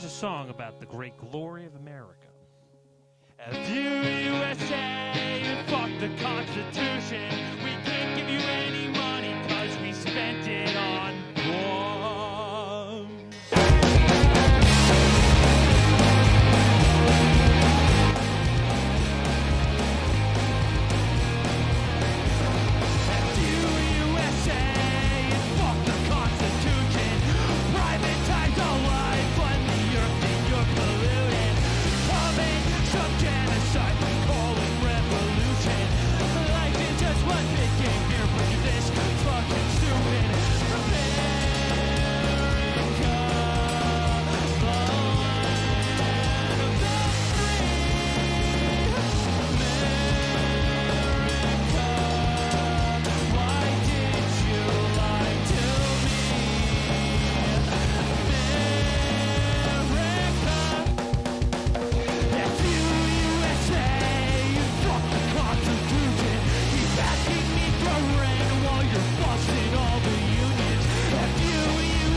Here's a song about the great glory of America. F you, USA, and fuck the Constitution. We can't give you any money because we spent it on bombs. F you, USA, and fuck the Constitution. Privatize all life on the earth that you're polluting. Coming some genocide we call it revolution. Life is just one big game here, but you're this fucking stupid. America, the land of the free. America, why did you lie to me? America. That's you, USA, you fuck the Constitution. Keep asking me for rain while you're busting all the unions. That's you,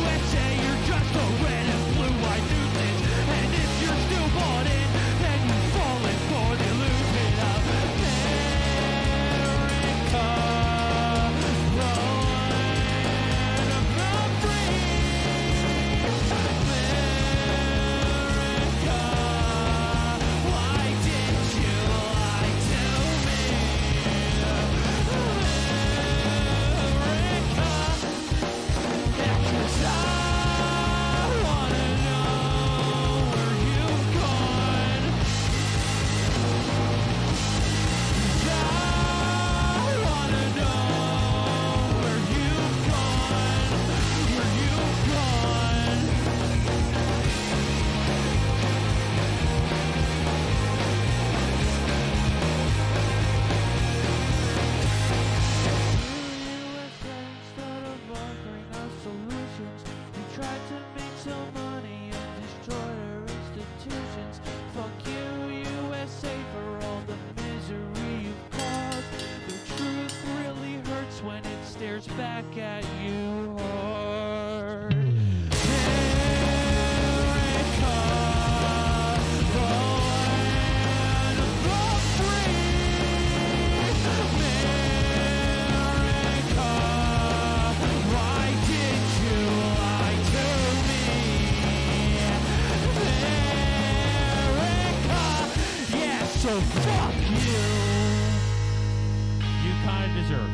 USA, you're just a red and blue-eyed nuisance. And if you're still bought in, then you're falling for the illusion of America, the land of the free. America, why did you lie to me? America, yeah, 'cause I wanna know where you've gone. 'Cause I wanna know where you've gone, where you've gone. Instead of offering us solutions, you tried to make some money and destroy our institutions. Fuck you, USA, for all the misery you've caused. The truth really hurts when it stares back at you hard. America, the land of the free. America, why did you lie to me? America, yeah, so fuck you. You kind of deserve it.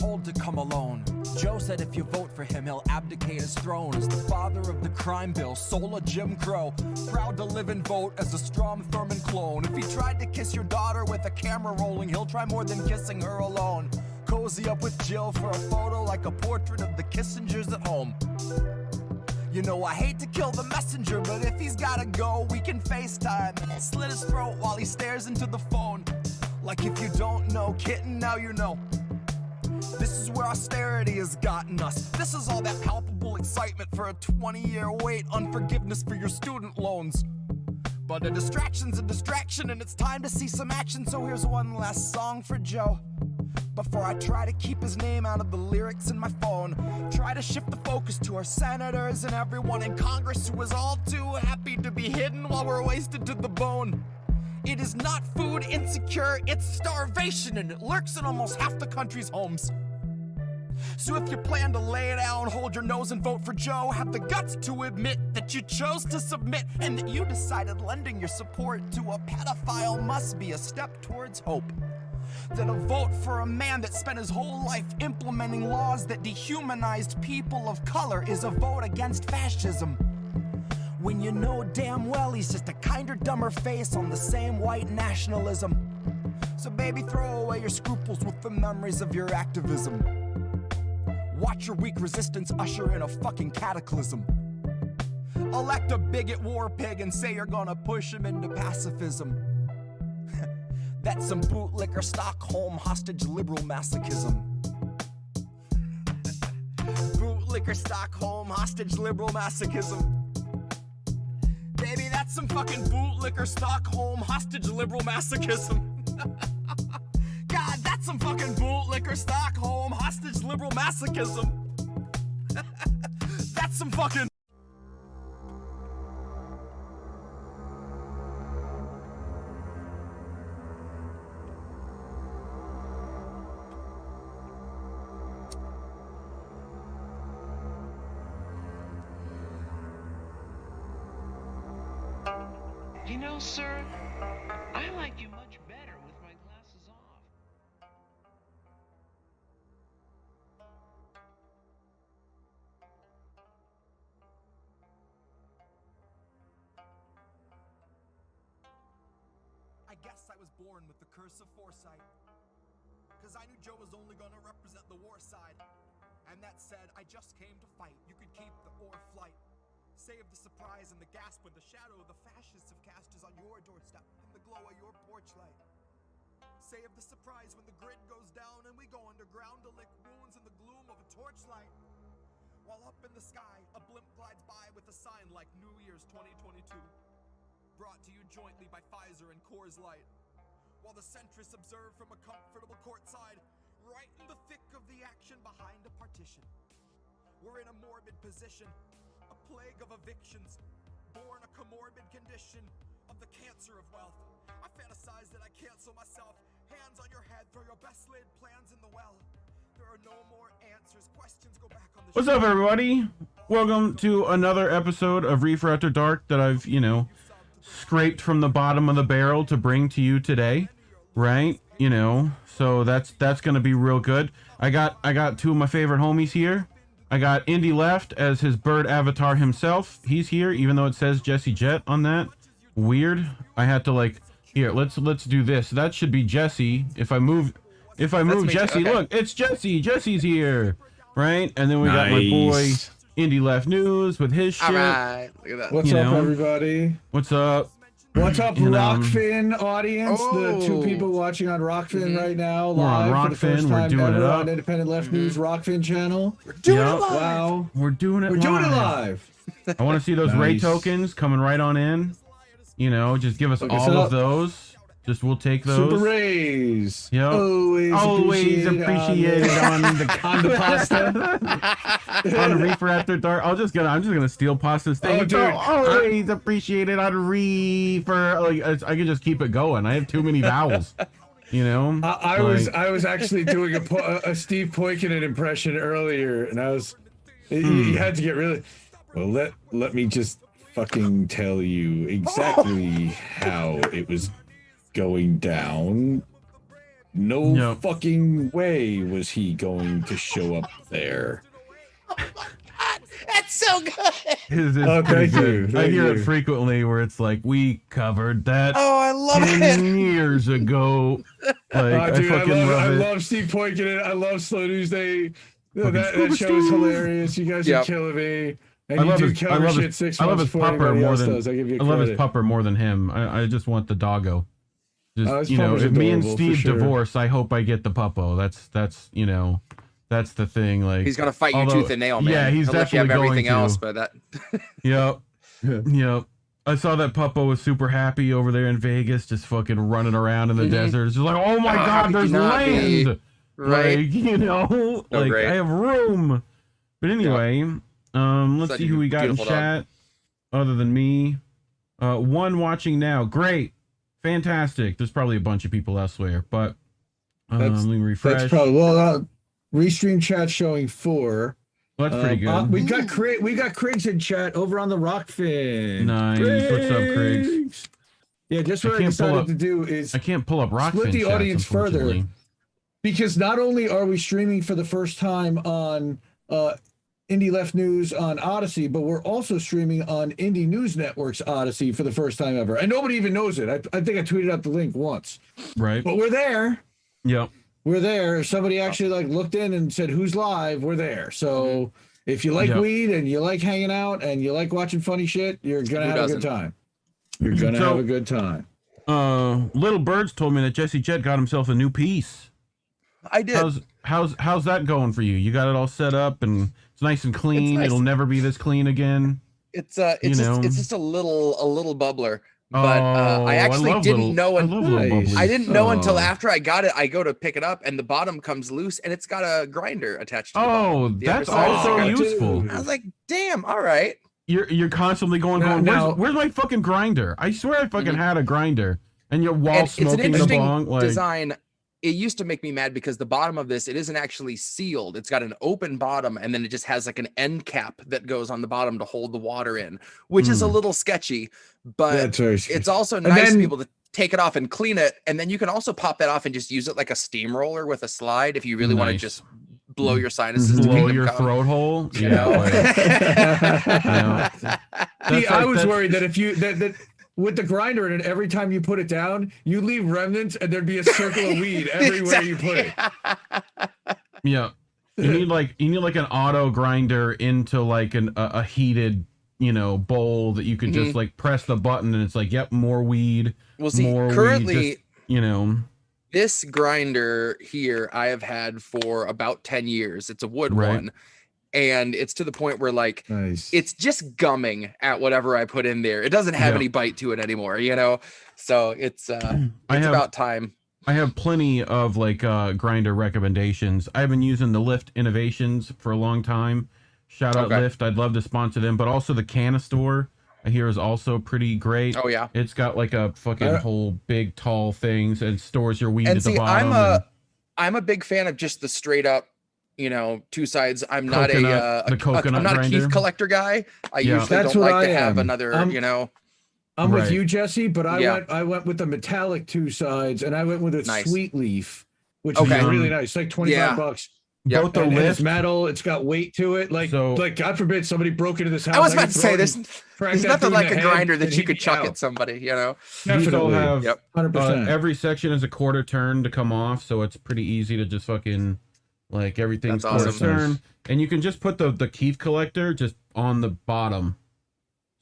told to come alone. Joe said if you vote for him, he'll abdicate his throne as the father of the crime bill, soul of Jim Crow. Proud to live and vote as a Strom Thurmond clone. If he tried to kiss your daughter with a camera rolling, he'll try more than kissing her alone. Cozy up with Jill for a photo like a portrait of the Kissingers at home. You know I hate to kill the messenger, but if he's gotta go, we can FaceTime. I'll slit his throat while he stares into the phone. Like if you don't know, kitten, now you know. This is where austerity has gotten us. This is all that palpable excitement for a 20-year wait on forgiveness for your student loans. But a distraction's a distraction, and it's time to see some action. So here's one last song for Joe, before I try to keep his name out of the lyrics in my phone. Try to shift the focus to our senators and everyone in Congress who is all too happy to be hidden while we're wasted to the bone. It is not food insecure, it's starvation, and it lurks in almost half the country's homes. So if you plan to lay down, hold your nose and vote for Joe, have the guts to admit that you chose to submit and that you decided lending your support to a pedophile must be a step towards hope. Then a vote for a man that spent his whole life implementing laws that dehumanized people of color is a vote against fascism. When you know damn well he's just a kinder, dumber face on the same white nationalism. So baby, throw away your scruples with the memories of your activism. Watch your weak resistance usher in a fucking cataclysm. Elect a bigot war pig and say you're gonna push him into pacifism. That's some bootlicker Stockholm hostage liberal masochism. Bootlicker Stockholm hostage liberal masochism. Baby, that's some fucking bootlicker Stockholm hostage liberal masochism. God, that's some fucking bootlicker Stockholm hostage liberal masochism. That's some fucking... You know, sir, I like you much better with my glasses off. I guess I was born with the curse of foresight, 'cause I knew Joe was only gonna represent the war side. And that said, I just came to fight. You could keep the or flight. Save the surprise and the gasp when the shadow of the fascists have cast is on your doorstep in the glow of your porch light. Save the surprise when the grid goes down and we go underground to lick wounds in the gloom of a torchlight. While up in the sky, a blimp glides by with a sign like New Year's 2022. Brought to you jointly by Pfizer and Coors Light. While the centrists observe from a comfortable courtside, right in the thick of the action behind a partition. We're in a morbid position, a plague of evictions, born a comorbid condition of the cancer of wealth. I fantasize that I cancel myself, hands on your head, throw your best laid plans in the well. There are no more answers, questions go back on the What's up, everybody? Welcome to another episode of Reefer After Dark that I've, scraped from the bottom of the barrel to bring to you today, right? So that's going to be real good. I got two of my favorite homies here. I got Indy Left as his bird avatar himself. He's here, even though it says Jesse Jet on that. Weird. I had to here. Let's do this. That should be Jesse. If I move Jesse, okay. Look, it's Jesse. Jesse's here, right? And then we got my boy Indy Left News with his shit. All right, look at that. What's up, everybody? What's up? What's up, Rockfin audience? The two people watching on Rockfin right now, live on for the first Rockfin, time ever on Independent Left News Rockfin channel. We're doing it live. Wow, we're doing it live. I want to see those Ray tokens coming right on in. Just give us all of those. We'll take those. Super Rays. Yep. Always appreciated on the pasta. On Reefer After Dark. I'm just gonna steal Pasta's thing. Always appreciated on Reefer. I can just keep it going. I have too many vowels. I was actually doing a Steve Poikonen impression earlier, and you had to get really. Well, let me just fucking tell you exactly how it was going down. No fucking way was he going to show up there. That's so good. His is Oh, pretty thank you, good. I thank hear you. it frequently where it's like, we covered that Oh, I love 10 it. years ago. Like, Dude, I fucking I love it. love Steve Poikin. I love Slow News Day. Fucking That Scuba show is Steve. hilarious. You guys are killing me. And I you love do his, I cover love shit his, 6 I love months his before pupper anybody more else than does. I give you I love his credit. pupper more than him. I just want the doggo. Just his you know, pupper's if me and adorable, for Steve sure. divorce, I hope I get the puppo. That's you know, that's the thing. Like He's gonna fight you although- tooth and nail, man. Yeah, he's He'll let you definitely have going everything to. else, but that. Yep. Yep. I saw that puppo was super happy over there in Vegas, just fucking running around in the desert. It's just like, oh my Oh, how god, could you there's not be? land. Right. Like, you know, like great. I have room. But anyway, let's Such see a who we got in beautiful dog. chat other than me. One watching now. Great. Fantastic. There's probably a bunch of people elsewhere, but let me refresh. That's probably restream chat showing 4. Well, that's pretty good. We got Criggs in chat over on the Rockfin. Nice. What's up, Criggs? Yeah, just I what I can't pull decided up- to do is I can't pull up Rockfin split the chats, audience further. unfortunately. because not only are we streaming for the first time on Indie Left News on Odyssey, but we're also streaming on Indie News Network's Odyssey for the first time ever. And nobody even knows it. I think I tweeted out the link once. Right. But we're there. Yep. We're there. If somebody actually like looked in and said, who's live, we're there. So if you like weed and you like hanging out and you like watching funny shit, you're going to have a good time. You're going to have a good time. Little Birds told me that Jesse Jet got himself a new piece. I did. How's that going for you? You got it all set up and it's nice and clean. nice. It'll never be this clean again. It's just a little bubbler. But I I actually love didn't know I love little bubblies. I didn't know until after I got it. I go to pick it up and the bottom comes loose and it's got a grinder attached to the bottom. The that's other side is also got a- useful. I was like, damn, all right. You're constantly going, where's my fucking grinder? I swear I fucking had a grinder. And you're while And it's an smoking the interesting bong. Like, design. It used to make me mad because the bottom of this, it isn't actually sealed. It's got an open bottom and then it just has like an end cap that goes on the bottom to hold the water in, which is a little sketchy, but it's also nice to be able to take it off and clean it. And then you can also pop that off and just use it like a steamroller with a slide if you really want to just blow your sinuses to blow make your them come. throat hole. You know? See, I was worried that if you that with the grinder in it, every time you put it down, you leave remnants and there'd be a circle of weed everywhere you put it. Yeah. You need like an auto grinder into like a heated, bowl that you could just like press the button and it's like, yep, more weed. Well, see, more currently, weed, just, this grinder here I have had for about 10 years. It's a wood one. And it's to the point where like it's just gumming at whatever I put in there. It doesn't have any bite to it anymore, So it's about time. I have plenty of like grinder recommendations. I've been using the Lyft Innovations for a long time. Shout out Lyft. I'd love to sponsor them, but also the Canistore I hear is also pretty great. Oh yeah. It's got like a fucking whole big tall things and stores your weed and at see, the bottom. I'm a big fan of just the straight up, two sides. I'm not I'm not a Keith collector guy. I usually don't like to have another, I'm with you, Jesse, but I went with the metallic 2 sides and I went with a sweet leaf, which is really nice. Like $25. Both the it's metal, it's got weight to it. Like God forbid somebody broke into this house. I was about to say this. There's nothing like a grinder that you could chuck at somebody, These all have 100%. Every section is a quarter turn to come off, so it's pretty easy to just fucking like everything's quarter turn. And you can just put the keef collector just on the bottom.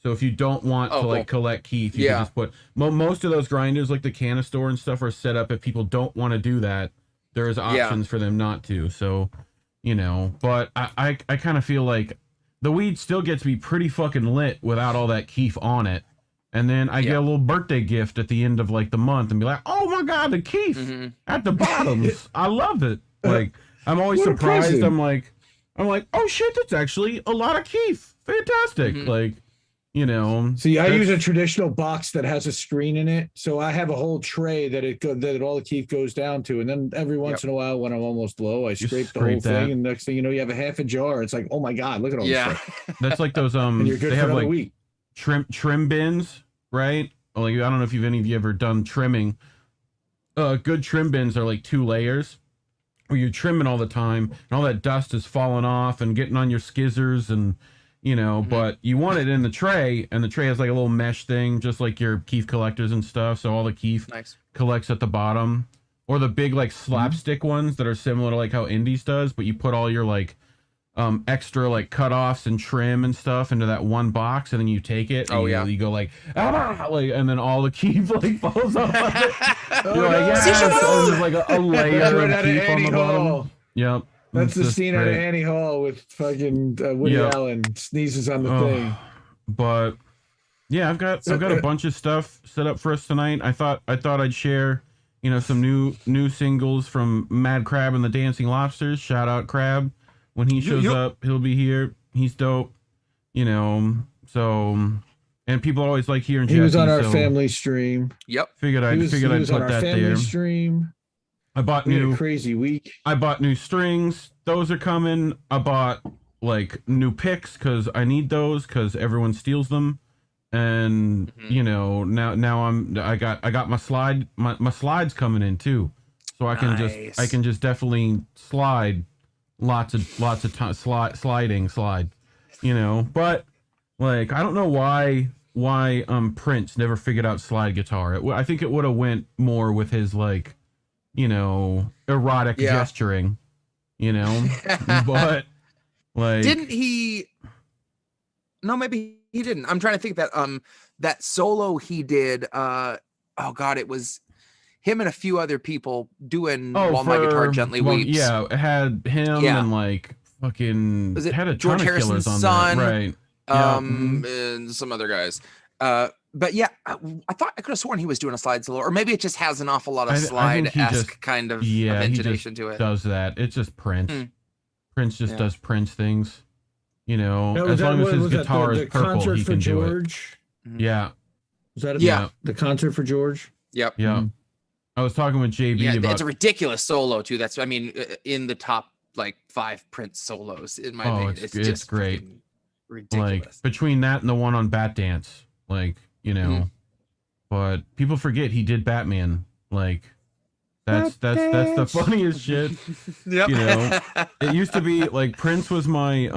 So if you don't want to like collect keef, you can just put most of those grinders like the Canistore and stuff are set up if people don't want to do that. There's options for them not to. So, but I kind of feel like the weed still gets me pretty fucking lit without all that keef on it. And then I get a little birthday gift at the end of like the month and be like, oh my God, the keef at the bottoms. I love it. Like, I'm always surprised. I'm like, oh shit, that's actually a lot of keef. Fantastic. Like, See, I use a traditional box that has a screen in it, so I have a whole tray that all the keef goes down to, and then every once in a while, when I'm almost low, I scrape the whole thing, and next thing you know, you have a half a jar. It's like, oh my God, look at all this stuff. That's like those and you're good they for have another like week. trim bins, right? Like I don't know if any of you ever done trimming. good trim bins are like 2 layers, where you're trimming all the time, and all that dust is falling off and getting on your skizzers, and but you want it in the tray, and the tray has like a little mesh thing, just like your keef collectors and stuff. So all the keef collects at the bottom, or the big like slapstick ones that are similar to like how Indies does, but you put all your like extra like cutoffs and trim and stuff into that one box, and then you take it and you go like, and then all the keef like falls off of it. You're like, so there's like a layer of keef on the bottom. Yep. That's the scene out of Annie Hall with fucking Woody Allen sneezes on the thing. But yeah, I've got a bunch of stuff set up for us tonight. I thought I'd share some new singles from Mad Crab and the Dancing Lobsters. Shout out Crab. When he shows up, he'll be here. He's dope, So, and people always like hearing Jesse. He was on our family stream. Yep. Figured I'd put that there. Stream. I bought we had a crazy week. I bought new strings. Those are coming. I bought like new picks because I need those because everyone steals them. And now I got my slides coming in too, so I can just definitely slide. Lots of time slide, but like I don't know why Prince never figured out slide guitar. I think it would have went more with his like erotic gesturing, but like didn't he? No, maybe he didn't. I'm trying to think that solo he did. It was him and a few other people doing While My Guitar Gently Weeps. Yeah, it had him and like fucking was it had a George ton of Harrison's killers on son, that, right? And some other guys. But yeah, I thought I could have sworn he was doing a slide solo, or maybe it just has an awful lot of slide-esque kind of intonation to it. Does that? It's just Prince. Prince just does Prince things. As long as his guitar is purple, he can do it. Yeah. Was that the concert for George? Yep. Yeah. I was talking with JB about it's a ridiculous solo too. That's in the top like 5 Prince solos in my opinion. It's just great. Ridiculous. Like between that and the one on Bat Dance, like but people forget he did Batman. Like that's the funniest shit. Yep. It used to be like Prince was my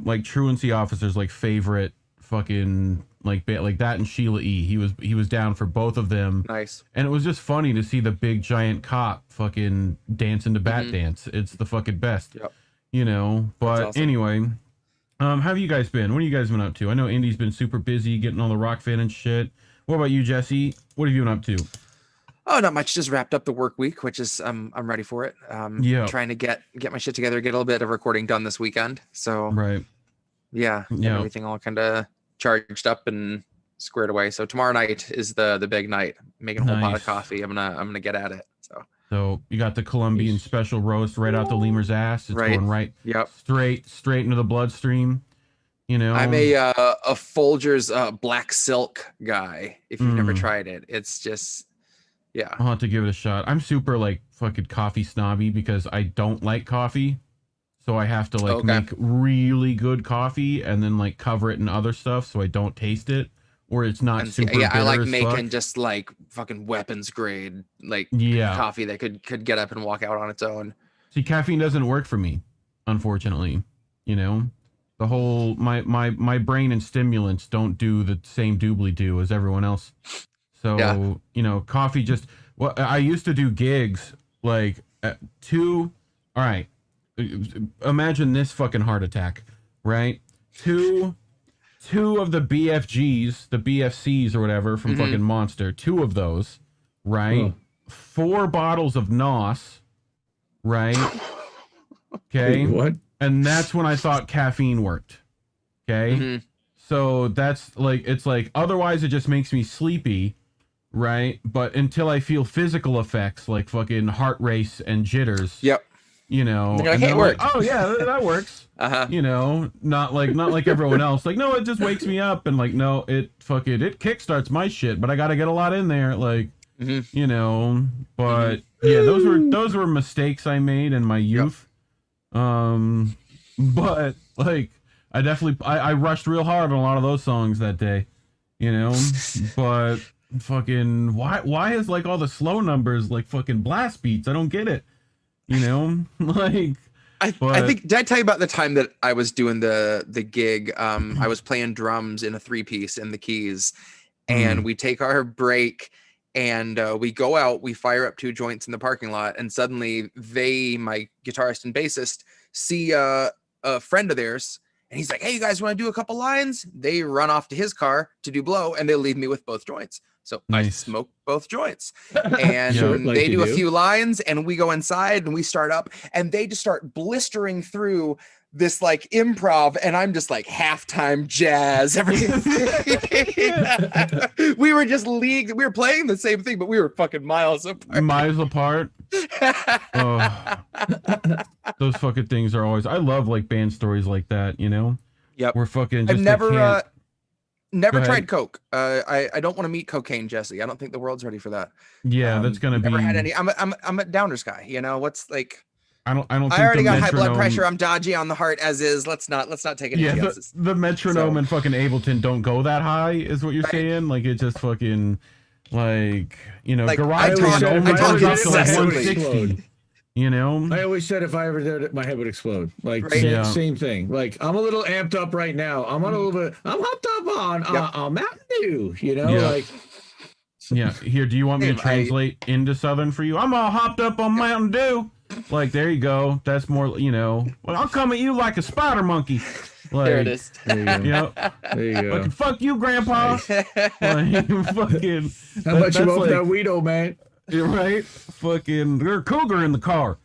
like truancy officer's like favorite fucking like that and Sheila E. He was down for both of them. Nice. And it was just funny to see the big giant cop fucking dancing to Bat Dance. It's the fucking best. Yep. But awesome. anyway, how have you guys been? What have you guys been up to? I know Indy's been super busy getting all the rock fan and shit. What about you, Jesse? What have you been up to? Oh, not much. Just wrapped up the work week, which is I'm ready for it. Trying to get my shit together, get a little bit of recording done this weekend. So get everything all kind of charged up and squared away. So tomorrow night is the big night. Making a whole pot of coffee. I'm gonna get at it. So you got the Colombian special roast right out the lemur's ass. It's going straight into the bloodstream. I'm a Folgers black silk guy. If you've never tried it, it's just I'll have to give it a shot. I'm super like fucking coffee snobby because I don't like coffee. So I have to like make really good coffee and then like cover it in other stuff so I don't taste it, or it's not super bitter. I like making just like fucking weapons grade like coffee that could get up and walk out on its own. See, caffeine doesn't work for me, unfortunately. The whole my brain and stimulants don't do the same doobly do as everyone else. So coffee just I used to do gigs like all right. Imagine this fucking heart attack, right? Two of the BFGs, the BFCs or whatever from fucking Monster, 2 of those, right? 4 bottles of NOS, right? Okay. Wait, what? And that's when I thought caffeine worked. Okay. So that's like, it's like, otherwise it just makes me sleepy, right? But until I feel physical effects like fucking heart race and jitters. Yep. And like, hey, it worked. Oh yeah, that works. Not like everyone else. Like, no, it just wakes me up, and like, no, it kickstarts my shit, but I got to get a lot in there, like, But those were mistakes I made in my youth. But like, I rushed real hard on a lot of those songs that day, But fucking why is like all the slow numbers like fucking blast beats? I don't get it. You know, like. I think, did I tell you about the time that I was doing the gig? I was playing drums in a 3-piece in the Keys, and we take our break and we go out, we fire up 2 joints in the parking lot, and suddenly my guitarist and bassist, see a friend of theirs, and he's like, "Hey, you guys want to do a couple lines?" They run off to his car to do blow, and they leave me with both joints. So I smoke both joints, and they do a few lines, and we go inside and we start up, and they just start blistering through this like improv, and I'm just like halftime jazz, everything. We were just we were playing the same thing, but we were fucking miles apart. Oh, those fucking things are always. I love like band stories like that. You know. Yep. We're fucking. I've never tried coke. I don't want to meet cocaine, Jesse. I don't think the world's ready for that. Yeah, that's gonna be. Never had any. I'm a downers guy. You know what's like. I don't. Think I already got high blood pressure. I'm dodgy on the heart as is. Let's not take any chances. The metronome and fucking Ableton don't go that high, is what you're saying. Like it just fucking, like like, garage. I talk incessantly. You know, I always said if I ever did it, my head would explode. Like same thing. Like I'm a little amped up right now. I'm on a little bit. I'm hopped up on Mountain Dew. You know, like. Yeah. Here, do you want me to translate into Southern for you? I'm all hopped up on Mountain Dew. Like there you go. That's more. You know. Well, I'll come at you like a spider monkey. Like, there it is. There you go. Yep. There you go. Fucking fuck you, Grandpa. Like, fucking. How much you want that weed, old man? You're right. Fucking, there's a cougar in the car.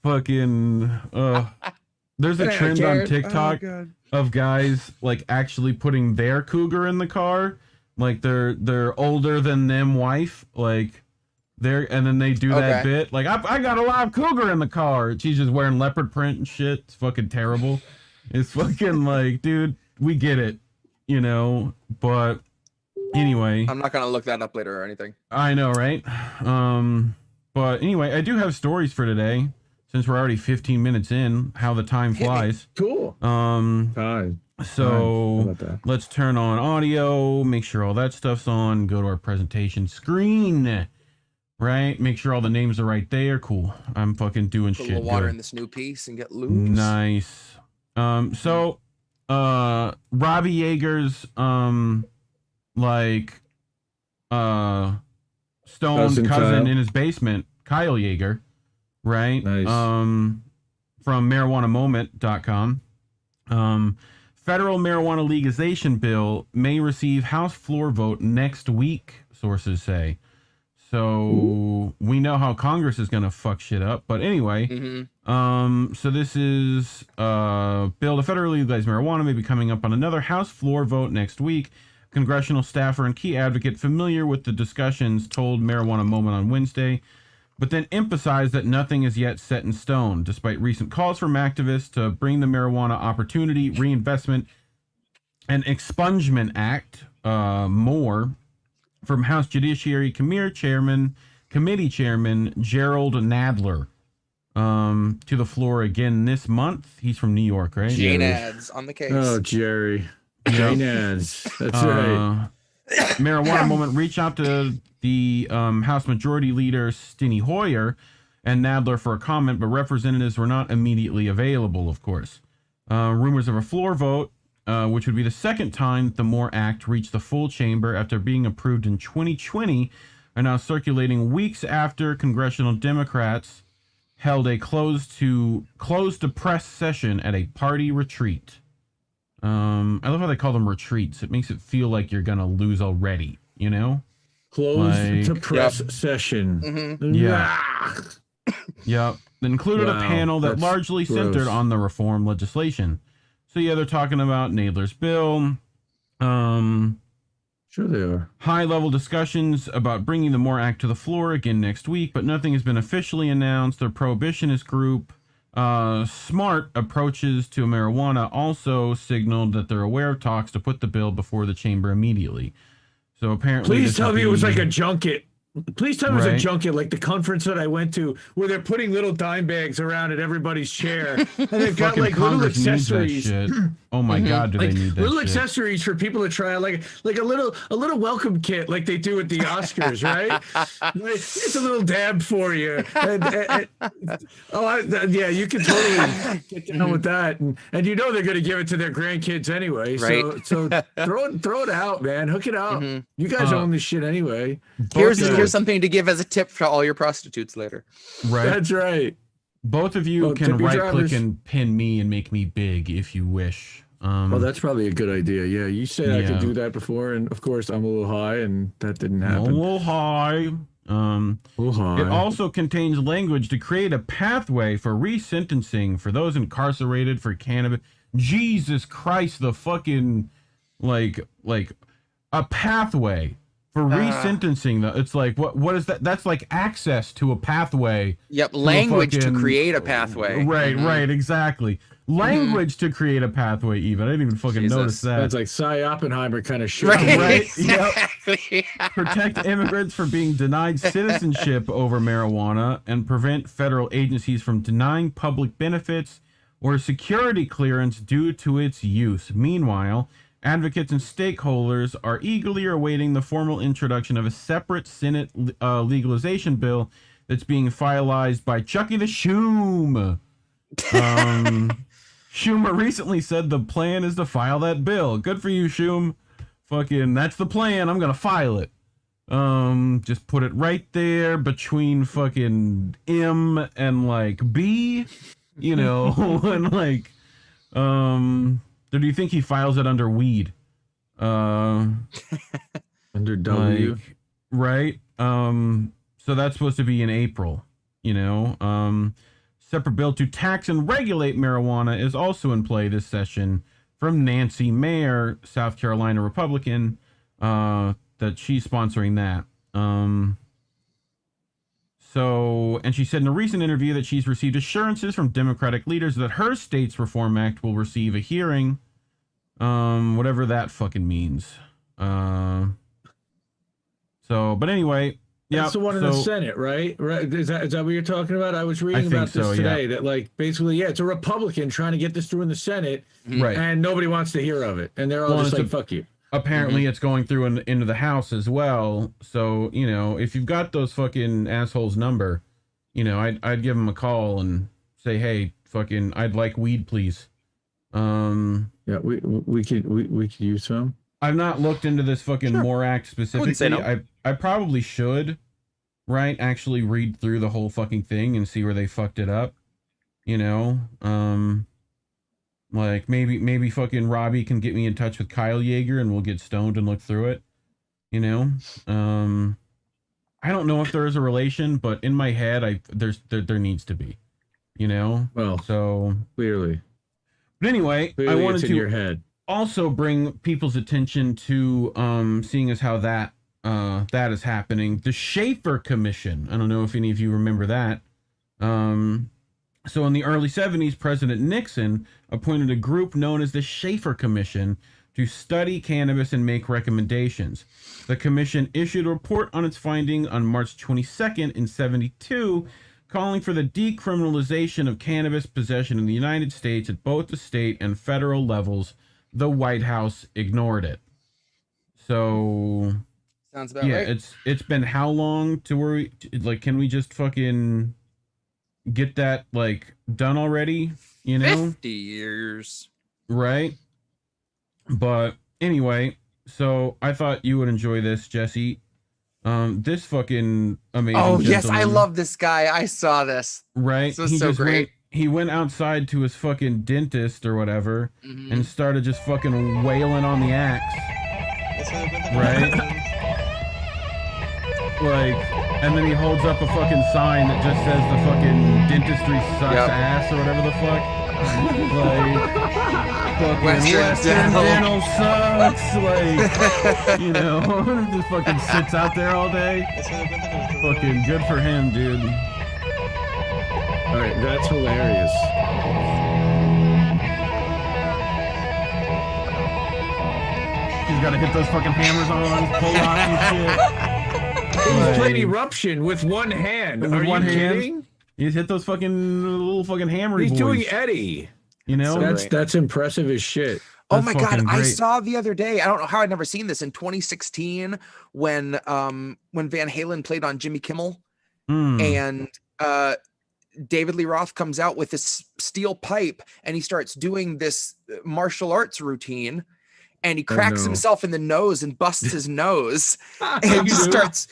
Fucking, there's a trend on TikTok of guys like actually putting their cougar in the car, like their older than them wife, like and then they do that bit, like I got a live cougar in the car. She's just wearing leopard print and shit. It's fucking terrible. It's fucking like, dude, we get it, you know, but. Anyway, I'm not gonna look that up later or anything. I know, right? But anyway, I do have stories for today since we're already 15 minutes in. How the time flies. Cool. So let's turn on audio. Make sure all that stuff's on. Go to our presentation screen. Right. Make sure all the names are right there. Cool. I'm fucking doing shit. Put a little water in this new piece and get loose. Nice. So, Robbie Yeager's like stoned cousin in his basement, Kyle Yeager, right? Nice. From marijuanamoment.com. Federal marijuana legalization bill may receive House floor vote next week, sources say. So we know how Congress is going to fuck shit up. But anyway, so this is bill to federally legalize marijuana may be coming up on another House floor vote next week. Congressional staffer and key advocate familiar with the discussions told Marijuana Moment on Wednesday, but then emphasized that nothing is yet set in stone, despite recent calls from activists to bring the Marijuana Opportunity, Reinvestment, and Expungement Act, more, from House Judiciary Committee Chairman Gerald Nadler, to the floor again this month. He's from New York, right? Jane Ads on the case. Oh, Jerry. Jane Ads. That's right. Marijuana Moment reached out to the House Majority Leader Steny Hoyer and Nadler for a comment, but representatives were not immediately available, of course. Rumors of a floor vote, which would be the second time that the MORE Act reached the full chamber after being approved in 2020, are now circulating weeks after congressional Democrats held a closed to press session at a party retreat. I love how they call them retreats. It makes it feel like you're gonna lose already, you know? Closed to press session. Mm-hmm. Yeah. Yep. Included a panel that largely centered on the reform legislation. So yeah, they're talking about Nadler's bill. Sure they are. High-level discussions about bringing the MORE Act to the floor again next week, but nothing has been officially announced. Their prohibitionist group, Smart Approaches to Marijuana, also signaled that they're aware of talks to put the bill before the chamber immediately. So apparently, please tell me it was like a junket. Please tell me it was a junket like the conference that I went to where they're putting little dime bags around at everybody's chair. And they've got like little accessories. Oh my God, do like, they need that little shit? accessories for people to try out, like a little welcome kit like they do at the Oscars, right? Like, it's a little dab for you. Yeah, you can totally get down with that. And you know they're going to give it to their grandkids anyway. Right. So throw it out, man. Hook it out. You guys own this shit anyway. Here's something to give as a tip for all your prostitutes later. Right. That's right. Both of you can right-click and pin me and make me big if you wish. Well, that's probably a good idea. Yeah, you said I could do that before, and of course I'm a little high, and that didn't happen. A little high. It also contains language to create a pathway for resentencing for those incarcerated for cannabis. Jesus Christ, the fucking like a pathway for resentencing. It's like what is that? That's like access to a pathway. Yep, language to create a pathway. Right, exactly. Language to create a pathway. Even I didn't even fucking notice that. That's like Cy Oppenheimer kind of shit. Right. Exactly. Yep. Protect immigrants from being denied citizenship over marijuana and prevent federal agencies from denying public benefits or security clearance due to its use. Meanwhile, advocates and stakeholders are eagerly awaiting the formal introduction of a separate Senate legalization bill that's being finalized by Chucky the Shoom. Schumer recently said the plan is to file that bill. Good for you, Schum. Fucking, that's the plan. I'm gonna file it. Just put it right there between fucking M and like B, you know, and like, or do you think he files it under weed? Under W. Like, right? So that's supposed to be in April, you know? Separate bill to tax and regulate marijuana is also in play this session from Nancy Mayer, South Carolina Republican, that she's sponsoring that. And she said in a recent interview that she's received assurances from Democratic leaders that her state's Reform Act will receive a hearing, whatever that fucking means. But anyway, yeah, that's the one in the Senate, right? Right? Is that what you're talking about? I was reading about this today. That like basically, it's a Republican trying to get this through in the Senate, right? And nobody wants to hear of it, and they're all just like, "Fuck you." Apparently, it's going through into the House as well. So you know, if you've got those fucking assholes' number, you know, I'd give them a call and say, "Hey, fucking, I'd like weed, please." Yeah, we could use some. I've not looked into this fucking MORE Act specifically. I probably should, right? Actually read through the whole fucking thing and see where they fucked it up. You know? Like maybe fucking Robbie can get me in touch with Kyle Yeager and we'll get stoned and look through it. You know? I don't know if there is a relation, but in my head there needs to be. You know? Well, so clearly. But anyway, clearly I wanted in your head. Also bring people's attention to seeing as how that is happening. The Reefer Commission. I don't know if any of you remember that. So in the early 70s, President Nixon appointed a group known as the Reefer Commission to study cannabis and make recommendations. The commission issued a report on its finding on March 22nd in 72, calling for the decriminalization of cannabis possession in the United States at both the state and federal levels. The White House ignored it. So sounds about right. It's been how long to where can we just fucking get that like done already? You know, 50 years, right? But anyway, so I thought you would enjoy this, Jesse. This fucking amazing. Oh yes, I love this guy. I saw this. Right, this was so great. He went outside to his fucking dentist or whatever and started just fucking wailing on the axe. Right? Like, and then he holds up a fucking sign that just says the fucking dentistry sucks ass or whatever the fuck. Like, fucking Western Dental sucks. Like, you know, just fucking sits out there all day. Fucking good for him, dude. All right, that's hilarious. He's got to hit those fucking hammers on, pull off and shit. Dave played Eruption with one hand. Are you kidding? He's hit those little fucking hammery boys. He's doing Eddie. You know, that's impressive as shit. Oh my God! I saw the other day. I don't know how I'd never seen this in 2016 when Van Halen played on Jimmy Kimmel, and David Lee Roth comes out with this steel pipe and he starts doing this martial arts routine, and he cracks himself in the nose and busts his nose, and he starts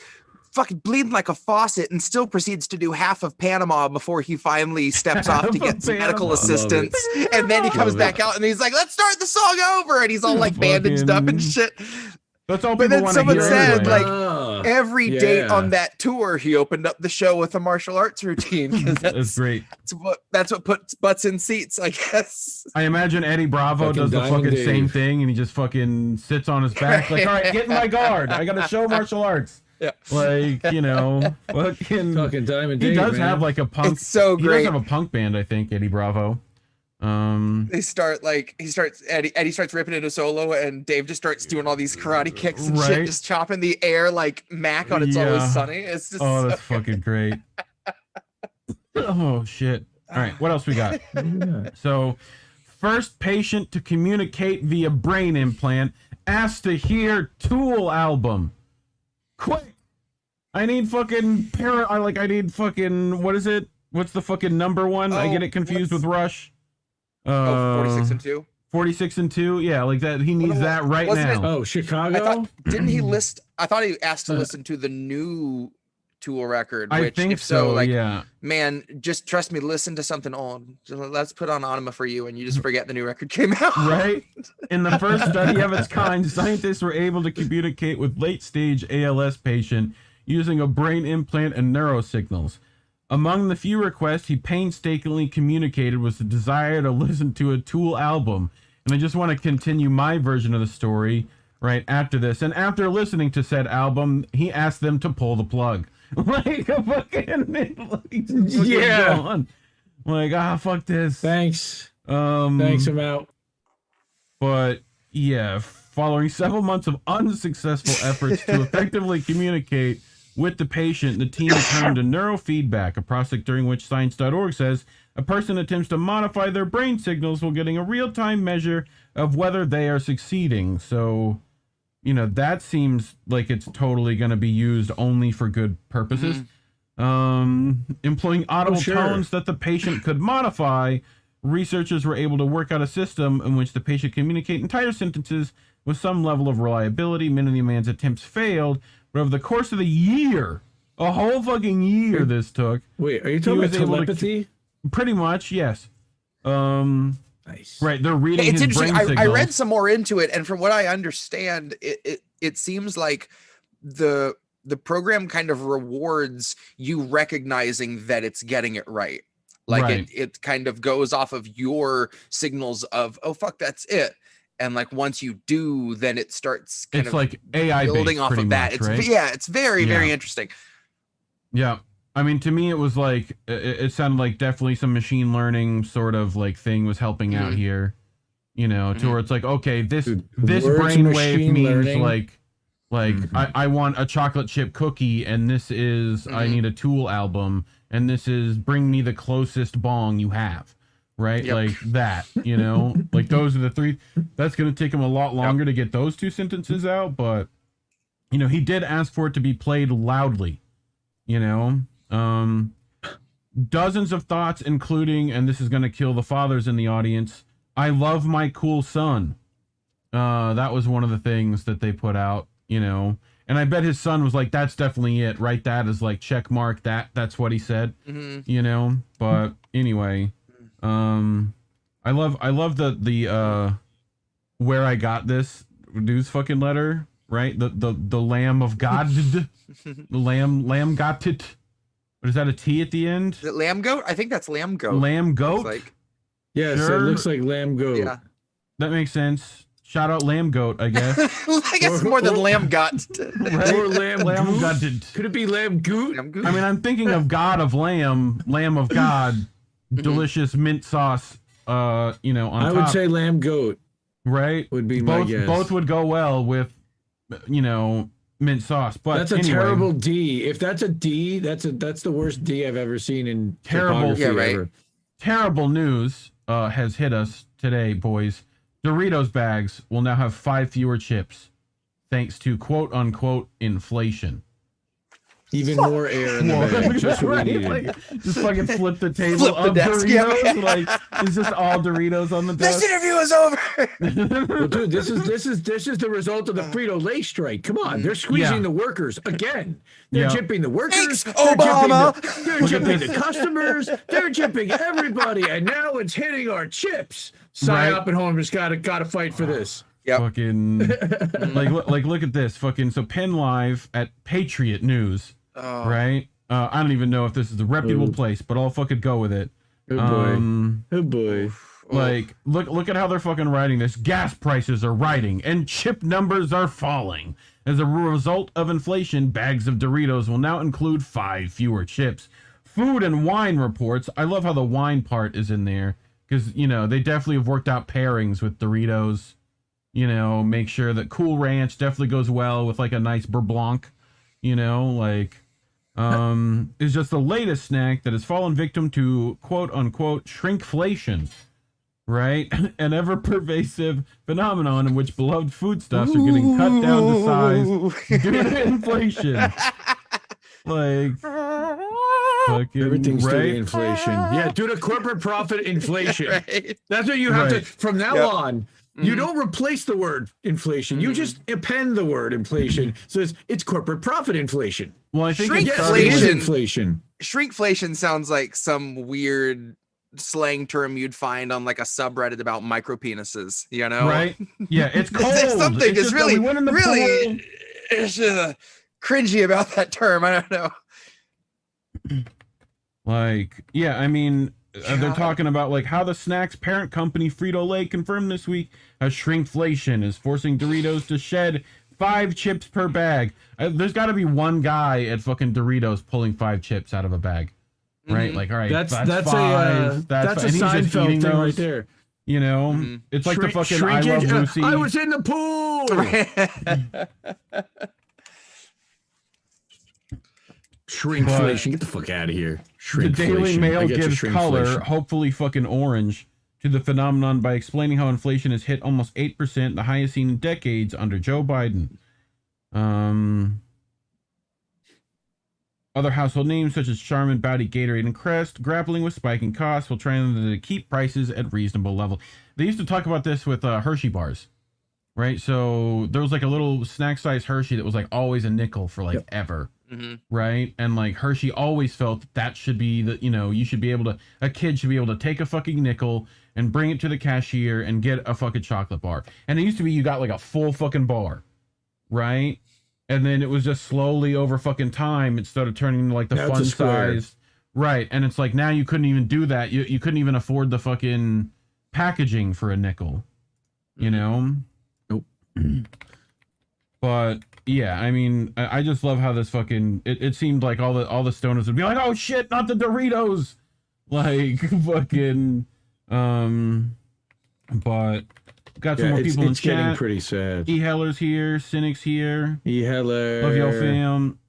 fucking bleeding like a faucet, and still proceeds to do half of Panama before he finally steps off to get some medical assistance. And then he comes back out and he's like, let's start the song over. And he's all like bandaged up and shit. That's all. But then someone said anyway. Every date on that tour, he opened up the show with a martial arts routine. That's great. That's what puts butts in seats, I guess. I imagine Eddie Bravo does the fucking same thing, and he just fucking sits on his back like, all right, get in my guard. I got to show martial arts. Yeah, like, you know, fucking Diamond Dave. He does man. have like a punk. It's so great. He does have a punk band, I think, Eddie Bravo. Eddie starts ripping into solo, and Dave just starts doing all these karate kicks and shit, just chopping the air like Mac on It's Always Sunny. It's just that's fucking great. Oh shit. All right, what else we got? So, first patient to communicate via brain implant asked to hear Tool album. Quick! I need fucking I need fucking, what is it? What's the fucking number one? I get it confused with Rush. 46 and 2. 46 and 2, yeah, like that. He needs that right now. Chicago. Didn't he list? I thought he asked to listen to the new Tool record. Which, I think if so. Like, yeah. Man, just trust me. Listen to something old. Let's put on Anima for you, and you just forget the new record came out. Right. In the first study of its kind, scientists were able to communicate with late-stage ALS patient using a brain implant and neurosignals. Among the few requests he painstakingly communicated was the desire to listen to a Tool album. And I just want to continue my version of the story right after this. And after listening to said album, he asked them to pull the plug. Like a fucking yeah. Like, fuck this. Thanks. Thanks, I'm out. But yeah, following several months of unsuccessful efforts to effectively communicate with the patient, the team turned to neurofeedback, a process during which Science.org says a person attempts to modify their brain signals while getting a real-time measure of whether they are succeeding. So, you know, that seems like it's totally going to be used only for good purposes. Employing audible tones that the patient could modify, researchers were able to work out a system in which the patient communicate entire sentences with some level of reliability. Many of the man's attempts failed, but over the course of the year, a whole fucking year this took. Wait, are you talking about telepathy? Pretty much, yes. Nice. Right, they're reading it's his interesting. brain signals. I read some more into it, and from what I understand, it seems like the program kind of rewards you recognizing that it's getting it right. Like it kind of goes off of your signals of, oh fuck, that's it. And like once you do, then it starts kind of like AI building off of that. Much, right? It's very very interesting. Yeah, I mean, to me, it was like it sounded like definitely some machine learning sort of like thing was helping out here. You know, to where it's like, okay, this brainwave means learning. like I want a chocolate chip cookie, and this is I need a Tool album, and this is bring me the closest bong you have. Right? Yep. Like that, you know, like those are the three. That's going to take him a lot longer to get those two sentences out. But, you know, he did ask for it to be played loudly, you know, dozens of thoughts, including, and this is going to kill the fathers in the audience, I love my cool son. That was one of the things that they put out, you know, and I bet his son was like, that's definitely it. Write that as like check mark. That's what he said, you know, but anyway. I love the where I got this news fucking letter, right? The Lamb of God, the lamb got it. What is that, a T at the end? Is it lamb goat? I think that's lamb goat. Lamb goat? Like. Yes, sure. It looks like lamb goat. Yeah. That makes sense. Shout out lamb goat, I guess. I guess more than lamb gut. Right? Or lamb gutted. Could it be lamb goot? I mean, I'm thinking of God of Lamb, Lamb of God. Delicious mint sauce, you know, on top. I would say lamb goat. Right? Would be my guess. Both would go well with, you know, mint sauce. But that's a anyway, terrible D. If that's a D, that's the worst D I've ever seen in terrible. Yeah, right. Ever. Terrible news has hit us today, boys. Doritos bags will now have 5 fewer chips, thanks to quote unquote inflation. Even more air in the bag. Just what we needed. Like, just fucking flip the table of Doritos. Like it's just all Doritos on the desk. This interview is over. Well, dude, this is the result of the Frito-Lay strike. Come on, they're squeezing the workers again. They're jipping the workers. Thanks, Obama. They're jipping the customers. They're jipping everybody, and now it's hitting our chips. Sign up at home. Just gotta fight for this. Yep. Fucking like look at this. Fucking so Penn Live at Patriot News. Right? I don't even know if this is a reputable place, but I'll fucking go with it. Oh boy. Like, look at how they're fucking writing this. Gas prices are rising and chip numbers are falling. As a result of inflation, bags of Doritos will now include 5 fewer chips. Food and wine reports. I love how the wine part is in there because, you know, they definitely have worked out pairings with Doritos. You know, make sure that Cool Ranch definitely goes well with like a nice Beurre Blanc. You know, like, is just the latest snack that has fallen victim to quote unquote shrinkflation, right? An ever pervasive phenomenon in which beloved foodstuffs are getting cut down to size due to inflation. Like, fucking everything's due to inflation. Yeah, due to corporate profit inflation. That's what you have to, from now on. You don't replace the word inflation. You just append the word inflation. So it's corporate profit inflation. Well, I think inflation. Shrinkflation sounds like some weird slang term you'd find on like a subreddit about micro penises, you know? Right? Yeah, it's cold. There's something it's is really cringy about that term. I don't know. Like, yeah, I mean, they're talking about like how the snack's parent company Frito-Lay confirmed this week how shrinkflation is forcing Doritos to shed 5 chips per bag. There's got to be one guy at fucking Doritos pulling 5 chips out of a bag, right? Like, all right, that's 5. That's a Seinfeld thing right there. You know, it's like the fucking I Love Lucy. I was in the pool. Shrinkflation. Get the fuck out of here. The Daily Mail gives color, hopefully fucking orange, to the phenomenon by explaining how inflation has hit almost 8%, the highest seen in decades under Joe Biden. Other household names such as Charmin, Bounty, Gatorade, and Crest grappling with spiking costs while trying to keep prices at reasonable level. They used to talk about this with Hershey bars, right? So there was like a little snack size Hershey that was like always a nickel for like ever. Right? And like Hershey always felt that should be the, you know, you should be able to, a kid should be able to take a fucking nickel and bring it to the cashier and get a fucking chocolate bar. And it used to be you got like a full fucking bar, right? And then it was just slowly over fucking time, it started turning into like the fun size. Right. And it's like now you couldn't even do that. You couldn't even afford the fucking packaging for a nickel, you know? Nope. But yeah, I mean, I just love how this fucking it seemed like all the stoners would be like, oh shit, not the Doritos, like fucking but got some more people in chat. It's getting pretty sad. E-Heller's here, Cynic's here. E-Heller, love y'all fam.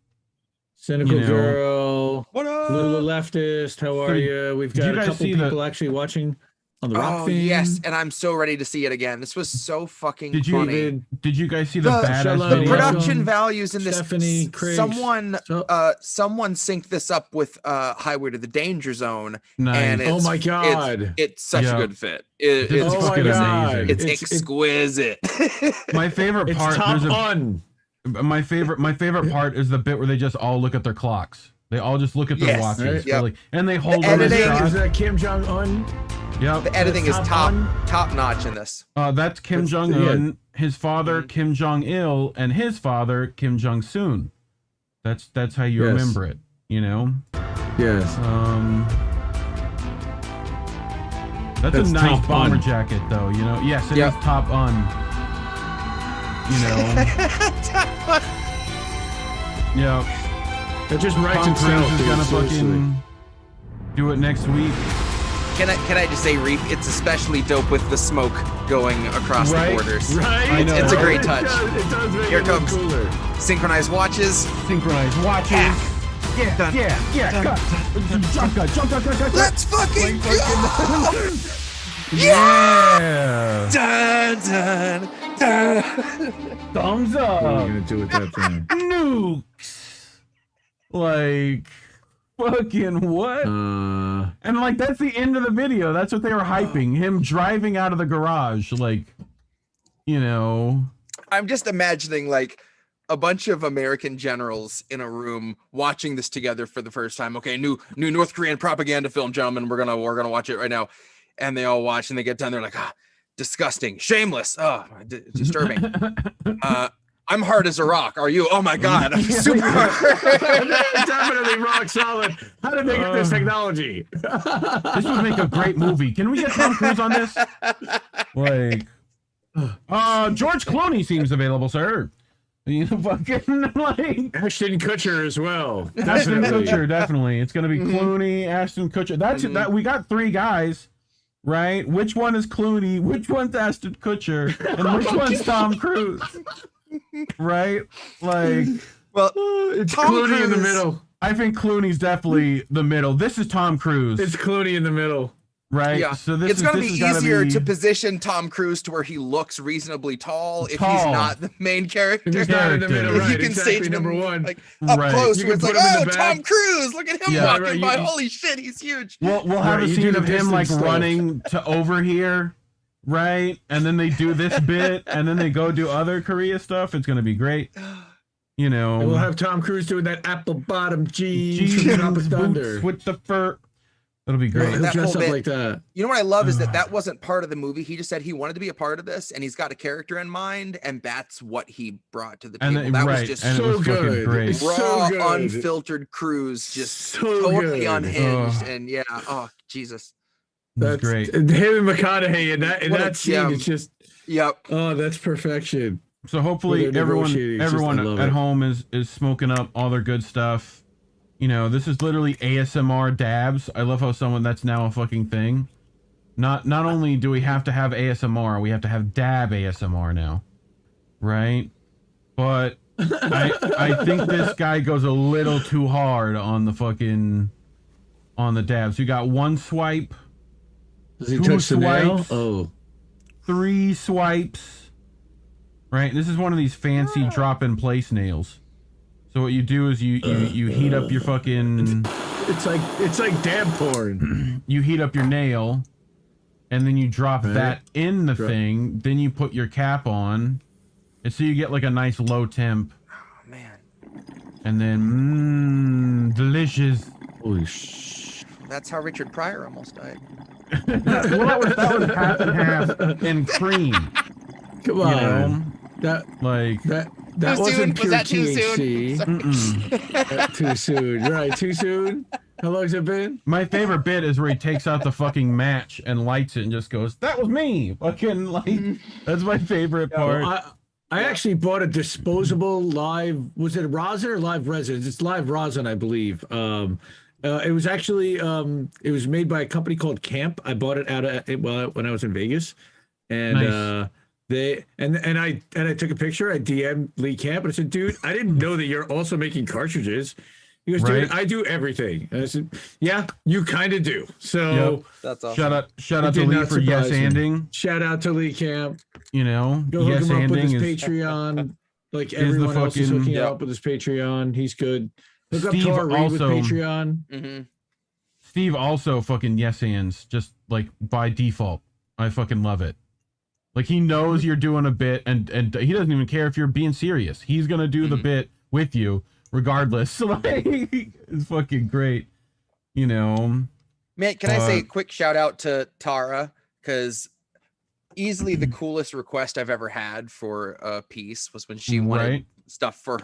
Cynical Girl, what up? Little Leftist, how are you? We've got a couple people actually watching on the Rock thing. Yes, and I'm so ready to see it again. This was so fucking funny. Did you guys see the badass the video? production values in this? Stephanie, Craig, someone synced this up with Highway to the Danger Zone. Nice. And oh my god, it's such a good fit. It's fucking amazing. It's exquisite. My favorite part. My favorite part is the bit where they just all look at their clocks. They all just look at their watches, really, and they hold the editing. Is that Kim Jong Un? Yep. The editing is top notch in this. That's Kim Jong Un, his father Kim Jong Il, and his father Kim Jong Soon. That's how you remember it, you know. Yes. That's a nice bomber jacket, though. You know. Yes, it is Top Un. You know. Yeah. That just writes Tom Cruise itself. is gonna fucking do it next week. Can I just say, Reef, it's especially dope with the smoke going across the borders. Right. It's a great touch. It does make Here it look comes cooler. synchronized watches. Synchronized watches. Yeah, Dun, yeah. Jump cut. Let's fucking go! Yeah. Dun, dun, dun. Thumbs What are up. you gonna do with that thing? Nukes. Like, fucking what? And like, that's the end of the video. That's what they were hyping. Him driving out of the garage. Like, you know. I'm just imagining like a bunch of American generals in a room watching this together for the first time. Okay, new North Korean propaganda film, gentlemen. We're gonna watch it right now. And they all watch and they get done. They're like, disgusting, shameless, disturbing. I'm hard as a rock. Are you? Oh my God, I'm super hard. Definitely rock solid. How did they get this technology? This would make a great movie. Can we get Tom Cruise on this? Like, George Clooney seems available, sir. You know, fucking like Ashton Kutcher as well. Ashton Kutcher, definitely. It's gonna be Clooney, Ashton Kutcher. That's that. We got 3 guys, right? Which one is Clooney? Which one's Ashton Kutcher? And which one's Tom Cruise? Right? Like, well, it's Tom Clooney Cruise in the middle. I think Clooney's definitely the middle. This is Tom Cruise. It's Clooney in the middle. Right. Yeah. So this it's gonna is be easier to position Tom Cruise to where he looks reasonably tall if he's not the main character. He's not in the middle, If right? you can Exactly, stage him number one. like up close, You where can it's like, put him in oh, the Tom back. Cruise, look at him Yeah. walking Right, by. you- Holy shit, he's huge. We'll have Right, a you scene do the of him like distance stuff. running to over here, right? And then they do this bit, and then they go do other Korea stuff. It's gonna be great. You know, And we'll have Tom Cruise doing that apple bottom jeans jeans, from Tropic Thunder. boots with the fur. That'll be Right, great. he'll That dress whole up bit- like that. You know what I love is that wasn't part of the movie. He just said he wanted to be a part of this, and he's got a character in mind, and that's what he brought to the And table. then, That right, was just and it so was fucking good. great. It's raw, so good. unfiltered Cruise, just So totally good. unhinged, and yeah, oh Jesus, That's great. Him and McConaughey in What a that scene. gem. It's just yep. oh, that's perfection. So hopefully When they're everyone negotiating, it's just- I love at it. home is smoking up all their good stuff. You know, this is literally ASMR dabs. I love how that's now a fucking thing. Not only do we have to have ASMR, we have to have dab ASMR now. Right? But I think this guy goes a little too hard on the dabs. You got 1 swipe, Does he 2 touch the nail? swipes, Oh, 3 swipes. Right? This is one of these fancy drop-in place nails. So what you do is you heat up your fucking it's like dab porn. you heat up your nail and then you drop that in the thing, then you put your cap on. And so you get like a nice low temp. Oh man, And then delicious. Holy sh! that's how Richard Pryor almost died. Well, that was half and half in cream. Come You on, know? that Too wasn't soon? pure Was that too THC. soon? Too soon, right? Too soon. How long's it been? My favorite bit is where he takes out the fucking match and lights it and just goes, "That was me." Fucking like, that's my favorite part. Well, I actually bought a disposable live. Was it rosin or live resin? It's live rosin, I believe. It was actually it was made by a company called Camp. I bought it when I was in Vegas, and Nice. I took a picture. I DM'd Lee Camp and I said, "Dude, I didn't know that you're also making cartridges." He goes, "Dude, Right. I do everything." And I said, "Yeah, you kind of do." So Yep. That's awesome. Shout out It to did Lee not for yes surprise me. anding. shout out to Lee Camp. You know, Go hook yes him up with his anding is Patreon. Like the everyone else is fucking- hooking Yep. up with his Patreon. He's good. Hook up Steve Tar Reed with also- Patreon. Mm-hmm. Steve also fucking yes hands just like by default. I fucking love it. Like he knows you're doing a bit and he doesn't even care if you're being serious. He's gonna do the bit with you regardless. Like it's fucking great. You know. Man, can I say a quick shout out to Tara? Because easily the coolest request I've ever had for a piece was when she wanted Right. stuff for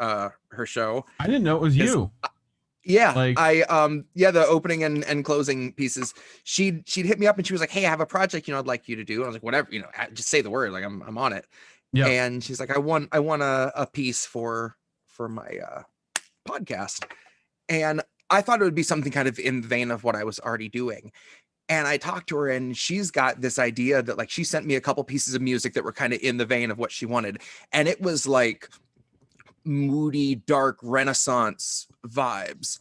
her show. I didn't know it was you. Yeah, Like- the opening and closing pieces. She'd hit me up and she was like, "Hey, I have a project, I'd like you to do." And I was like, "Whatever, just say the word, like I'm on it." Yeah. And she's like, I want a piece for my podcast. And I thought it would be something kind of in the vein of what I was already doing. And I talked to her, and she's got this idea that like she sent me a couple pieces of music that were kind of in the vein of what she wanted. And it was like moody, dark Renaissance vibes.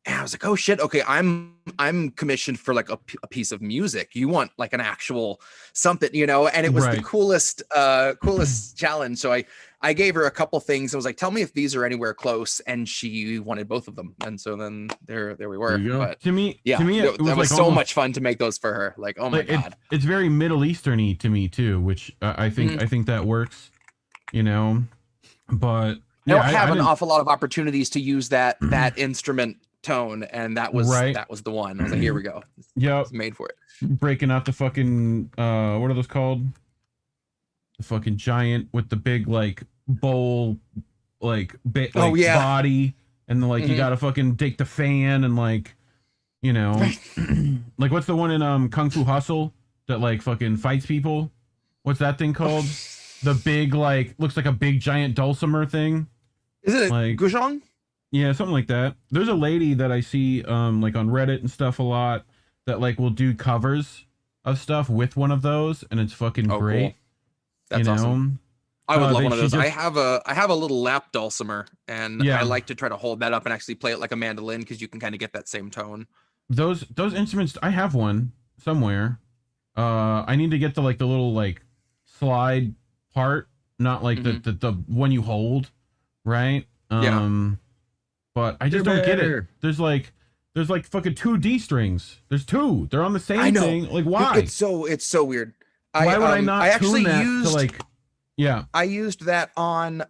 And I was like, oh shit, okay, I'm commissioned for like a piece of music. You want like an actual something, you know? And it was the coolest challenge. So I gave her a couple things. I was like, tell me if these are anywhere close. And she wanted both of them. And so then there we were. But to me, it was like so almost, much fun to make those for her. Like, oh my God. It's very Middle Eastern-y to me too, which I think that works, you know, but I don't have an awful lot of opportunities to use that instrument tone, and that was the one. I was like, here we go. Yeah, it's made for it. Breaking out the fucking what are those called? The fucking giant with the big like bowl, like body, and like you gotta fucking take the fan and like, you know, like what's the one in Kung Fu Hustle that like fucking fights people? What's that thing called? The big like looks like a big giant dulcimer thing. Is it like Guzhong? Yeah, something like that. There's a lady that I see like on Reddit and stuff a lot that like will do covers of stuff with one of those, and it's fucking great. Cool. That's awesome. I would love one of those. I have a little lap dulcimer, and I like to try to hold that up and actually play it like a mandolin because you can kind of get that same tone. Those instruments, I have one somewhere. I need to get the little like slide part, not like the one you hold, right? But I just don't get it. There's like fucking 2 D strings. There's 2. They're on the same thing. Like why? It's so weird. Why would I not? I actually used I used that on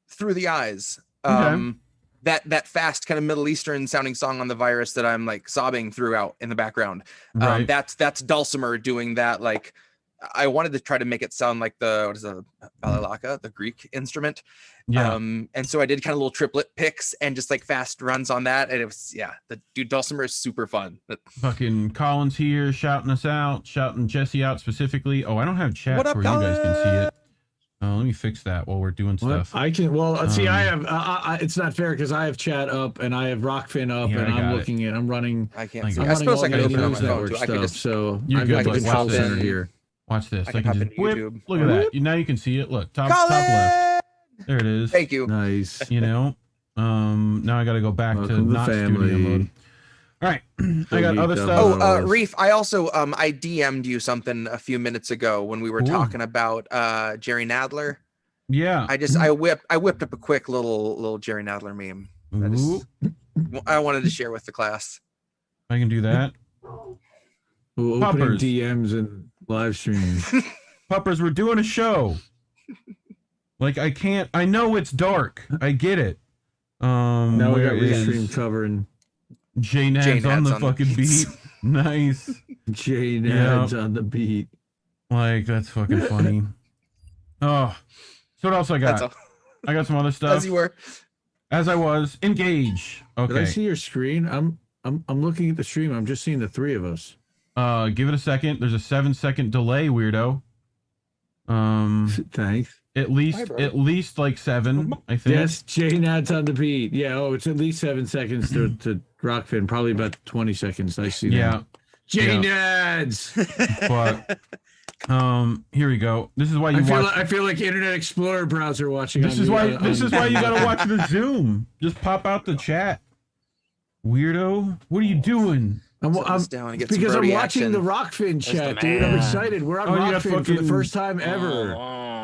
Through the Eyes. That fast kind of Middle Eastern sounding song on the Virus that I'm like sobbing throughout in the background. That's dulcimer doing that. Like I wanted to try to make it sound like the balalaka, the Greek instrument. And so I did kind of little triplet picks and just like fast runs on that, and it was the dude dulcimer is super fun. Fucking Colin's here shouting us out, shouting Jesse out specifically. Oh, I don't have chat where you guys can see it. Let me fix that while we're doing stuff. I can. Well, see, I have. It's not fair because I have chat up and I have Rockfin up, and I'm looking at. I'm running. I can't. I suppose I can open it on my phone too. I can just. So you're good. I can Watch this center here. Watch this. I can just whip. Look at that. Now you can see it. Look, top left. There it is. Thank you. Nice. You know. Now I got to go back to not studio mode. All right, I got other stuff. Oh, Reef, I also I DM'd you something a few minutes ago when we were talking about Jerry Nadler. Yeah. I whipped up a quick little Jerry Nadler meme. I wanted to share with the class. I can do that. Opening DMs and live streams. Puppers, we're doing a show. Like I know it's dark. I get it. Now we got restream covering. J Nad's on the fucking beat. Nice. J Nad's on the beat. Like that's fucking funny. Oh, so what else I got? I got some other stuff. As you were. As I was. Engage. Okay. Did I see your screen? I'm looking at the stream. I'm just seeing the 3 of us. Give it a second. There's a 7-second delay, weirdo. Thanks. At least like 7, I think. Yes, J Nad's on the beat. Yeah, it's at least 7 seconds to Rockfin. Probably about 20 seconds. I see that. Yeah. J Nads. But here we go. This is why I feel like Internet Explorer browser watching. This is why you gotta watch the Zoom. Just pop out the chat. Weirdo. What are you doing? I'm because I'm watching the Rockfin chat, dude. I'm excited. We're on Rockfin for the first time ever.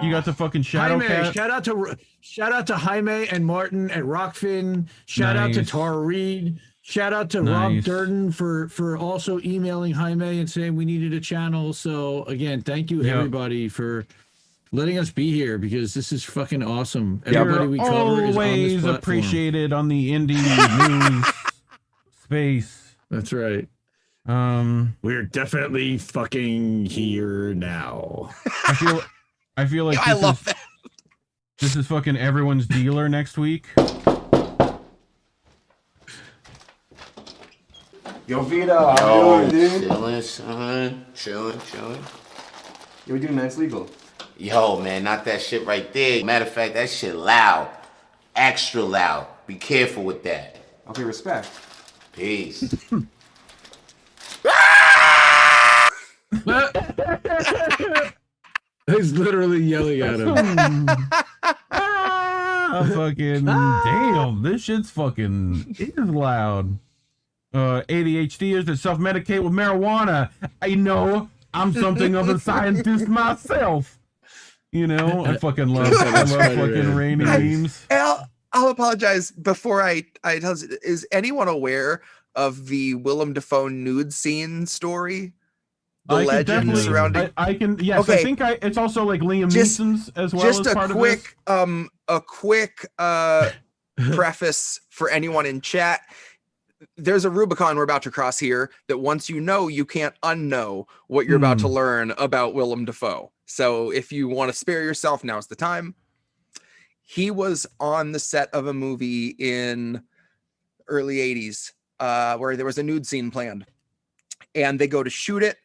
You got the fucking shadow cat. Shout out to Jaime and Martin at Rockfin. Shout out to Tara Reid. Shout out to Rob Durden for also emailing Jaime and saying we needed a channel. So again, thank you everybody for letting us be here because this is fucking awesome. Everybody we cover is always appreciated on the indie news space. That's right. We're definitely fucking here now. I feel like this is fucking everyone's dealer next week. Yo, Vito, how you doing, dude? Chillin', son. Chillin'. Yo, we doing Nights Legal. Yo, man, not that shit right there. Matter of fact, that shit loud. Extra loud. Be careful with that. Okay, respect. Peace. He's literally yelling at him. Fucking damn, this shit's fucking is loud. ADHDers that self-medicate with marijuana. I know I'm something of a scientist myself. You know, I fucking love fucking rainy memes. I'll apologize before I tell you, is anyone aware of the Willem Dafoe nude scene story? The legend surrounding. I can. Yes, okay. I think it's also like Liam Neeson's as well. Just as part a quick preface for anyone in chat. There's a Rubicon we're about to cross here that once you know, you can't unknow what you're about to learn about Willem Dafoe. So if you want to spare yourself, now's the time. He was on the set of a movie in early 80s where there was a nude scene planned, and they go to shoot it,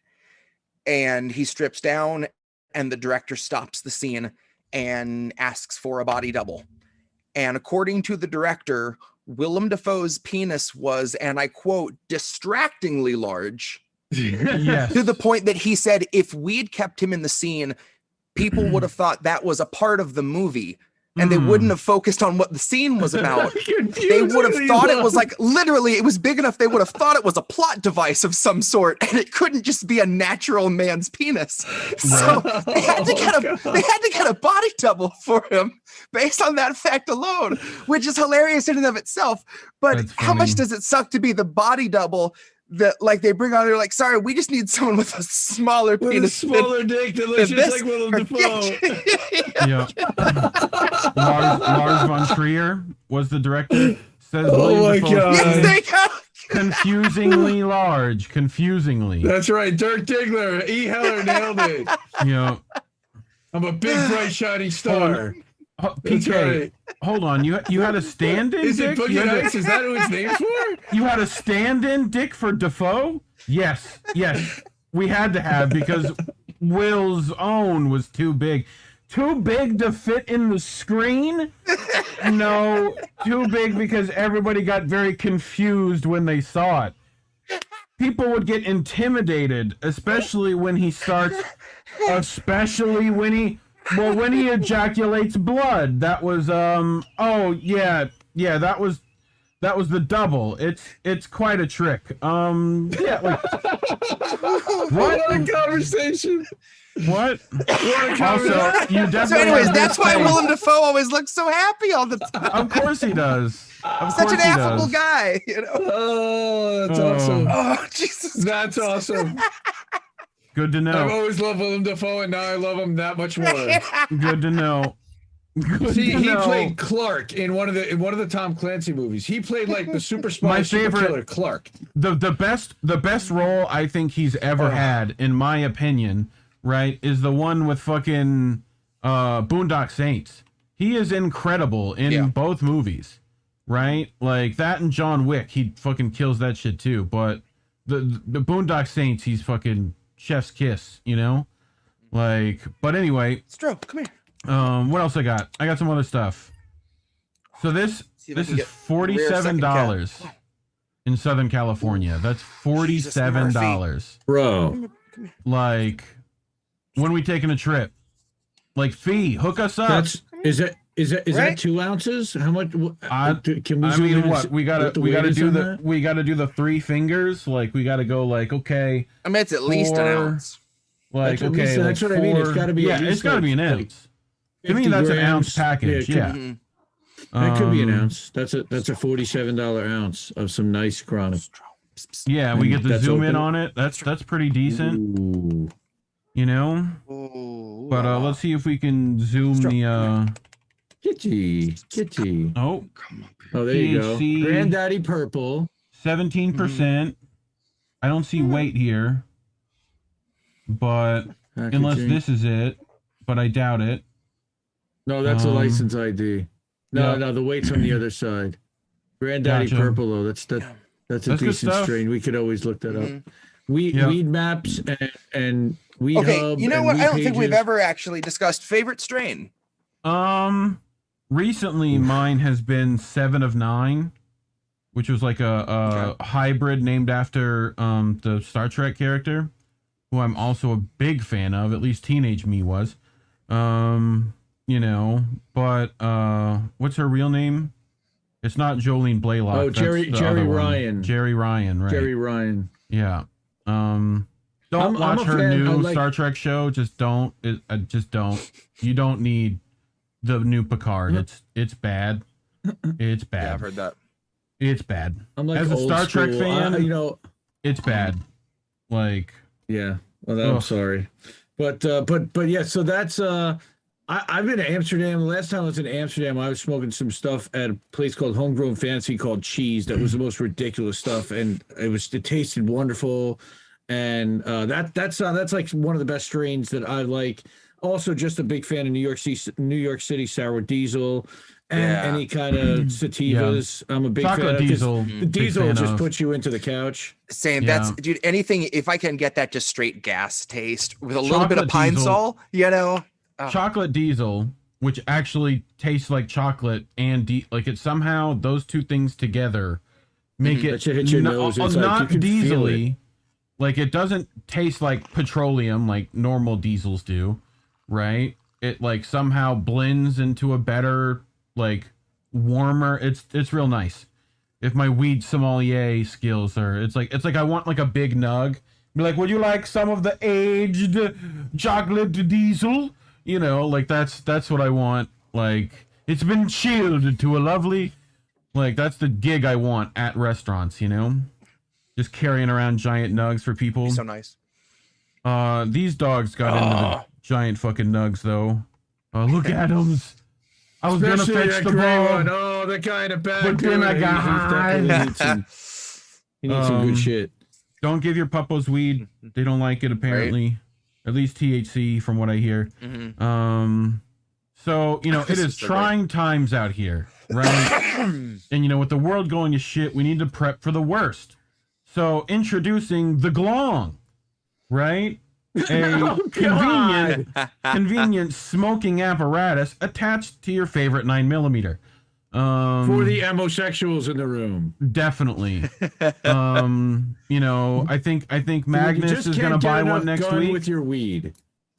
and he strips down, and the director stops the scene and asks for a body double. And according to the director, Willem Dafoe's penis was, and I quote, distractingly large. Yes. To the point that he said if we'd kept him in the scene, people would have thought that was a part of the movie. And they wouldn't have focused on what the scene was about. They would have thought it was like, literally, it was big enough. They would have thought it was a plot device of some sort, and it couldn't just be a natural man's penis. So they had to get a body double for him based on that fact alone, which is hilarious in and of itself. But how much does it suck to be the body double that like they bring on? They're like, sorry, we just need someone with a smaller penis, a smaller dick that looks just like Willem Dafoe. Yeah. Lars von Trier was the director. Says oh my god! Yes, they go. Confusingly large. Confusingly. That's right. Dirk Diggler, E. Heller nailed it. Yeah. I'm a big, bright, shiny star. PK, right. Hold on. You had a stand-in Is dick? It Boogie Nights? Is that who his name's for? You had a stand-in dick for Dafoe? Yes. We had to have, because Will's own was too big. Too big to fit in the screen? No, too big because everybody got very confused when they saw it. People would get intimidated, especially when he starts, when he ejaculates blood. That was that was the double. It's quite a trick. What a conversation. What? Also, you definitely. So, anyways, that's why Willem Dafoe always looks so happy all the time. Of course he does. Such an affable guy, you know. Oh, that's awesome. Oh, Jesus. That's awesome. Good to know. I've always loved Willem Dafoe, and now I love him that much more. Good to know. He played Clark in one of the Tom Clancy movies. He played like the super smart super killer Clark. The best role I think he's ever had, in my opinion, right, is the one with fucking Boondock Saints. He is incredible in both movies, right? Like that and John Wick, he fucking kills that shit too. But the Boondock Saints, he's fucking chef's kiss, you know? Like, but anyway. Stro, come here. What else I got? I got some other stuff. So this is $47 in Southern California. That's $47. Bro. Like, when we taking a trip? Like, Fee, hook us up. Is that 2 ounces? How much can we? I mean, what we gotta do the 3 fingers. Like, we gotta go. Like, okay. I mean, it's at least an ounce. Like, that's okay, that's what I mean. It's got to be. Yeah, it's got to be an ounce. To me, that's an ounce package. Yeah, that could be an ounce. That's a $47 ounce of some nice chronic. Yeah, we get to zoom in on it. That's pretty decent. Ooh. You know. Ooh. But let's see if we can zoom the. Kitty. Oh, there you go. Granddaddy Purple. 17%. I don't see weight here, but unless this is it, but I doubt it. No, that's a license ID. No, the weight's on the other side. Granddaddy Purple, though, that's a decent strain. We could always look that up. Weed maps and Weed Hub. Okay, you know what? I don't think we've ever actually discussed favorite strain. Recently mine has been 7 of 9, which was like a hybrid named after the Star Trek character, who I'm also a big fan of. At least teenage me was. You know, but what's her real name? It's not Jolene Blaylock. Oh, that's Jerry the other one. Ryan. Jerry Ryan, right? Jerry Ryan. Yeah. Don't watch her new Star Trek show. Just don't. Just don't. You don't need the new Picard. It's bad. It's bad. Yeah, I've heard that. It's bad. I'm like as a Star Trek school. fan, it's bad. Like, yeah. Well, I'm sorry, but yeah. So that's I've been to Amsterdam. The last time I was in Amsterdam, I was smoking some stuff at a place called Homegrown Fancy called Cheese. That was the most ridiculous stuff, and it tasted wonderful. And that's like one of the best strains that I like. Also, just a big fan of New York City Sour Diesel. And any kind of sativas. Yeah. I'm a big Chocolate fan Diesel. Of the Diesel just puts you into the couch. Same. That's dude. Anything if I can get that just straight gas taste with a little bit of pine sol, you know. Chocolate Diesel, which actually tastes like chocolate and like it somehow those two things together make it hit your nose. Not diesely. Like it doesn't taste like petroleum like normal diesels do, right? It like somehow blends into a better, like warmer. It's real nice. If my weed sommelier skills are, it's like I want like a big nug. Be like, would you like some of the aged chocolate diesel? You know, like that's what I want. Like it's been chilled to a lovely, like that's the gig I want at restaurants. You know, just carrying around giant nugs for people. So nice. These dogs got into the giant fucking nugs though. Look at them. I was gonna fetch the ball. One. Oh, the guy in the back. But then I got high. He needs some good shit. Don't give your puppos weed. They don't like it apparently. Right. At least THC from what I hear. So, you know, it is trying times out here, right? And, you know, with the world going to shit, we need to prep for the worst. So, introducing the glong, right? A convenient smoking apparatus attached to your favorite 9mm. For the homosexuals in the room. Definitely. You know, I think Magnus is gonna buy one next week with your weed.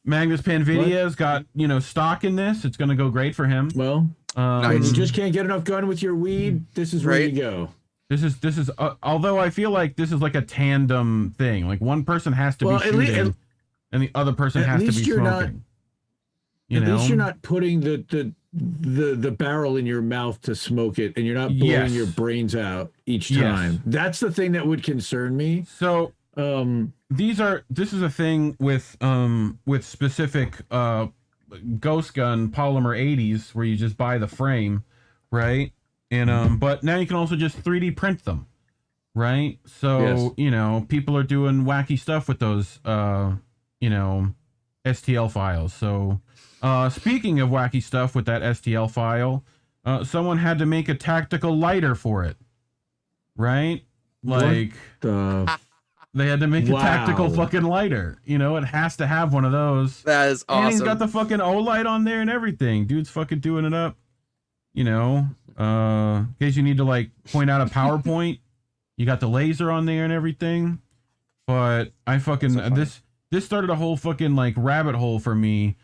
Magnus Panvidia's got, you know, stock in this. It's gonna go great for him. Well, you just can't get enough gun with your weed. This is where you go. This is although I feel like this is like a tandem thing. Like one person has to be shooting and the other person has to be smoking. At least you're not putting the barrel in your mouth to smoke it, and you're not blowing your brains out each time. Yes. That's the thing that would concern me. So this is a thing with specific ghost gun polymer 80s where you just buy the frame, right? And but now you can also just 3D print them, right? So you know, people are doing wacky stuff with those you know, STL files. So speaking of wacky stuff with that STL file, someone had to make a tactical lighter for it, right? Like they had to make a tactical fucking lighter. You know, it has to have one of those. That is awesome. And he's got the fucking O-light on there and everything. Dude's fucking doing it up. You know, in case you need to like point out a PowerPoint, you got the laser on there and everything. But I fucking this started a whole fucking like rabbit hole for me,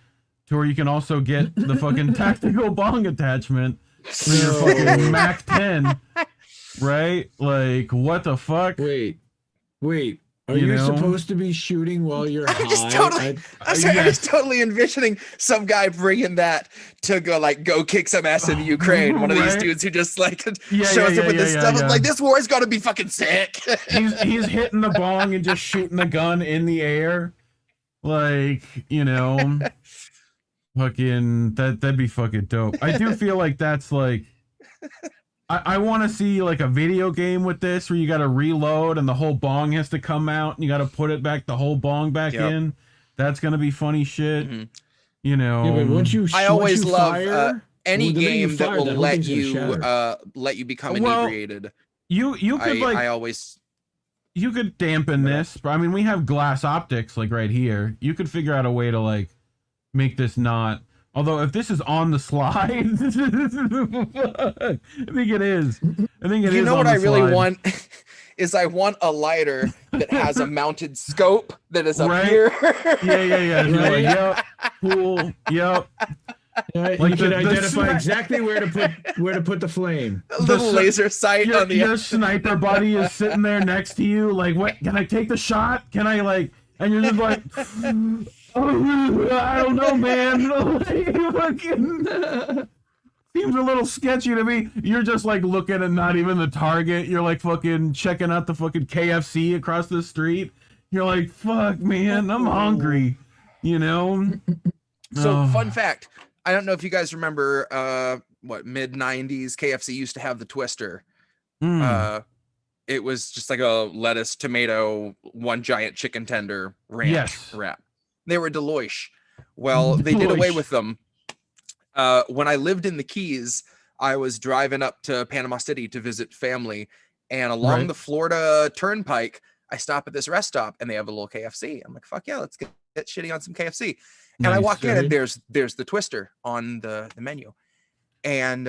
to where you can also get the fucking tactical bong attachment for your fucking Mac 10, right? Like, what the fuck? Wait. Are you supposed to be shooting while you're high? I was totally envisioning some guy bringing that to go kick some ass in the Ukraine. One of these dudes who just like shows up with this stuff. I'm like, this war is gonna be fucking sick. he's hitting the bong and just shooting the gun in the air, like, you know, fucking that'd be fucking dope. I do feel like that's like. I want to see like a video game with this where you got to reload and the whole bong has to come out and you got to put it back, the whole bong back in. That's going to be funny shit. You know, but once you I always love any game that will let you become inebriated. You could you could dampen this. I mean, we have glass optics like right here. You could figure out a way to like make this not. Although if this is on the slide, I think it is. I think it is. You know what I really want is I want a lighter that has a mounted scope that is up Right. here. Yeah. You're like, yep, cool, yep. Like Like you can the identify sni- exactly where to put the flame. A little laser sight on the Your sniper buddy is sitting there next to you, like, what? Can I take the shot? Can I like? And you're just like, oh, I don't know, man. Fucking seems a little sketchy to me. You're just like looking at not even the target. You're like fucking checking out the fucking KFC across the street. You're like, fuck, man, I'm hungry. You know. So, fun fact. I don't know if you guys remember mid 90s KFC used to have the Twister. It was just like a lettuce, tomato, one giant chicken tender ranch wrap. They were Deloitte. Well, they did away with them. When I lived in the Keys, I was driving up to Panama City to visit family, and along the Florida Turnpike, I stop at this rest stop and they have a little KFC. I'm like, fuck yeah, let's get shitty on some KFC. And I walk in and there's the Twister on the menu. And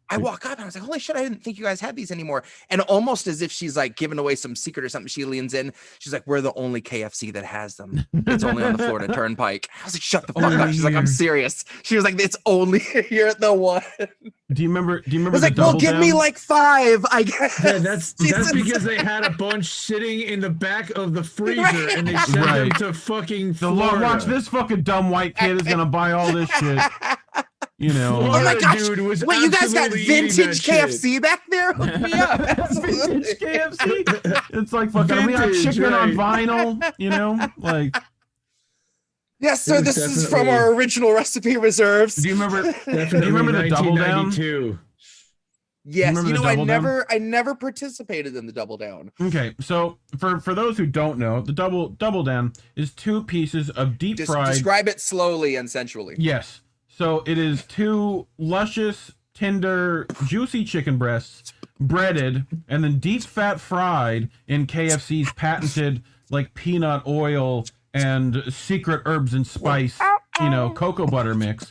I walk up and I was like, holy shit, I didn't think you guys had these anymore. And almost as if she's like giving away some secret or something, she leans in. She's like, we're the only KFC that has them. It's only on the Florida Turnpike. I was like, shut the fuck up. She's like, I'm serious. She was like, it's only here at the one. Do you remember I was like, well, give me like 5, I guess. Yeah, that's because they had a bunch sitting in the back of the freezer and they sent them to fucking Florida. Watch, this fucking dumb white kid is gonna buy all this shit. You know. Oh my gosh! Dude was wait, you guys got absolutely vintage KFC back there? Hook me up. Vintage KFC. It's like fucking we got chicken on vinyl. You know, like. Yes, sir. This is from our original recipe reserves. Do you remember? Do you remember the double down? Yes, you know, I never participated in the double down. Okay, so for those who don't know, the double down is 2 pieces of deep fried. Describe it slowly and sensually. Yes. So it is 2 luscious, tender, juicy chicken breasts, breaded, and then deep fat fried in KFC's patented like peanut oil and secret herbs and spice, you know, cocoa butter mix.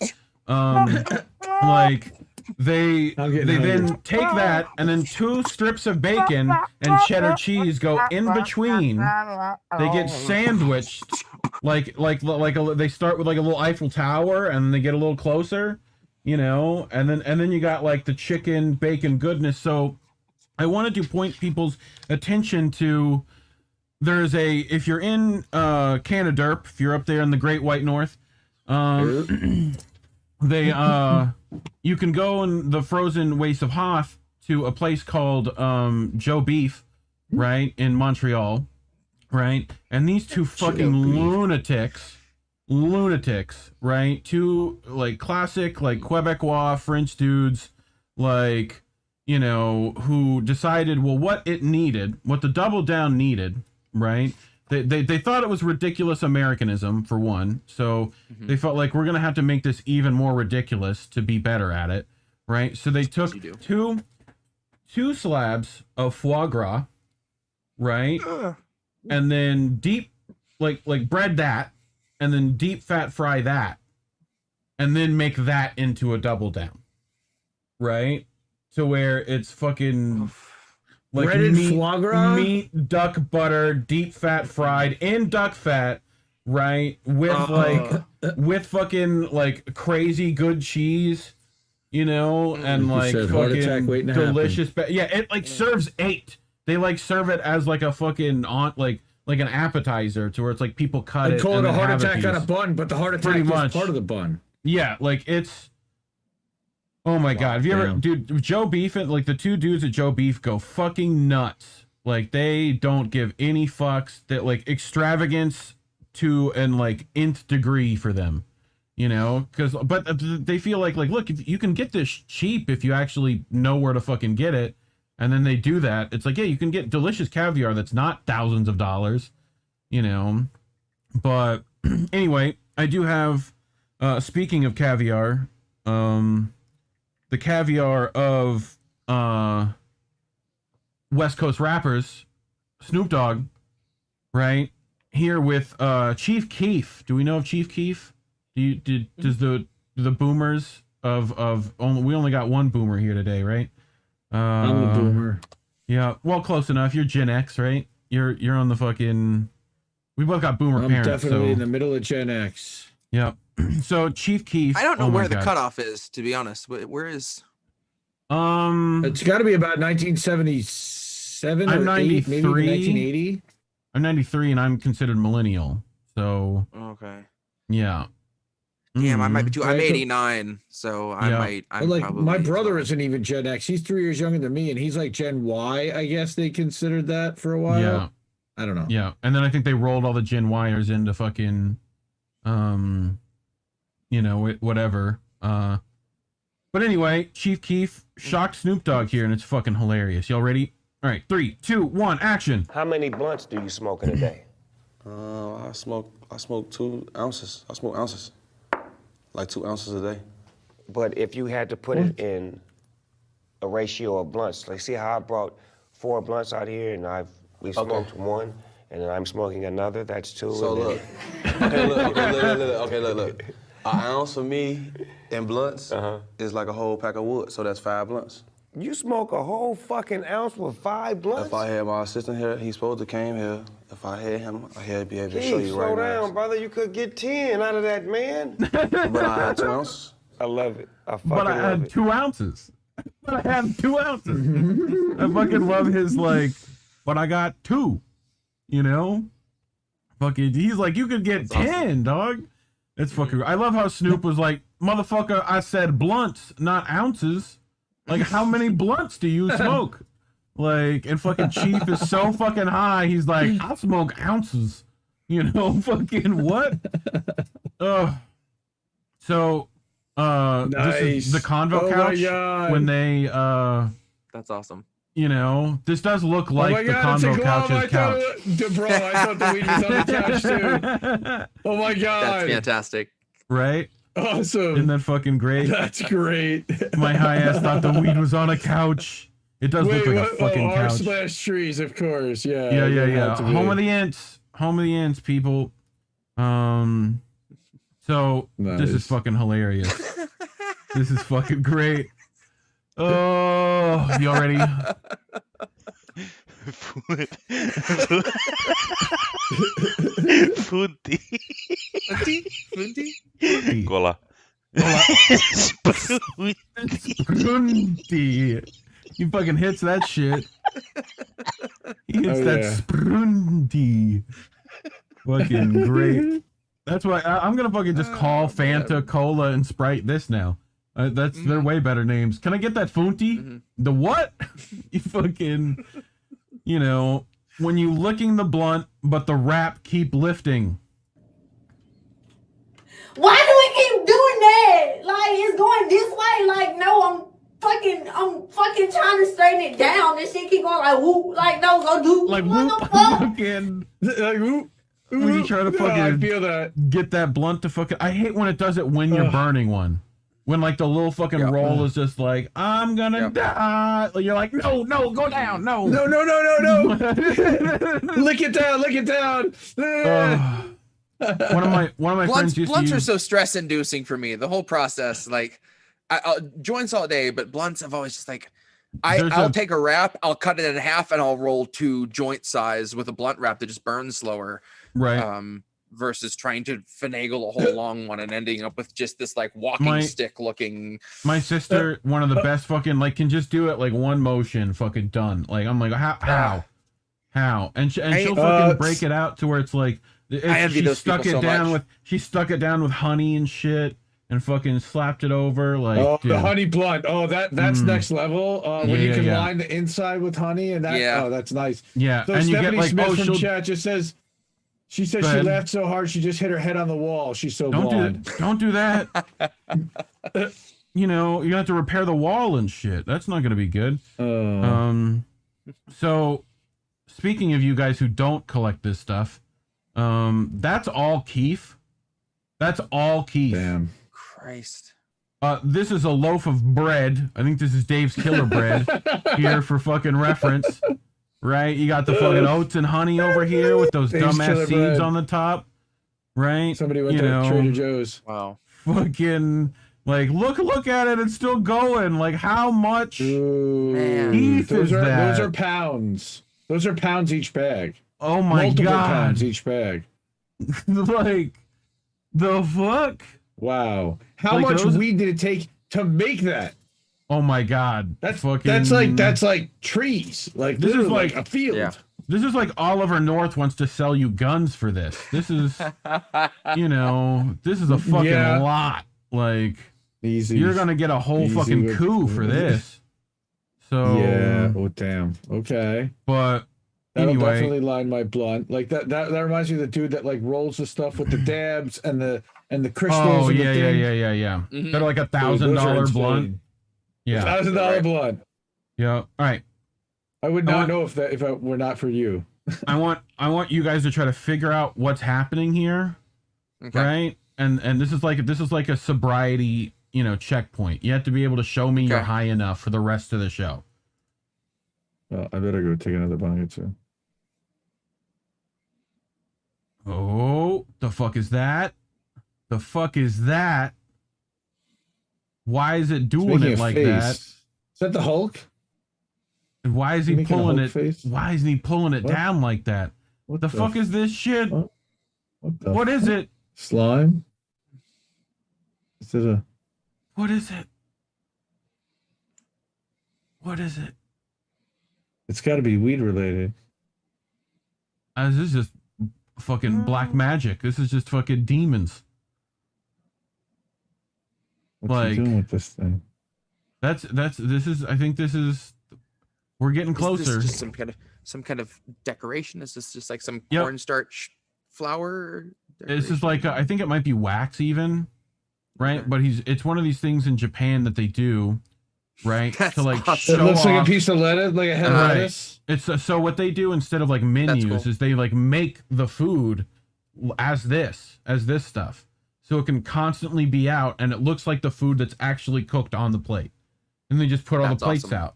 Like they then take that and then 2 strips of bacon and cheddar cheese go in between. They get sandwiched they start with like a little Eiffel Tower and they get a little closer, you know, and then you got like the chicken bacon goodness. So I wanted to point people's attention to there's if you're in Canada, if you're up there in the Great White North, they you can go in the frozen wastes of Hoth to a place called Joe Beef, right, in Montreal, right? And these 2 fucking lunatics, right? 2 like classic like Quebecois French dudes, like, you know, who decided, well, what the double down needed, right? They thought it was ridiculous Americanism for one, so they felt like we're gonna have to make this even more ridiculous to be better at it, right? So they took two slabs of foie gras, right, and then deep like bread that, and then deep fat fry that, and then make that into a double down, right? To where it's fucking. Like breaded foie gras? Meat, duck butter, deep fat fried in duck fat, right? With fucking like crazy good cheese, you know, and like fucking delicious. It like serves 8. They like serve it as like a fucking like an appetizer, to where it's like people cut it. They call it a heart attack on a bun, but the heart attack is part of the bun. Yeah, like it's. Oh my god, have you ever, dude, Joe Beef and like the 2 dudes at Joe Beef go fucking nuts. Like they don't give any fucks, that like extravagance to an like nth degree for them, you know, but they feel like look, if you can get this cheap if you actually know where to fucking get it. And then they do that. It's like, yeah, you can get delicious caviar that's not thousands of dollars, you know. But anyway, I do have, speaking of caviar, the caviar of West Coast rappers, Snoop Dogg, right here with Chief Keef. Do we know of Chief Keef? Does the boomers of we only got one boomer here today, right? I'm a boomer. Yeah, well, close enough. You're Gen X, right? You're on the fucking. We both got boomer I'm parents. definitely so... in the middle of Gen X. Yeah. So Chief Keef. I don't know oh where the God. cutoff is, to be honest. Where is? It's got to be about 1977 I'm or 8, maybe 1980. I'm 93 and I'm considered millennial. So Okay. yeah. Damn, I might be too. I'm Right, 89, so I Yeah. might. I'm like probably my brother well. isn't even Gen X. He's 3 years younger than me, and he's like Gen Y. I guess they considered that for a while. Yeah. I don't know. Yeah. And then I think they rolled all the Gen Yers into fucking, whatever. But anyway, Chief Keef shocked Snoop Dogg here, and it's fucking hilarious. Y'all ready? All right, 3, 2, 1, action. How many blunts do you smoke in a day? I smoke 2 ounces. I smoke ounces. Like 2 ounces a day. But if you had to put it in a ratio of blunts, like see how I brought 4 blunts out here and we smoked one, and then I'm smoking another, that's 2. So look. Look. An ounce for me in blunts is like a whole pack of wood, so that's 5 blunts. You smoke a whole fucking ounce with 5 blunts? If I had my assistant here, he's supposed to came here. If I had him, I'd be able to show you slow right down, now. brother. You could get 10 out of that, man. But I had 2 ounces. I love it. I fucking But I love had it. 2 ounces. But I had 2 ounces. I fucking love his but I got 2. Fucking, he's like, you could get 10, awesome. Dog. It's fucking. I love how Snoop was like, motherfucker, I said blunts, not ounces. Like, how many blunts do you smoke? And fucking Chief is so fucking high, he's like, I smoke ounces. Fucking what? So, nice. This is the Convo couch when they, That's awesome. This does look like the God, Convo couch's couch. Bro, I thought the weed was on the couch too. Oh my God. That's fantastic. Right? Awesome. Isn't that fucking great? That's great. My high ass thought the weed was on a couch. It does look like a fucking couch. R// trees, of course. Yeah. Yeah. Home of the ants. Home of the ants, people. So nice. This is fucking hilarious. This is fucking great. Oh, y'all ready? Funti. Cola. Sprunty. He fucking hits that shit. He hits that sprunty. Fucking great. That's why I'm gonna fucking just call Fanta, Cola, and Sprite this now. They're way better names. Can I get that Funty? Mm-hmm. The what? You fucking, when you licking the blunt, but the wrap keep lifting. Why do we keep doing that? Like, it's going this way. Like, no, I'm fucking trying to straighten it down. This shit keep going like whoop. Like, no, go do. Like what whoop. the fuck? Fucking, like whoop. When you try to fucking I feel that. Get that blunt to fucking. I hate when it does it when you're burning one. When the little fucking roll is just like, I'm gonna die. You're like, no, go down, no. No. Lick it down. One of my friends used blunts to are use... so stress inducing for me. The whole process, I'll joints all day, but blunts I've always just I'll take a wrap, I'll cut it in half, and I'll roll 2 joint size with a blunt wrap that just burns slower. Right. Versus trying to finagle a whole long one and ending up with just this walking stick looking. My sister, one of the best fucking can just do it one motion, fucking done. I'm like, how? And she'll fucking break it out to where it's like she stuck it down with honey and shit and fucking slapped it over the honey blunt. Oh, that's next level. When you can line the inside with honey and that. Yeah. Oh, that's nice. Yeah, So and Stephanie you get Smith from chat just says. She said she laughed so hard she just hit her head on the wall. She's so blonde. Don't do that. You're gonna have to repair the wall and shit. That's not gonna be good. So speaking of you guys who don't collect this stuff, that's all Keef. That's all Keef. Damn. Christ. This is a loaf of bread. I think this is Dave's Killer Bread here for fucking reference. Right? You got the fucking oats and honey over here with those dumbass seeds on the top. Right? Somebody went to Trader Joe's. Wow. Fucking Like, look at it. It's still going. Like, how much teeth those is are that? those are pounds. Those are pounds each bag. Oh my Multiple God. pounds each bag. Like, the fuck? Wow. How Like much those- weed did it take to make that? Oh my God. That's fucking. that's like trees. Like This is literally like- a field. Yeah. This is like Oliver North wants to sell you guns for this. This is, this is a fucking Yeah. lot. Like, Easy. you're gonna get a whole Easy fucking with- coup for this. So Yeah. Oh damn. Okay. But That'll anyway, definitely line my blunt. Like that reminds me of the dude that like rolls the stuff with the dabs and the crystals. oh and yeah, the yeah, thing. yeah. Mhm. They're like Dude, $1,000 those are blunt. insane. Yeah, $1,000 Right. blunt. yeah. All right. I would I not want- know if it were not for you. I want you guys to try to figure out what's happening here, Okay. right? And this is like a sobriety, checkpoint. You have to be able to show me you're Okay. high enough for the rest of the show. Well, I better go take another bong or two. Oh, the fuck is that? The fuck is that? Why is it doing Making it a like face. that? Is that the Hulk? And why is he Making a pulling Hulk it? face? Why isn't he pulling it What? down like that? What The fuck is this shit? What the What is fuck? it? Slime? Is it a What is it? What is it? It's gotta be weed related. This is just fucking black magic. This is just fucking demons. What's he Like- doing with this thing? I think this is we're getting Is closer. this just some kind of decoration? Is this just like some Yep. cornstarch flour? It's just like I think it might be wax even, right? Okay. But it's one of these things in Japan that they do, right? That's to like awesome. It show looks like a off. piece of lettuce, like a head of Right. lettuce. It's so what they do instead of like menus cool. is they like make the food as this stuff, so it can constantly be out and it looks like the food that's actually cooked on the plate, and they just put all That's the plates awesome. out.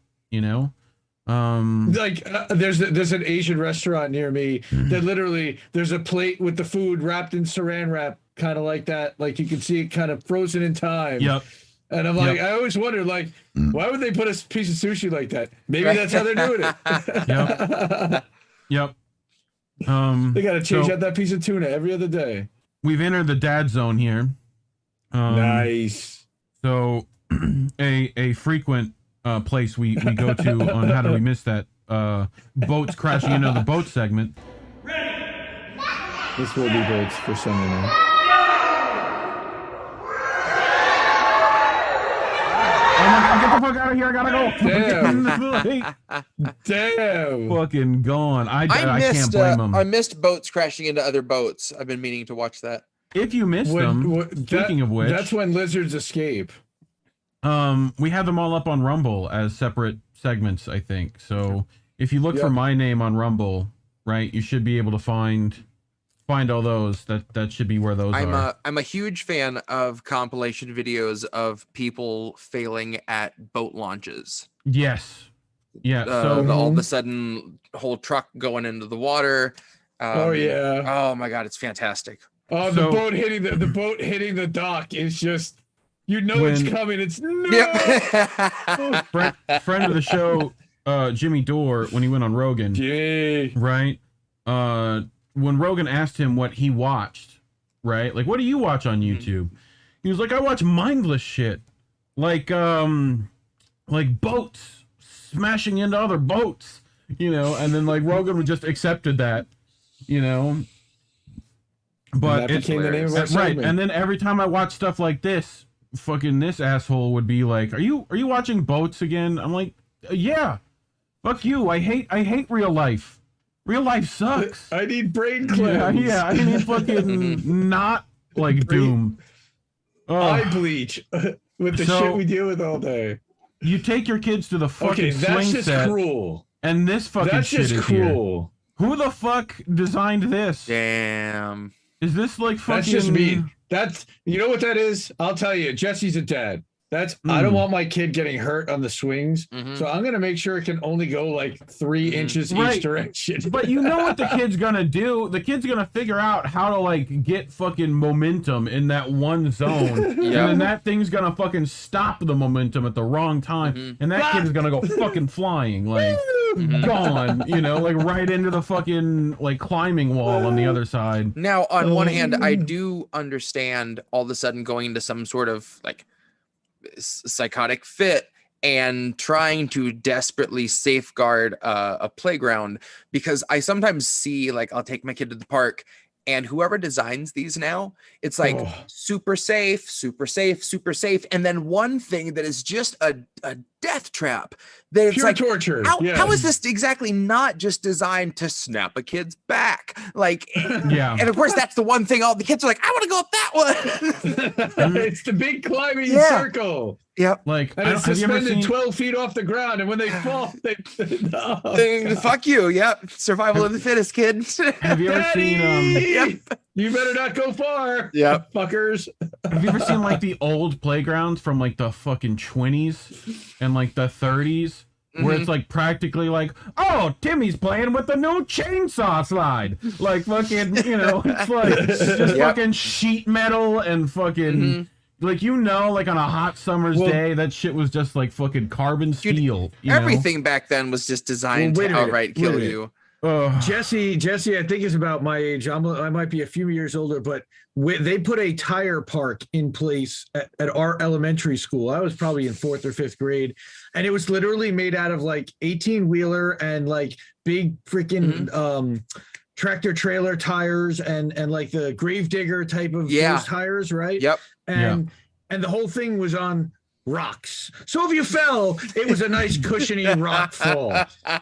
Like there's an Asian restaurant near me that literally there's a plate with the food wrapped in saran wrap, kind of like that. Like you can see it kind of frozen in time. Yep. And I'm like, I always wondered, like, why would they put a piece of sushi like that? Maybe that's how they're doing it. Yep. They got to change So- out that piece of tuna every other day. We've entered the dad zone here. Nice. So a frequent place we go to on How Did We Miss That? Boats crashing into the boat segment. This will be boats for summer now. Get the fuck out of here! I gotta go. Damn. Fucking gone. I can't missed blame them. I missed boats crashing into other boats. I've been meaning to watch that. If you missed them, speaking of which, that's when lizards escape. we have them all up on Rumble as separate segments, I think. So if you look for my name on Rumble, right, you should be able to find all those. That should be where those are. I'm a huge fan of compilation videos of people failing at boat launches. Yes. Yeah. All of a sudden, whole truck going into the water. Oh yeah. Oh my god, it's fantastic. Oh, So- the boat hitting the dock is just, you know, When- it's coming. It's no. Yep. friend of the show, Jimmy Dore, when he went on Rogan, Yay. right? When Rogan asked him what he watched, right? Like, what do you watch on YouTube? He was like, I watch mindless shit, like boats smashing into other boats, and then like Rogan would just accepted that, But That it's became the name of our right, segment. and then every time I watch stuff like this, fucking this asshole would be like, "Are you watching boats again?" I'm like, "Yeah, fuck you. I hate real life. Real life sucks. I need brain cleanse. Yeah, I need fucking not like Doom. Eye Ugh. bleach with the So- shit we deal with all day. You take your kids to the fucking Okay, that's swing just set, cruel. and this fucking That's shit just is here. cruel. Who the fuck designed this? Damn. Is this like fucking? That's just me. That's, you know what that is? I'll tell you. Jesse's a dad. I don't want my kid getting hurt on the swings, so I'm gonna make sure it can only go like 3 inches each direction. But you know what the kid's gonna do? The kid's gonna figure out how to like get fucking momentum in that one zone, and then that thing's gonna fucking stop the momentum at the wrong time, and that kid is gonna go fucking flying, like gone, you know, like right into the fucking like climbing wall on the other side. Now, on one hand, I do understand all of a sudden going into some sort of like psychotic fit and trying to desperately safeguard a playground, because I sometimes see, like, I'll take my kid to the park and whoever designs these now, it's like super safe, super safe, super safe. And then one thing that is just a death trap that it's pure like torture. How is this exactly not just designed to snap a kid's back? Like, and of course, that's the one thing all the kids are like, I want to go up that one. It's the big climbing circle. Yep. Like, and it's suspended 12 feet off the ground, and when they fall, fuck you. Yep. Survival of the fittest, kid. Have you ever seen You better not go far. Yep. Fuckers. Have you ever seen like the old playgrounds from like the fucking 20s and like the 30s? Where it's like practically like, oh, Timmy's playing with the new chainsaw slide. Like fucking, you know, it's like just fucking sheet metal and fucking like, you know, like on a hot summer's day, that shit was just like fucking carbon steel. Dude, everything back then was just designed to outright kill you. Jesse, I think is about my age. I might be a few years older, but they put a tire park in place at our elementary school. I was probably in 4th or 5th grade, and it was literally made out of like 18-wheeler and like big freaking tractor trailer tires and like the Gravedigger type of those tires, right? Yep. And the whole thing was on rocks. So if you fell, it was a nice cushiony rock fall.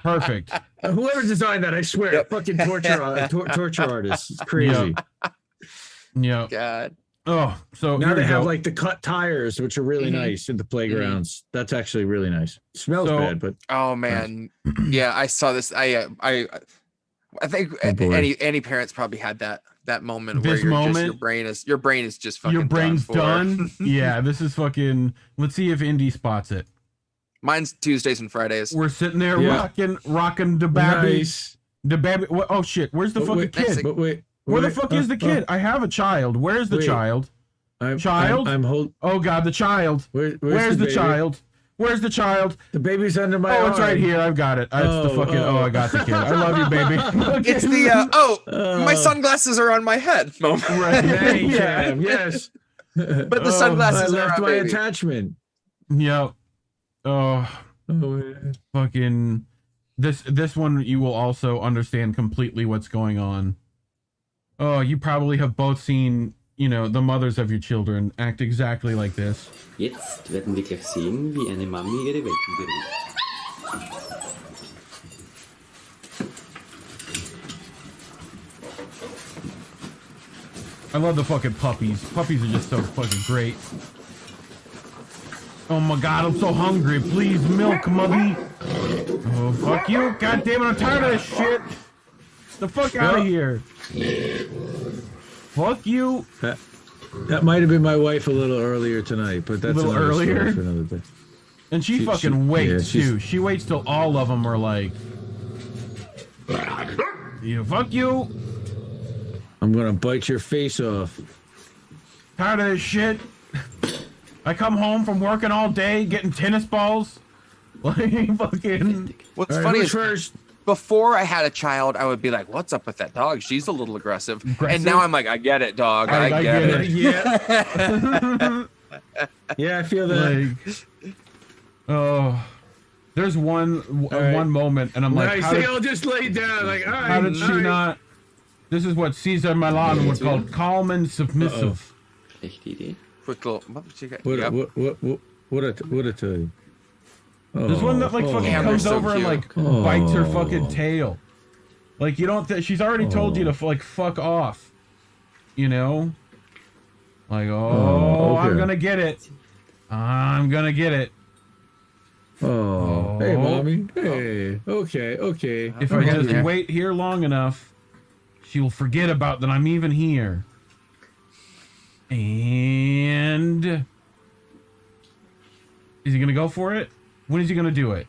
Perfect. Whoever designed that, I swear, fucking torture artists. It's crazy. Yeah. God. Oh, so now they have like the cut tires, which are really nice in the playgrounds. That's actually really nice. It smells bad, but oh man, yeah, I saw this. I think any parents probably had that moment where your brain is just fucking your brain's done. Yeah, this is fucking. Let's see if Indy spots it. Mine's Tuesdays and Fridays. We're sitting there rocking the baby. Nice. The baby. Oh shit! Where's the fucking kid? Where the fuck is the kid? I have a child. Where's the child? Child? Oh god, the child. Where's the child? Where's the child? The baby's under my arm. It's right here. I've got it. It's the fucking. I got the kid. I love you, baby. It's the my sunglasses are on my head moment. Right. Yes. But the sunglasses I left are on my baby. attachment. Yep. Fucking. This one you will also understand completely what's going on. Oh, you probably have both seen, you know, the mothers of your children act exactly like this. Jetzt werden wir gleich sehen, wie eine Mami ihre Welpen berührt. I love the fucking puppies. Puppies are just so fucking great. Oh my god, I'm so hungry. Please, milk, mother. Oh, fuck you. God damn it, I'm tired of this shit. The fuck out of here. Fuck you. That might have been my wife a little earlier tonight, but that's a little earlier for another day. And she fucking waits too. She waits till all of them are like, fuck you. I'm gonna bite your face off. Tired of this shit. I come home from working all day, getting tennis balls. Like fucking. What's funny is first. Before I had a child, I would be like, what's up with that dog? She's a little aggressive. And now I'm like, I get it, dog. I get it. Yeah. Yeah, I feel that. Like, there's one moment, and I'm like, I'll just lay down. Like, all right, how did she not? This is what Caesar Milan was called calm and submissive. Quick little. What I tell you? There's one that like fucking comes over and like bites her fucking tail. Like you don't. She's already told you to like fuck off. You know. Like okay. I'm gonna get it. I'm gonna get it. Hey, mommy. Hey. Okay. If I just wait here long enough, she will forget about that I'm even here. And Is he gonna go for it? When is he gonna do it?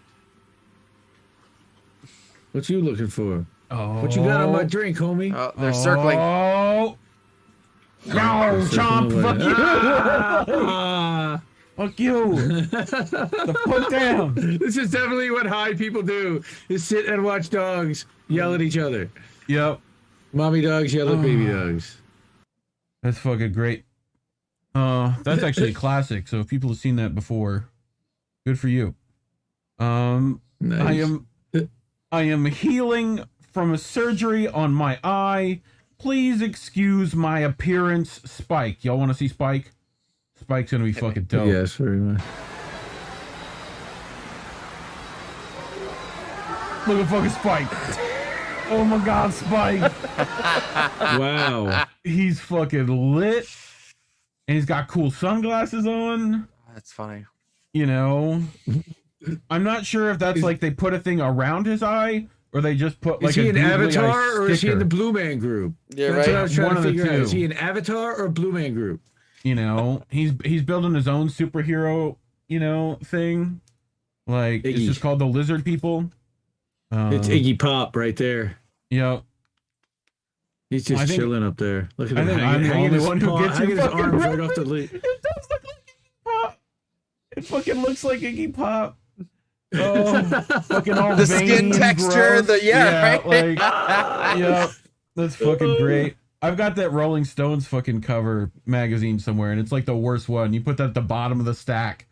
What you looking for? Oh. What you got on my drink, homie? Oh, they're circling. Oh. No, chomp. Fuck you. Fuck you. The fuck down. This is definitely what high people do, is sit and watch dogs yell at each other. Yep. Mommy dogs yell at baby dogs. That's fucking great. That's actually a classic. So if people have seen that before, good for you. Nice. I am healing from a surgery on my eye. Please excuse my appearance, Spike. Y'all want to see Spike? Spike's gonna be fucking dope. Yes, very much. Look at fucking Spike. Oh my god, Spike. Wow. He's fucking lit. And he's got cool sunglasses on. That's funny. You know, I'm not sure if that's like they put a thing around his eye or they just put like is he a an googly eye Avatar or is he in the sticker. Blue Man Group? Yeah, That's right. what I was trying One to of the figure out. two. Is he an Avatar or Blue Man Group? You know, he's building his own superhero, you know, thing. Like it's Iggy. just called the Lizard People. It's Iggy Pop right there. Yeah. He's just I think- chilling up there. Look at I him think I'm hanging, the hanging only his one who paw- gets hanging your his fucking arms right off the reference. lead. It does look like Iggy Pop. It fucking looks like Iggy Pop. Oh, fucking all The veiny skin and texture, gross. right? Like, yeah, that's fucking great. I've got that Rolling Stones fucking cover magazine somewhere, and it's like the worst one. You put that at the bottom of the stack.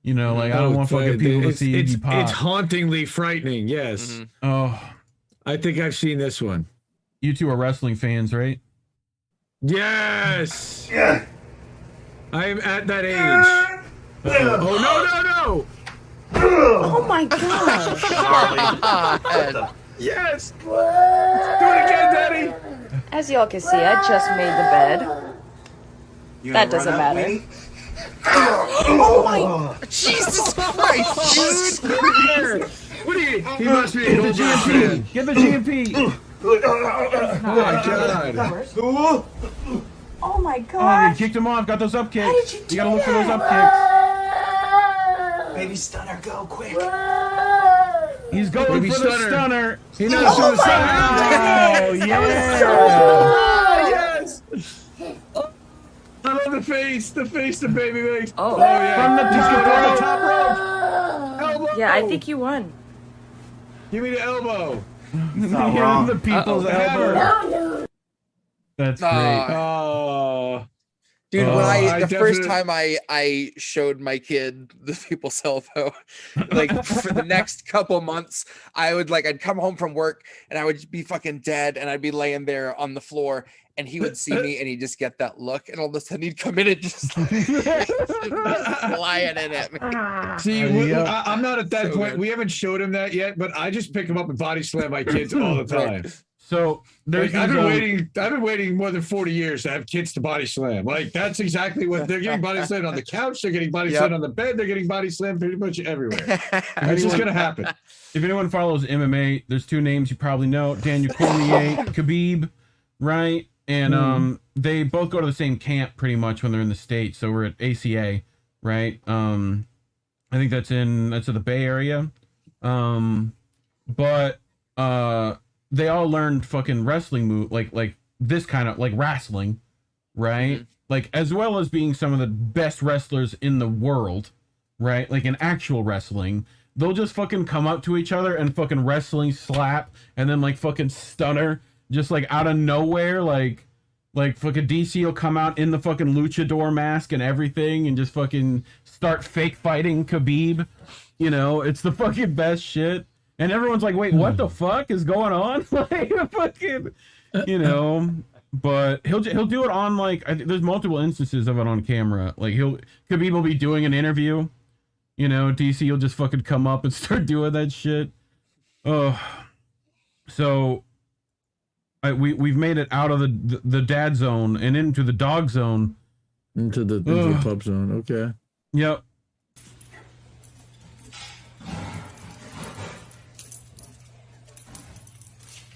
You know, like I don't want fucking people to see Iggy Pop. It's hauntingly frightening. Yes. Oh, I think I've seen this one. you two are wrestling fans, right? Yes. Yeah. I am at that age. Oh no! Oh my god. Yes. Do it again, Daddy. As y'all can see, I just made the bed. That doesn't matter. Oh my Jesus Christ! Jesus Christ! What are you? He must be Get the GMP. Get the GMP. Oh my god. Oh my Oh, you god. kicked him off. Got those up kicks. How did you do gotta look for those that? up kicks. Baby stunner, go quick. He's going Baby for the stunner. stunner. He knows suicide. Oh, yeah. Oh, yes. I love the face the baby makes. Oh. Yeah. From the He's top going rope. to the top rope. Elbow. Yeah, I think you won. Give me the elbow. Yeah, the people's elbow. That's great. Oh. Dude, Oh, when the first definitely- time I showed my kid the people's elbow, like for the next couple months, I'd come home from work and I would be fucking dead and I'd be laying there on the floor and he would see me and he'd just get that look and all of a sudden he'd come in and just flying it at me. See, I'm not at that So point. good. We haven't showed him that yet, but I just pick him up and body slam my kids all the time. So there's Like, I've these, been waiting more than 40 years to have kids to body slam. Like that's exactly what they're getting body slammed on the couch. They're getting body slammed on the bed. They're getting body slammed pretty much everywhere. It's just gonna happen. If anyone follows MMA, there's two names you probably know: Daniel Cormier, Khabib, right? And they both go to the same camp pretty much when they're in the States. So we're at ACA, right? I think that's in the Bay Area. But they all learned fucking wrestling move like this kind of like wrestling, right? Like as well as being some of the best wrestlers in the world, right? Like in actual wrestling, they'll just fucking come up to each other and fucking wrestling slap and then like fucking stunner just like out of nowhere, like fucking DC will come out in the fucking luchador mask and everything and just fucking start fake fighting Khabib. You know, it's the fucking best shit. And everyone's like, wait, what the fuck is going on? Like, fucking, you know, but he'll do it on like, there's multiple instances of it on camera. Like Khabib will be doing an interview, you know, DC will just fucking come up and start doing that shit. Oh, so we've made it out of the dad zone and into the dog zone. Into the pup zone. Okay. Yep.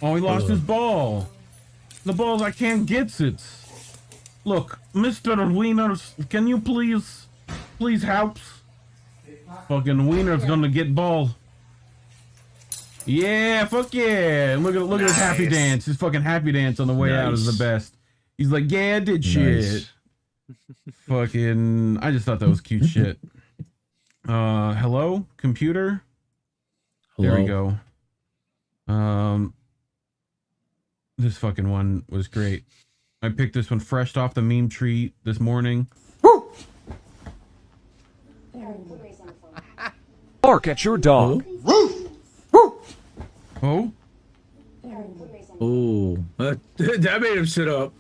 Oh, he lost his ball. The balls, I can't get it. Look, Mr. Wieners, can you please help? Fucking Wiener's gonna get ball. Yeah, fuck yeah. Look at his happy dance. His fucking happy dance on the way out is the best. He's like, yeah, I did shit. Fucking, I just thought that was cute shit. Hello, computer? Hello? There we go. This fucking one was great. I picked this one fresh off the meme tree this morning. Bark at your dog. Oh? Oh, that made him sit up.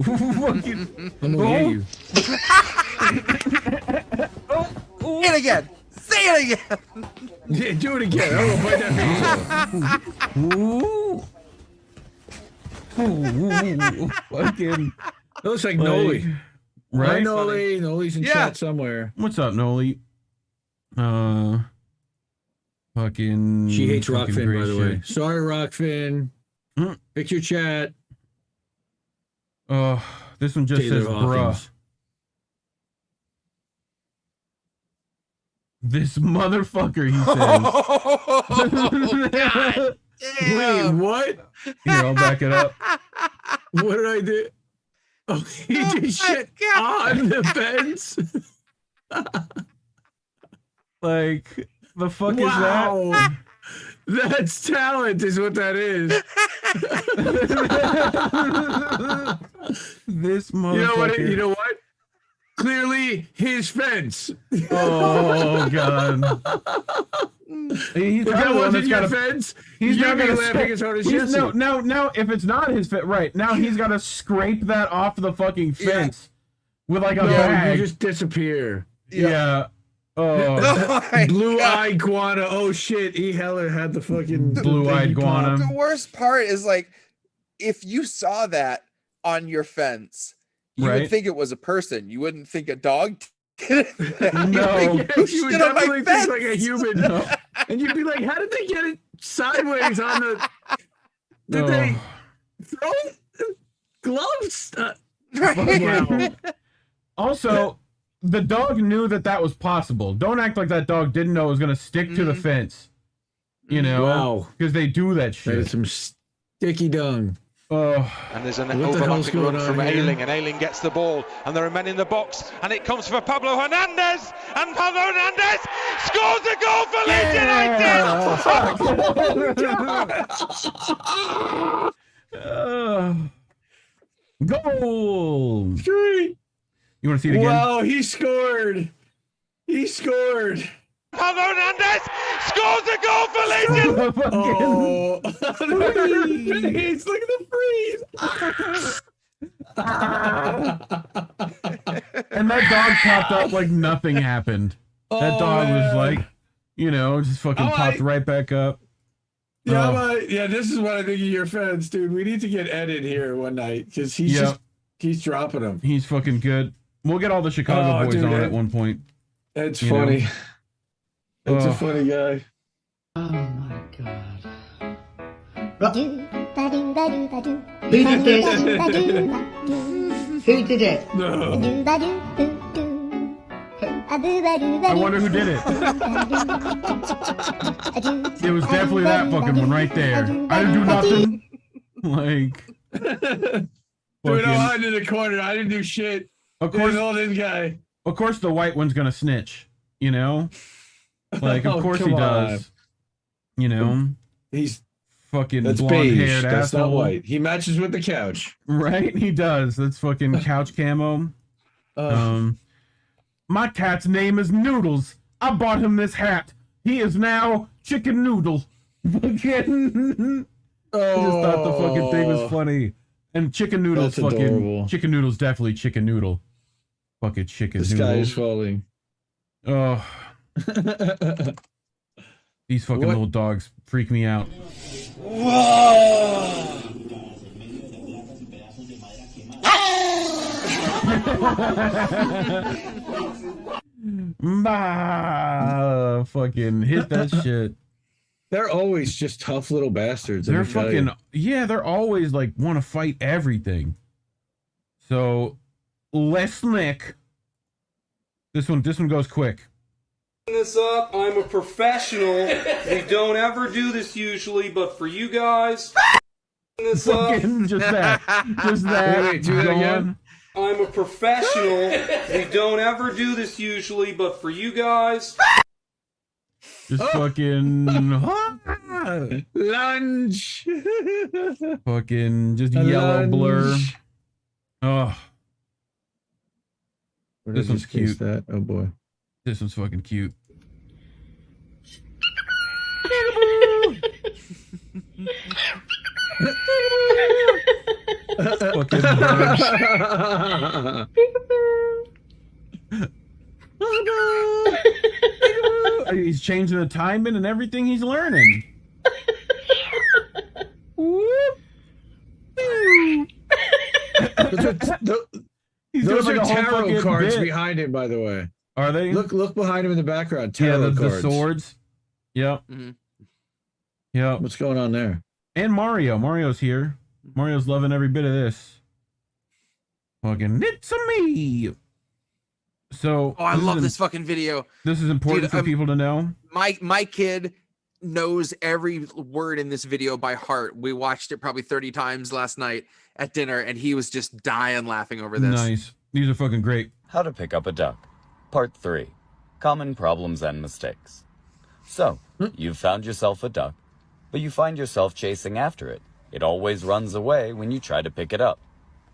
Fucking, I'm gonna get you. Say it again. Say it again. Yeah, do it again. I'm gonna bite that face off. Ooh. Ooh. Fucking. That looks like Noli. Right? Hi, Noli. Noli's in chat somewhere. What's up, Noli? Fucking. She hates fucking Rockfin, great by the shit. way. Sorry, Rockfin. Pick your chat. This one just Taylor says Hawkins. bruh. This motherfucker, he says. Wait, what? Here, I'll back it up. What did I do? Oh, he did shit on the fence. Like, the fuck is Wow. that? That's talent, is what that is. This motherfucker. You know what? Clearly, his fence. Oh god. He's If that wasn't your fence, he's you'd not be gonna laughing as hard as he's Jesse. no. If it's not his fit, right now he's got to scrape that off the fucking fence with like a bag. You just disappear. Yeah. Oh. Blue-eyed iguana. Oh shit! E. Heller had the fucking blue-eyed iguana. The worst part is like, if you saw that on your fence, you Right. would think it was a person. You wouldn't think a dog. No. You would Shit on my definitely fence. think like a human. And you'd be like, how did they get it sideways on the... Did they throw gloves? Wow. Also, the dog knew that was possible. Don't act like that dog didn't know it was going to stick to the fence. You know? Wow. Because they do that shit. That is some sticky dung. Oh. And there's an What the hell's overlapping run going from on here? Ailing, and Ailing gets the ball, and there are men in the box, and it comes for Pablo Hernandez, and Pablo Hernandez scores a goal for Leeds United! Goal! Great. You want to see it again? Wow, he scored. He scored. Pablo Hernandez scores a goal for Leeds United! Oh, look at the freeze. Look at the freeze. And that dog popped up like nothing happened. That Oh, dog was man. like, just fucking popped right back up. Yeah, this is what I think of your fans, dude. We need to get Ed in here one night because he's dropping them. He's fucking good. We'll get all the Chicago boys dude, on Ed- at one point. Ed's You know? funny. Ed's a Oh. funny guy. Oh my god. Who did this? Who did it? I wonder who did it. It was definitely that fucking one right there. I didn't do nothing. Like, Dude, I'm hiding in the corner. I didn't do shit. Of course, There's all this guy. of course, the white one's gonna snitch. You know, like of Oh, course he come does. on. You know, He's fucking that's blonde beige. haired That's asshole. not white. He matches with the couch. Right? He does. That's fucking couch camo. My cat's name is Noodles. I bought him this hat. He is now Chicken Noodle. Fucking. I just thought the fucking thing was funny. And Chicken Noodle's That's fucking. adorable. Chicken Noodle's definitely Chicken Noodle. Fucking Chicken The Noodle. sky is falling. Oh, these fucking What? little dogs freak me out. Fucking hit that shit. They're always just tough little bastards. They're let me tell you. fucking they're always like want to fight everything. So Lesnick, This one goes quick. This up. I'm a professional. We don't ever do this usually, but for you guys, this up. Just that. Wait, do that again. I'm a professional. We don't ever do this usually, but for you guys. Just fucking lunge. Fucking just yellow blur. Oh, this one's cute. That? Oh boy, this one's fucking cute. Fucking bird. He's changing the timing and everything. He's learning. Those are tarot cards behind him, by the way. Are they? Look behind him in the background. Tarot cards. The swords. Yep. Mm-hmm. Yep. What's going on there? And Mario. Mario's here. Mario's loving every bit of this. Fucking it's a me. So I love this fucking video. This is important for people to know. My kid knows every word in this video by heart. We watched it probably 30 times last night at dinner, and he was just dying laughing over this. Nice. These are fucking great. How to pick up a duck. Part 3. Common problems and mistakes. So, you've found yourself a duck, but you find yourself chasing after it. It always runs away when you try to pick it up.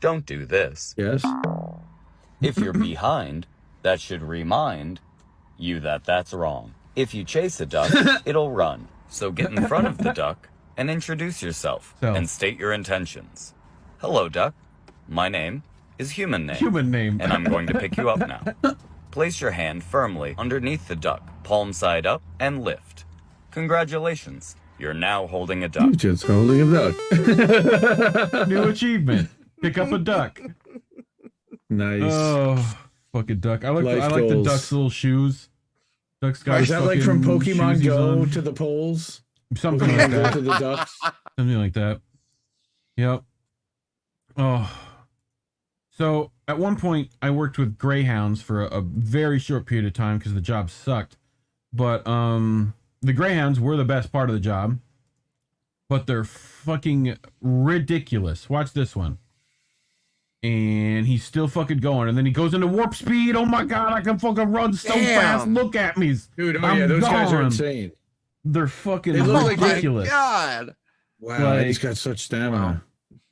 Don't do this. Yes. If you're behind, that should remind you that that's wrong. If you chase a duck, it'll run. So get in front of the duck and introduce yourself and state your intentions. Hello, duck. My name is Human Name. Human Name. And I'm going to pick you up now. Place your hand firmly underneath the duck, palm side up, and lift. Congratulations. You're now holding a duck. You're just holding a duck. New achievement. Pick up a duck. Nice. Oh, fucking duck. I like the duck's little shoes. Duck's got Is that like from Pokemon Go to the polls? Something like that. To the ducks. Something like that. Yep. Oh. So at one point I worked with greyhounds for a very short period of time because the job sucked. But the greyhounds were the best part of the job. But they're fucking ridiculous. Watch this one. And he's still fucking going. And then he goes into warp speed. Oh my god, I can fucking run so fast. Look at me. Dude, those guys are insane. They're fucking Like, ridiculous. God. Wow, he's got such stamina.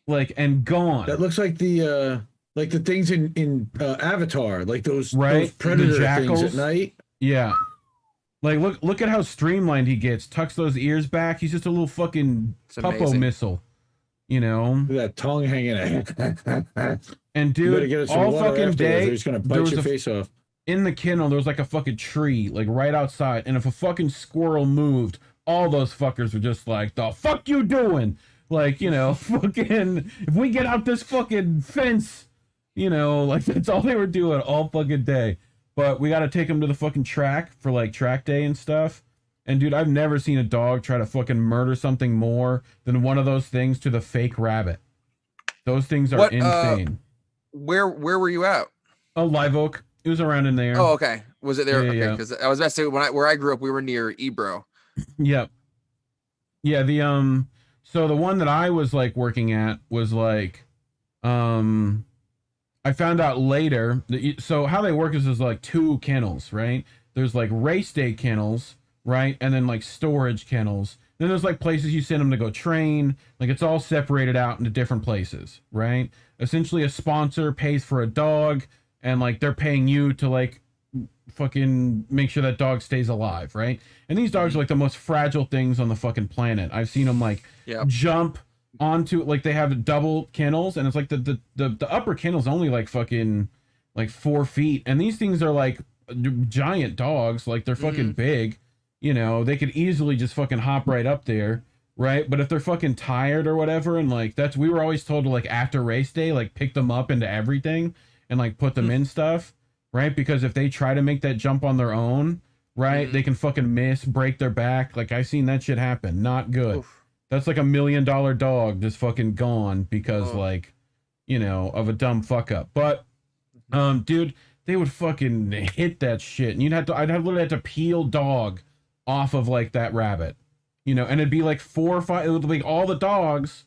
Like, and gone. That looks like the things in Avatar, like those predator jackals things at night. Yeah. Like, look at how streamlined he gets. Tucks those ears back. He's just a little fucking puppo missile. You know? Look at that tongue hanging out. And dude, all fucking day, he's gonna bite your face off. In the kennel, there was like a fucking tree, like right outside. And if a fucking squirrel moved, all those fuckers were just like, the fuck you doing? Like, you know, fucking, if we get out this fucking fence, you know, like that's all they were doing all fucking day. But we got to take them to the fucking track for like track day and stuff. And dude, I've never seen a dog try to fucking murder something more than one of those things to the fake rabbit. Those things are insane. Where were you at? Oh, Live Oak. It was around in there. Oh, okay. Was it there? Yeah, okay, because I was about to say where I grew up, we were near Ebro. Yep. Yeah, so the one that I was like working at was like I found out later that so how they work is there's like 2 kennels, right? There's like race day kennels, right? And then like storage kennels. Then there's like places you send them to go train. Like it's all separated out into different places, right? Essentially a sponsor pays for a dog and like they're paying you to like fucking make sure that dog stays alive, right? And these dogs are like the most fragile things on the fucking planet. I've seen them like jump onto, like they have double kennels and it's like the upper kennel's only like fucking like 4 feet, and these things are like giant dogs, like they're fucking big, you know, they could easily just fucking hop right up there, right? But if they're fucking tired or whatever, and like that's, we were always told to like after race day like pick them up into everything and like put them in stuff, right? Because if they try to make that jump on their own, right, they can fucking miss, break their back. Like I've seen that shit happen. Not good. Oof. That's like $1 million dog just fucking gone because like, you know, of a dumb fuck up. But dude, they would fucking hit that shit, and I'd literally have to peel dog off of like that rabbit, you know, and it'd be like 4 or 5. It would be like all the dogs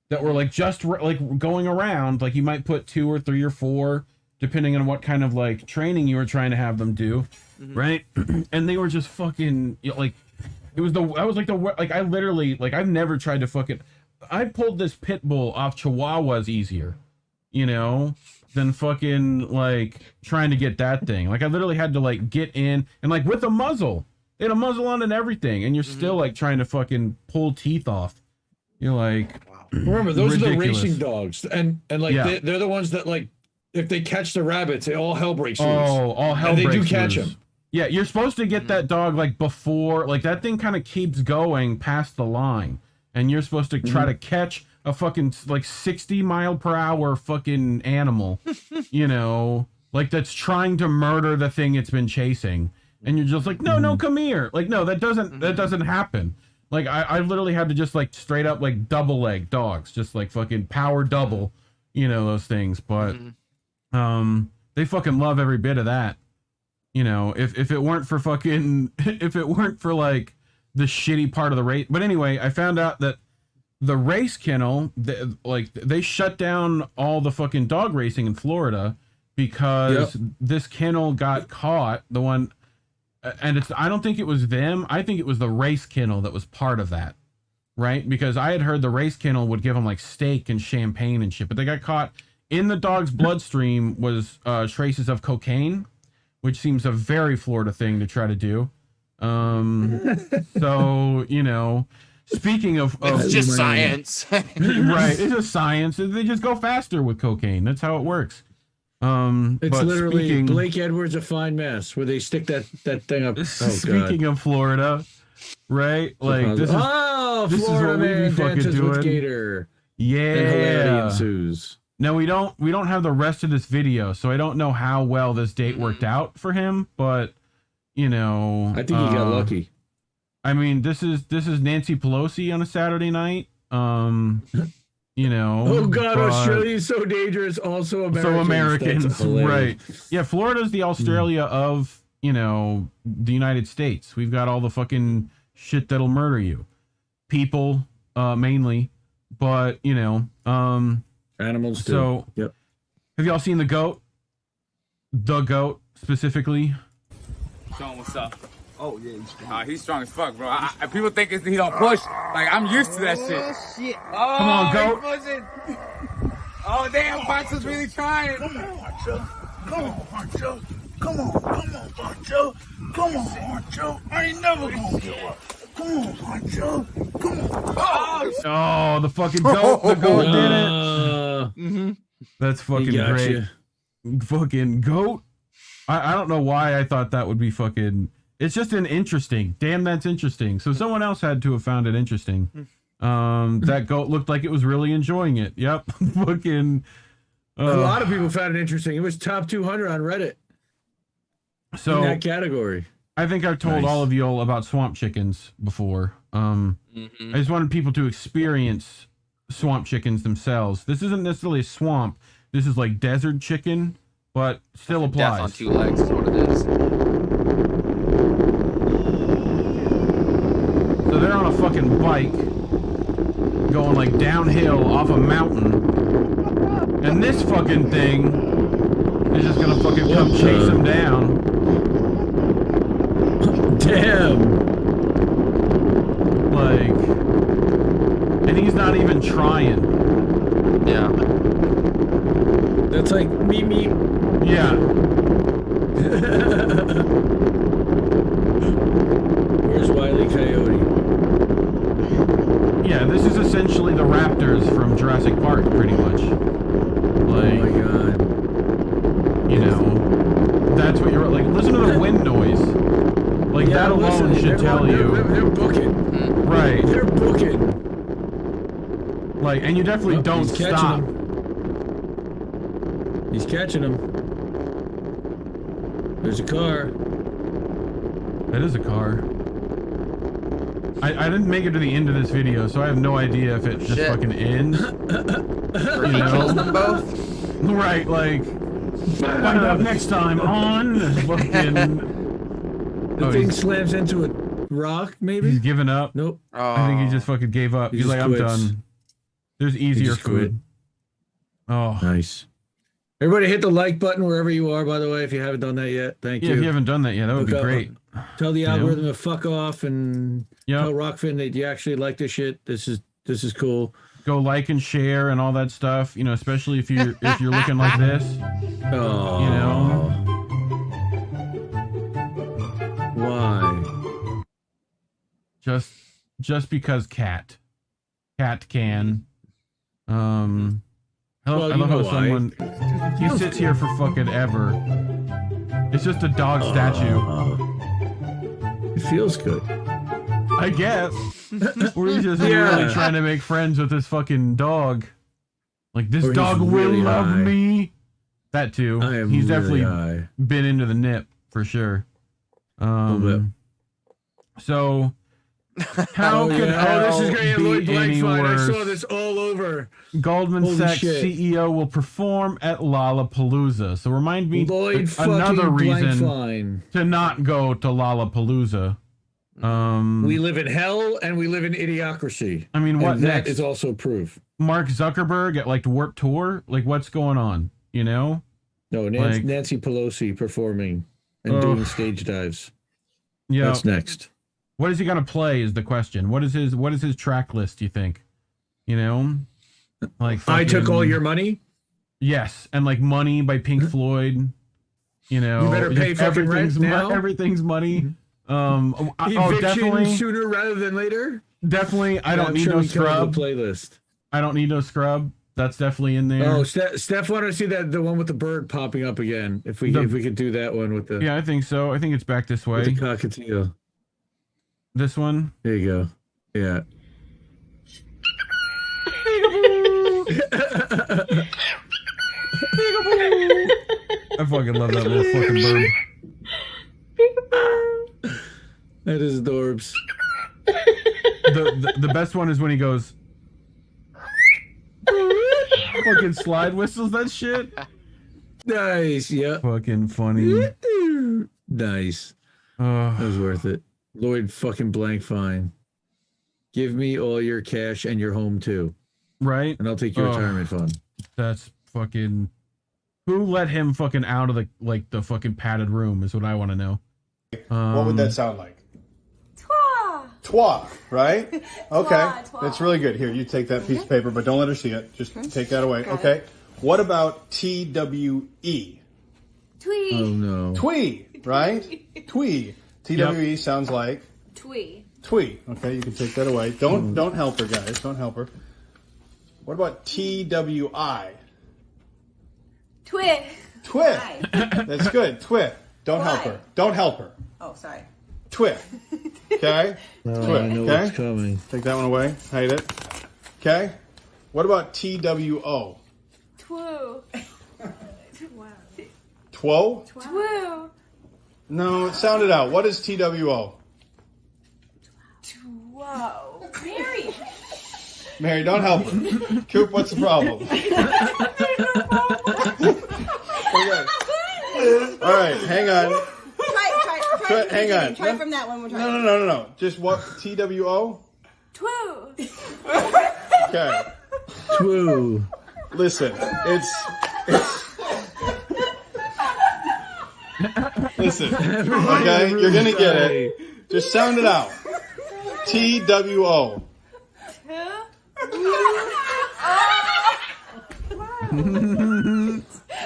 that were like just like going around. Like you might put 2 or 3 or 4, depending on what kind of like training you were trying to have them do, right? And they were just fucking, you know, like I literally like I've never tried to fucking. I pulled this pit bull off Chihuahuas easier, you know, than fucking like trying to get that thing. Like I literally had to like get in and like with a muzzle. They had a muzzle on and everything, and you're still like trying to fucking pull teeth off. You're like, remember those are the racing dogs, and like they're the ones that like if they catch the rabbits, all hell breaks loose. Oh, all hell and breaks they do catch loose. them. Yeah, you're supposed to get that dog like before, like that thing kind of keeps going past the line, and you're supposed to try to catch a fucking like 60-mile-per-hour fucking animal, you know, like that's trying to murder the thing it's been chasing, and you're just like, no, come here, like no, that doesn't happen. Like I literally had to just like straight up like double leg dogs, just like fucking power double, you know, those things, but they fucking love every bit of that. You know, if it weren't for fucking, if it weren't for like the shitty part of the race. But anyway, I found out that the race kennel, they shut down all the fucking dog racing in Florida because this kennel got caught. The one, and I don't think it was them. I think it was the race kennel that was part of that, right? Because I had heard the race kennel would give them like steak and champagne and shit, but they got caught in the dog's bloodstream was traces of cocaine, which seems a very Florida thing to try to do. So, you know, speaking of it's just science. Right, it's just science. They just go faster with cocaine. That's how it works. It's literally Blake Edwards a fine mess where they stick that thing up. Speaking of Florida, right? Like this is Florida is what we man be fucking dances doing. with Gator. Yeah. And hilarity ensues. Now we don't have the rest of this video, so I don't know how well this date worked out for him, but you know, I think he got lucky. I mean, this is Nancy Pelosi on a Saturday night. You know. Oh God, Australia's so dangerous. Also Americans. So Americans, right? Yeah, Florida's the Australia of, you know, the United States. We've got all the fucking shit that'll murder you, people mainly, but you know, animals too. So, yep. Have y'all seen the goat? The goat specifically. Sean, what's up? Oh yeah, he's strong as fuck, bro. People think he don't push. Like I'm used to that shit. Oh, come on, goat. Oh damn, Poncho's really trying. Come on, Poncho. Come on, Poncho. Come on, Poncho. Come on, Poncho. I ain't never gonna give up. Come on, Poncho. Come on. Oh, the fucking goat. The goat did it. That's fucking great. Fucking goat. I don't know why I thought that would be fucking. It's just an interesting. Damn, that's interesting. So someone else had to have found it interesting. That goat looked like it was really enjoying it. Yep. Fucking. A lot of people found it interesting. It was top 200 on Reddit. So in that category. I think I've told all of you all about swamp chickens before. I just wanted people to experience swamp chickens themselves. This isn't necessarily a swamp. This is like desert chicken, but still applies. Death on 2 legs is what it is. So they're on a fucking bike going like downhill off a mountain, and this fucking thing is just gonna fucking come chase them down. Damn. Like, and he's not even trying. Yeah. That's like me. Yeah. Where's Wile E. Coyote? Yeah, this is essentially the raptors from Jurassic Park, pretty much. Like, oh my God. You know, that's what you're like. Listen to the wind noise. Like that alone should tell you. They're booking. Right. They're booking. Like, and you definitely don't stop. He's catching him. There's a car. That is a car. I didn't make it to the end of this video, so I have no idea if it just fucking ends. You know? Them both? Right, like, Find out next time on fucking. The thing slams into a rock, maybe? He's given up. Nope. I think he just fucking gave up. He He's just like, quits. I'm done. There's easier food. Oh. Nice. Everybody hit the like button wherever you are, by the way, if you haven't done that yet. Thank you. Yeah, if you haven't done that yet, that would be Look up- great. Tell the algorithm to fuck off and tell Rockfin that you actually like this shit. This is cool. Go like and share and all that stuff, especially if you're looking like this. Oh. You know. Why? Just because cat can. I love how someone he sits here for fucking ever. It's just a dog statue. It feels good. I guess. Or he's just really trying to make friends with this fucking dog. Like, this Or he's dog will really love high. me. That too. I am He's really definitely high. been into the nip for sure. So how could this is great. be Lloyd any Blankfein. I worse? saw this all over. Goldman Holy Sachs shit. CEO will perform at Lollapalooza. So remind me Lloyd another fucking reason Blankfein. to not go to Lollapalooza. We live in hell and we live in idiocracy. I mean, what and next? That is also proof. Mark Zuckerberg at Warped Tour? Like, what's going on? No, Like- Nancy Pelosi performing and doing stage dives. Yeah. That's next. What is he gonna play? Is the question. What is his track list? You think? Like I took fucking- all your money. Yes, and like Money by Pink Floyd. You better pay just fucking rent now. Everything's money. Eviction definitely sooner rather than later. Definitely. I don't I'm need sure no we covered scrub. the playlist. I don't need no scrub. That's definitely in there. Oh, Steph wanted to see the one with the bird popping up again. If we could do that one with the Yeah, I think so. I think it's back this with the way. cockatiel. This one. There you go. Yeah. I fucking love that little fucking bird. That is adorbs. The best one is when he goes fucking slide whistles that shit. Nice. Yeah. Fucking funny. Nice. That was worth it. Lloyd fucking Blankfein. Give me all your cash and your home too. Right? And I'll take your retirement fund. That's fucking. Who let him fucking out of the fucking padded room is what I want to know. What would that sound like? Twa, right? Okay. That's really good. Here, you take that piece of paper, but don't let her see it. Just take that away. Okay. What about TWE? Twee. Oh no. Twee, right? Twee. TWE sounds like Twee. twee. Okay, you can take that away. Don't help her, guys. Don't help her. What about TWI? Twit. Twit. That's good. Twit. Don't help her. Don't help her. Oh, sorry. Twit. Okay? Oh, Twit. I know Okay? what's coming. Take that one away. Hide it. Okay? What about TWO? Twoo. Two? Twoo. No, sound it out. What is TWO? Whoa. Mary. Mary, don't help her. Coop, what's the problem? Okay. All right, hang on. Try Hang on. Try from that one more time. No. Just what? TWO? Twoo. Okay. Twoo. Listen, it's listen. Okay, you're gonna get it. Just sound it out. TWO.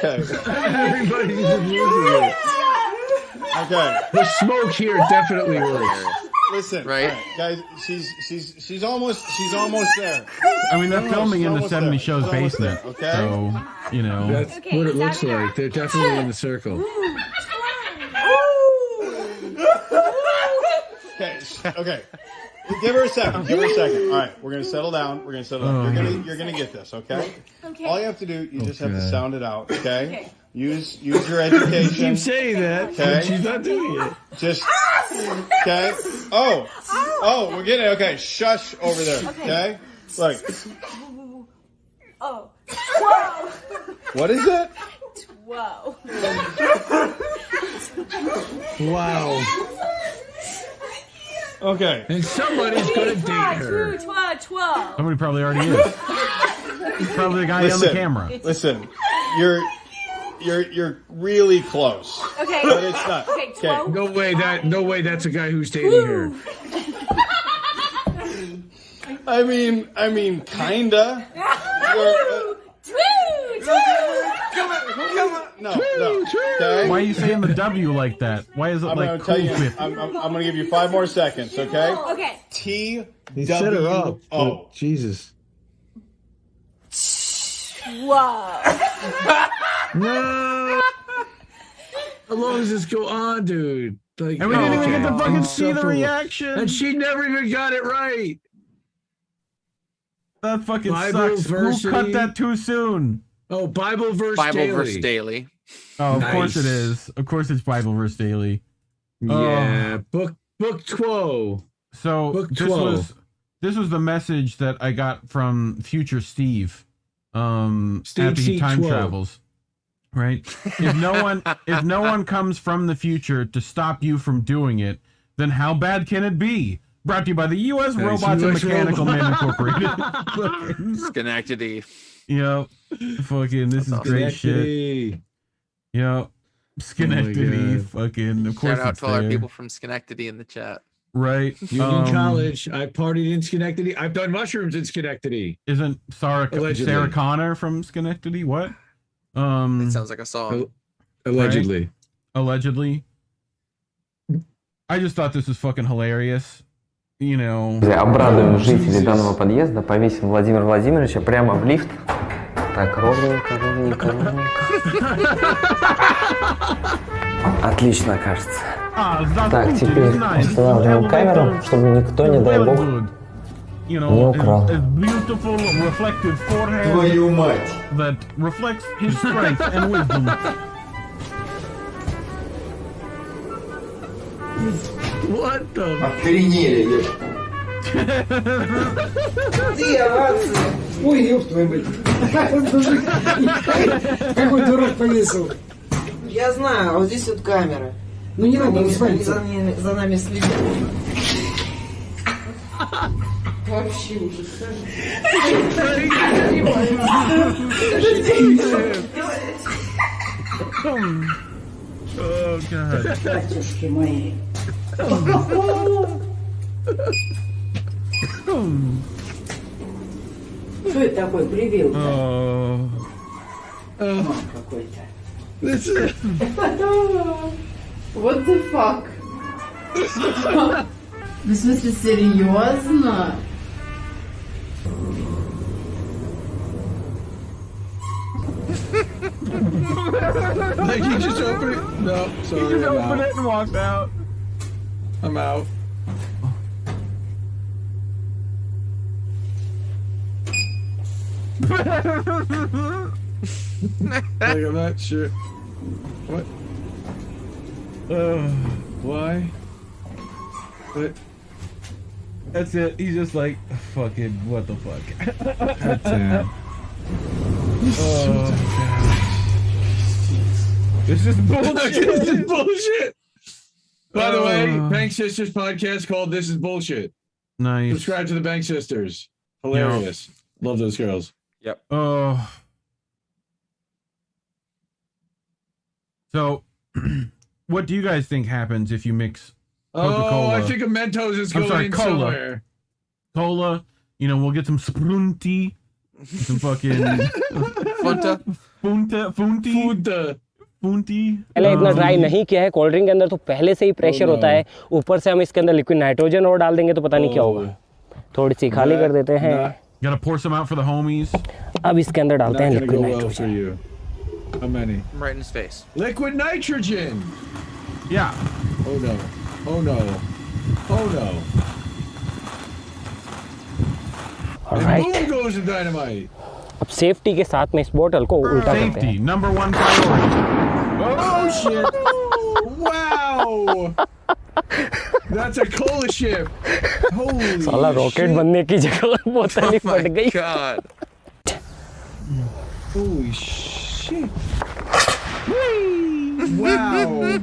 Okay. Everybody's losing it. Okay. The smoke here definitely works. Listen, Right. all right, guys. She's almost there. I mean, they're filming in the Almost 70 there. show's Almost basement. there, okay? So, That's what it looks like. They're definitely in the circle. Okay. Give her a second. All right, we're gonna settle down. You're gonna get this, okay? Okay. All you have to do, you just have to Okay. sound it out, okay? Use your education. Keep saying that, but Okay. she's not doing it. Just okay. Oh, we're getting it. Okay, shush over there. Okay. Look. Oh. Whoa. What is it? Whoa. Wow. Okay. And somebody's gonna date her. 12. Somebody probably already is. Probably the guy on the camera. Listen, you're really close. Okay. But it's not. Okay, 12. No way that's a guy who's dating her. I mean, kinda. Come on. No. Okay? Why are you saying the W like that? Why is it I'm like gonna cool tell you. whip? I'm gonna give you 5 more seconds. Okay. Okay. T He set her up. W O. Jesus. Whoa. No. How long does this go on, dude? Like, And we didn't even get to fucking see the insufferable. reaction. And she never even got it right. That fucking Bible sucks. verse. Who cut that too soon? Oh, Bible verse daily. Oh, of Nice. course it is. Of course it's Bible verse daily. Yeah, book 12. So Book 12. this was the message that I got from future Steve. Steve after he time C12. travels. Right? If no one comes from the future to stop you from doing it, then how bad can it be? Brought to you by the U.S. Robots and US Mechanical Men Incorporated. Schenectady. Yep. Fucking, this is great shit. Yep. Schenectady. Fucking, of course Shout out it's to all our there. people from Schenectady in the chat. Right. Union College. I partied in Schenectady. I've done mushrooms in Schenectady. Isn't Sarah Allegedly. Connor from Schenectady? What? It sounds like a song. Allegedly. Right? Allegedly. I just thought this was fucking hilarious. You know. Обрадуем жителей данного подъезда, повесим Владимира Владимировича прямо в лифт. Так, ровненько. Отлично, кажется. Так, теперь устанавливаем камеру, чтобы никто, не дай бог, You не know, украл. a beautiful reflective forehead Твою мать. that reflects his strength and wisdom. What the? Охренели, Ты овация. Ой, ёб твою мать. Какой дурак повесил. Я знаю, а вот здесь вот камера. Ну не надо, Они свалиться. за нами следят. Вообще ужас. Oh, God. Батюшки мои. Кто это такой привил? Какой-то. What the fuck? В смысле, серьезно? Like he just opened it? No, sorry. He just I'm opened out. it and walked out. I'm out. Like, I'm not sure. What? Why? What? That's it. He's just like, fucking, what the fuck? God damn. Oh, God. This is bullshit. This is bullshit. By the way, Bank Sisters podcast called This Is Bullshit. Nice. Subscribe to the Bank Sisters. Hilarious. Love those girls. Yep. Oh. So, what do you guys think happens if you mix Coca-Cola? Oh, I think a Mentos is I'm going sorry, in cola. somewhere. Cola, you know, we'll get some Sprunty, some fucking Funta. Funty. पहले इतना try नहीं किया है cold drink के अंदर तो पहले से ही प्रेशर होता है ऊपर से हम इसके अंदर लिक्विड नाइट्रोजन और डाल देंगे तो पता नहीं क्या होगा थोड़ी सी खाली कर देते हैं Gotta pour some out for the homies. अब इसके अंदर डालते हैं Not gonna liquid go well for nitrogen you. How many? Right in his face. Liquid nitrogen. Yeah. Oh no. Oh no. Oh no. And Alright. boom goes the dynamite. अब safety के साथ में इस बोतल को उल्टा करते Safety, हैं number one priority. Oh shit! Wow. That's a cola ship. Holy साला रॉकेट बनने की जगह बोतल ही फट गई God. Holy shit. Wow.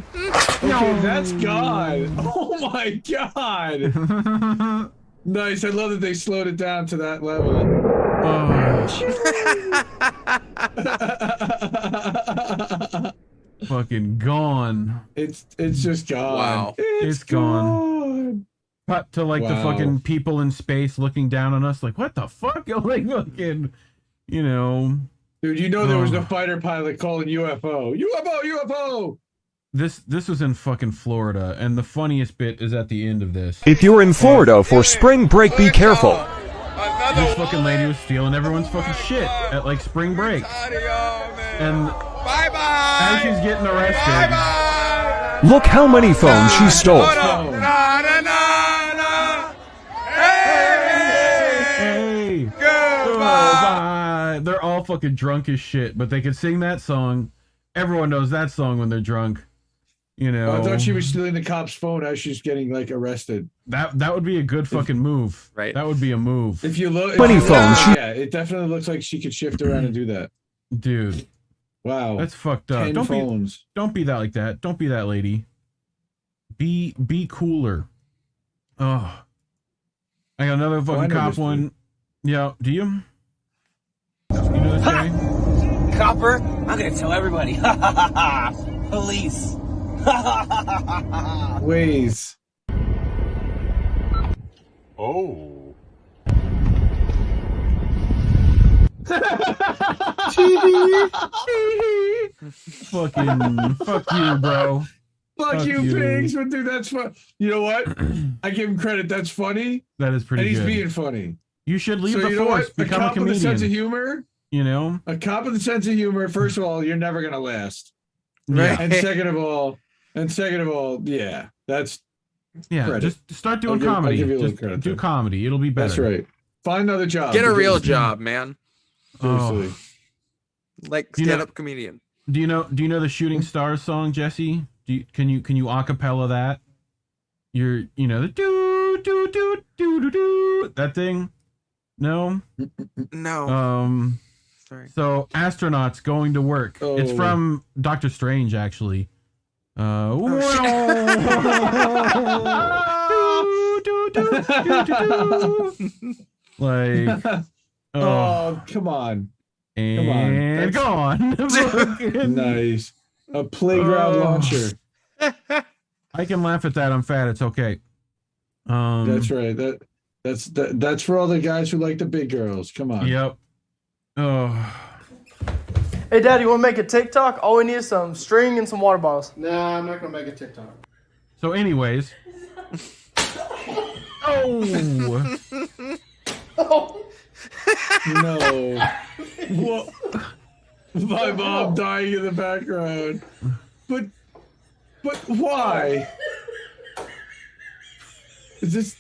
Okay, that's gone. Oh my god. Nice. I love that they slowed it down to that level. Fucking gone. It's just gone. Wow. It's gone. Cut to like the fucking people in space looking down on us like, what the fuck? Like fucking, you know. Dude, you know there was a fighter pilot calling UFO. UFO! This was in fucking Florida, and the funniest bit is at the end of this. If you're in Florida for spring break, be careful. This fucking lady was stealing everyone's fucking shit at like spring break. And as she's getting arrested, Look how many phones she stole. Hey, goodbye. They're all fucking drunk as shit, but they can sing that song. Everyone knows that song when they're drunk. You know, I thought she was stealing the cop's phone as she's getting like arrested. That would be a good fucking move. Right. That would be a move. If you look, Funny phones. Yeah, it definitely looks like she could shift around and do that. Dude. Wow. That's fucked up. 10 Don't phones. Don't be that like that. Don't be that lady. Be cooler. Oh. I got another fucking cop one. Yeah, do you? You know this guy? Copper, I'm gonna tell everybody. Police. Ways. Oh. Fucking fuck you, bro. Fuck you, pigs. But dude, that's fun. You know what? I give him credit. That's funny. That is pretty and he's good. being funny. You should leave So the you know force. what? Become a a cop with a sense of comedian. humor. You know? A cop with a sense of humor, first of all, you're never gonna last. Yeah. And second of all, yeah, that's credit. Just start doing I'll comedy. give you a little Just credit do there. comedy. It'll be better. That's right. Find another job. Get a real job, man. Seriously. Like Do you know- stand-up comedian. Do you know the Shooting Stars song, Jesse? Can you acapella that? You know the do do do do do do that thing? No? No. Sorry. So astronauts going to work. It's from Doctor Strange actually. Like oh, come on. And gone. Nice. A playground launcher. I can laugh at that. I'm fat. It's okay. That's right. That's for all the guys who like the big girls. Come on. Yep. Oh. Hey, Dad, you want to make a TikTok? All we need is some string and some water bottles. Nah, I'm not gonna make a TikTok. So, anyways. Oh. No. What? My mom dying in the background. But why? Is this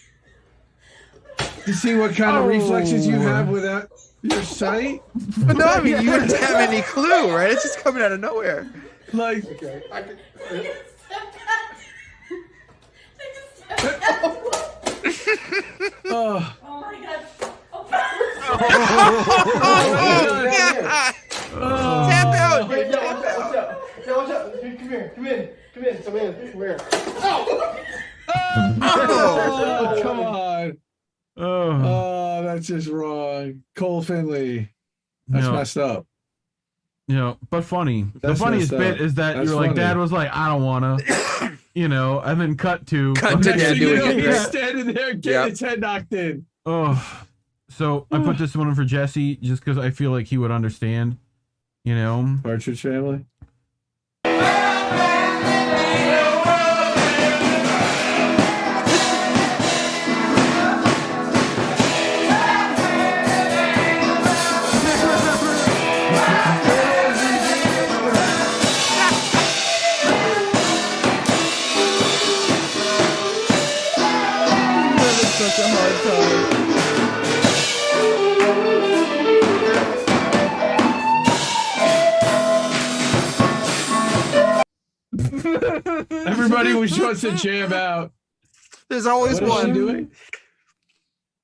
to see what kind of reflexes you have without your sight? But no, I mean you wouldn't have any clue, right? It's just coming out of nowhere. Like Okay, I can. Oh. Oh my god. Tap out. Watch out. Come here. Come in. Oh, come on. Oh. Oh, that's just wrong. Cole Finley. That's No. messed up. You know, but funny. That's the funniest messed bit up. is that That's you're like, funny. Dad was like, I don't wanna, you know, and then cut to Cut to Dad doing it. He's Right? standing there getting his head knocked in. Oh, so I put this one in for Jesse just because I feel like he would understand. You know, Partridge Family. Such a hard time. Everybody was wants to jam out. There's always What is she one. doing?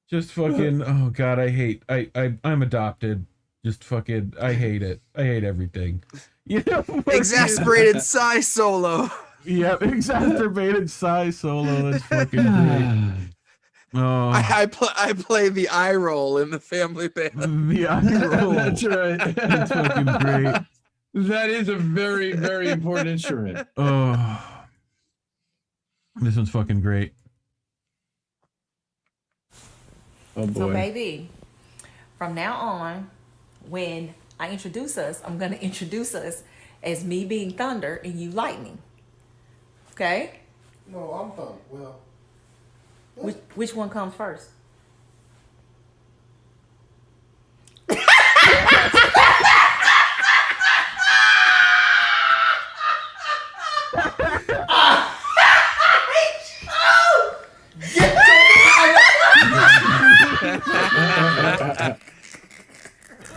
just fucking. Oh God, I'm adopted. Just fucking, I hate it. I hate everything. You know, Exasperated Psy solo. Yep, exacerbated Psy solo. That's fucking great. Oh, I play the eye roll in the family band. The eye roll. That's right. That's fucking great. That is a very, very important instrument. Oh, this one's fucking great. Oh boy. So baby, from now on, when I introduce us, I'm gonna introduce us as me being thunder and you lightning. Okay? No, I'm thunder. Well, which one comes first?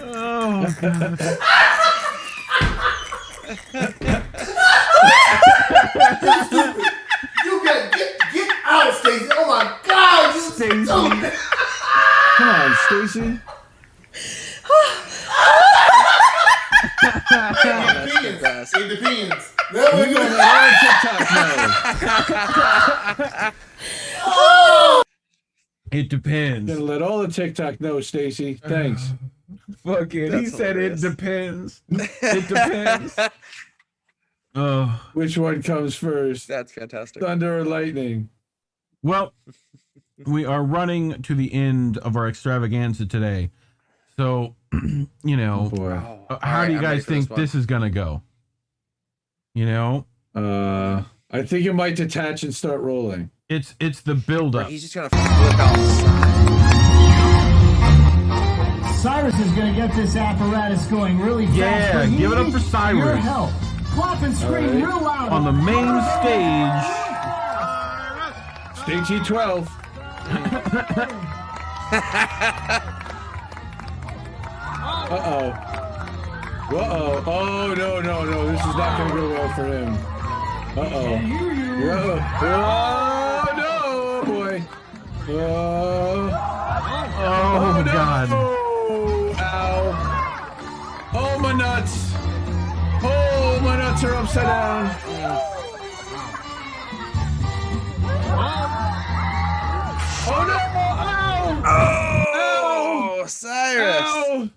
Oh god. You get out, Stacey. Oh my God, you Stacey. stupid. Come on, Stacey. It depends. We're going to let all TikTok know. It depends. Gonna let all the TikTok know, Stacey. Thanks. Fuck it. He said hilarious. It depends. It depends. Oh, which one comes first? That's fantastic. Thunder or lightning? Well, we are running to the end of our extravaganza today. So, you know, how do you guys think this is gonna go? You know? I think it might detach and start rolling. It's the build-up. He's just gonna flip out. Cyrus is gonna get this apparatus going really fast. Yeah, give it up for Cyrus. Your help. Clap and scream real loud. On the main stage. Stage 12. Uh-oh. Uh-oh. Oh, no. This is not going to go well for him. Uh-oh. Oh, no, boy. Oh, God. Ow. Oh, my nuts. Oh, my nuts are upside down. Oh, no. Ow. Oh, Cyrus. Ow.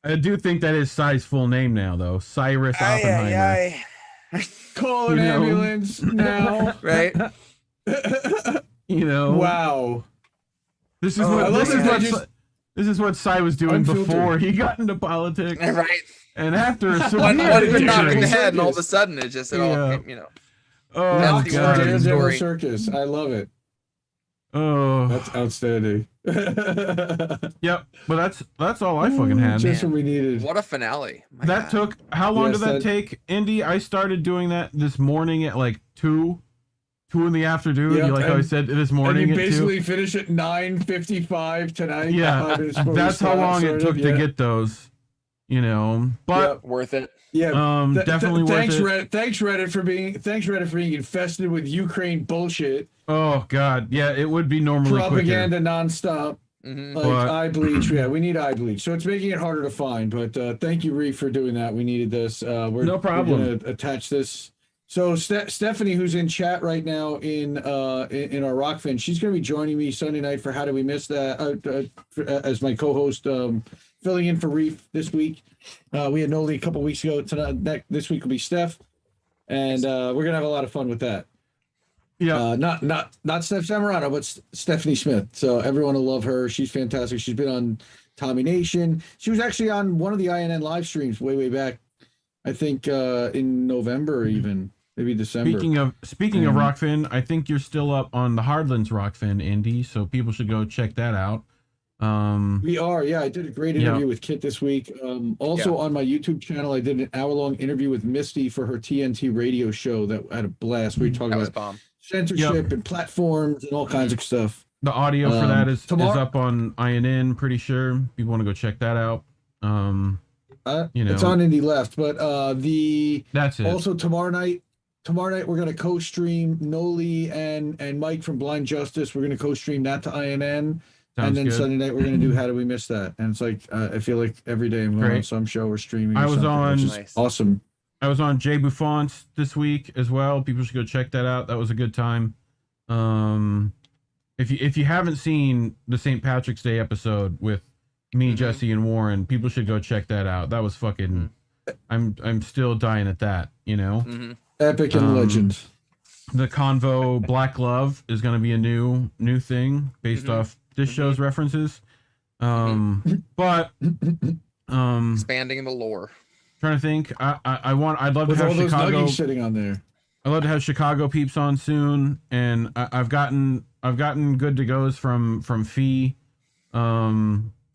I do think that is Cy's full name now, though. Cyrus Oppenheimer. Call an ambulance now. Right? You know. Wow. This is what Cy was doing before he got into politics. Right. And after one good knock in the head, and all of a sudden it just all you know. Oh, that's God. Daredevil Circus. I love it. Oh, that's outstanding. Yep, but that's all I fucking had. Just what we needed. What a finale! That took how long did that take, Indy? I started doing that this morning at like 2 in the afternoon. Yep, Like I said this morning. And you at basically 2. finish at 9:55 tonight. Yeah, that's how long it took to get those. You know, but worth it. Yeah, definitely worth it. Thanks Reddit for being infested with Ukraine bullshit. Oh God, yeah, it would be normally propaganda quicker. nonstop. Mm-hmm. Like eye bleach, yeah, we need eye bleach, so it's making it harder to find. But thank you, Reef, for doing that. We needed this. No problem. We're gonna attach this. So Stephanie, who's in chat right now in our Rockfin, she's gonna be joining me Sunday night for How Did We Miss That as my co-host, filling in for Reef this week. We had Noli a couple weeks ago. Tonight, this week will be Steph, and we're gonna have a lot of fun with that. Yeah, not Steph Samarano, but Stephanie Smith. So everyone will love her. She's fantastic. She's been on Tommy Nation. She was actually on one of the INN live streams way back. I think in November, or even maybe December. Speaking of Rockfin, I think you're still up on the Hardlands Rockfin, Indy. So people should go check that out. We are, yeah. I did a great interview with Kit this week. Also on my YouTube channel, I did an hour-long interview with Misty for her TNT radio show that had a blast. We talked about censorship and platforms and all kinds of stuff. The audio for that is up on INN, pretty sure. People want to go check that out. You know, it's on Indie Left, but that's it. Also tomorrow night we're gonna co-stream Noli and Mike from Blind Justice. We're gonna co-stream that to INN. and then good. Sunday night we're gonna do How Do We Miss That? And it's like I feel like every day I'm going on some show or streaming. I was on awesome. I was on Jay Buffon's this week as well. People should go check that out. That was a good time. If you haven't seen the St. Patrick's Day episode with me, Jesse, and Warren, people should go check that out. That was fucking. I'm still dying at that. You know, epic and legend. The Convo Black Glove is going to be a new thing based off this show's references. But expanding the lore. Trying to think. I'd love With to have all those Chicago nuggies sitting on there. I'd love to have Chicago peeps on soon, and I've gotten good to goes from Fee. I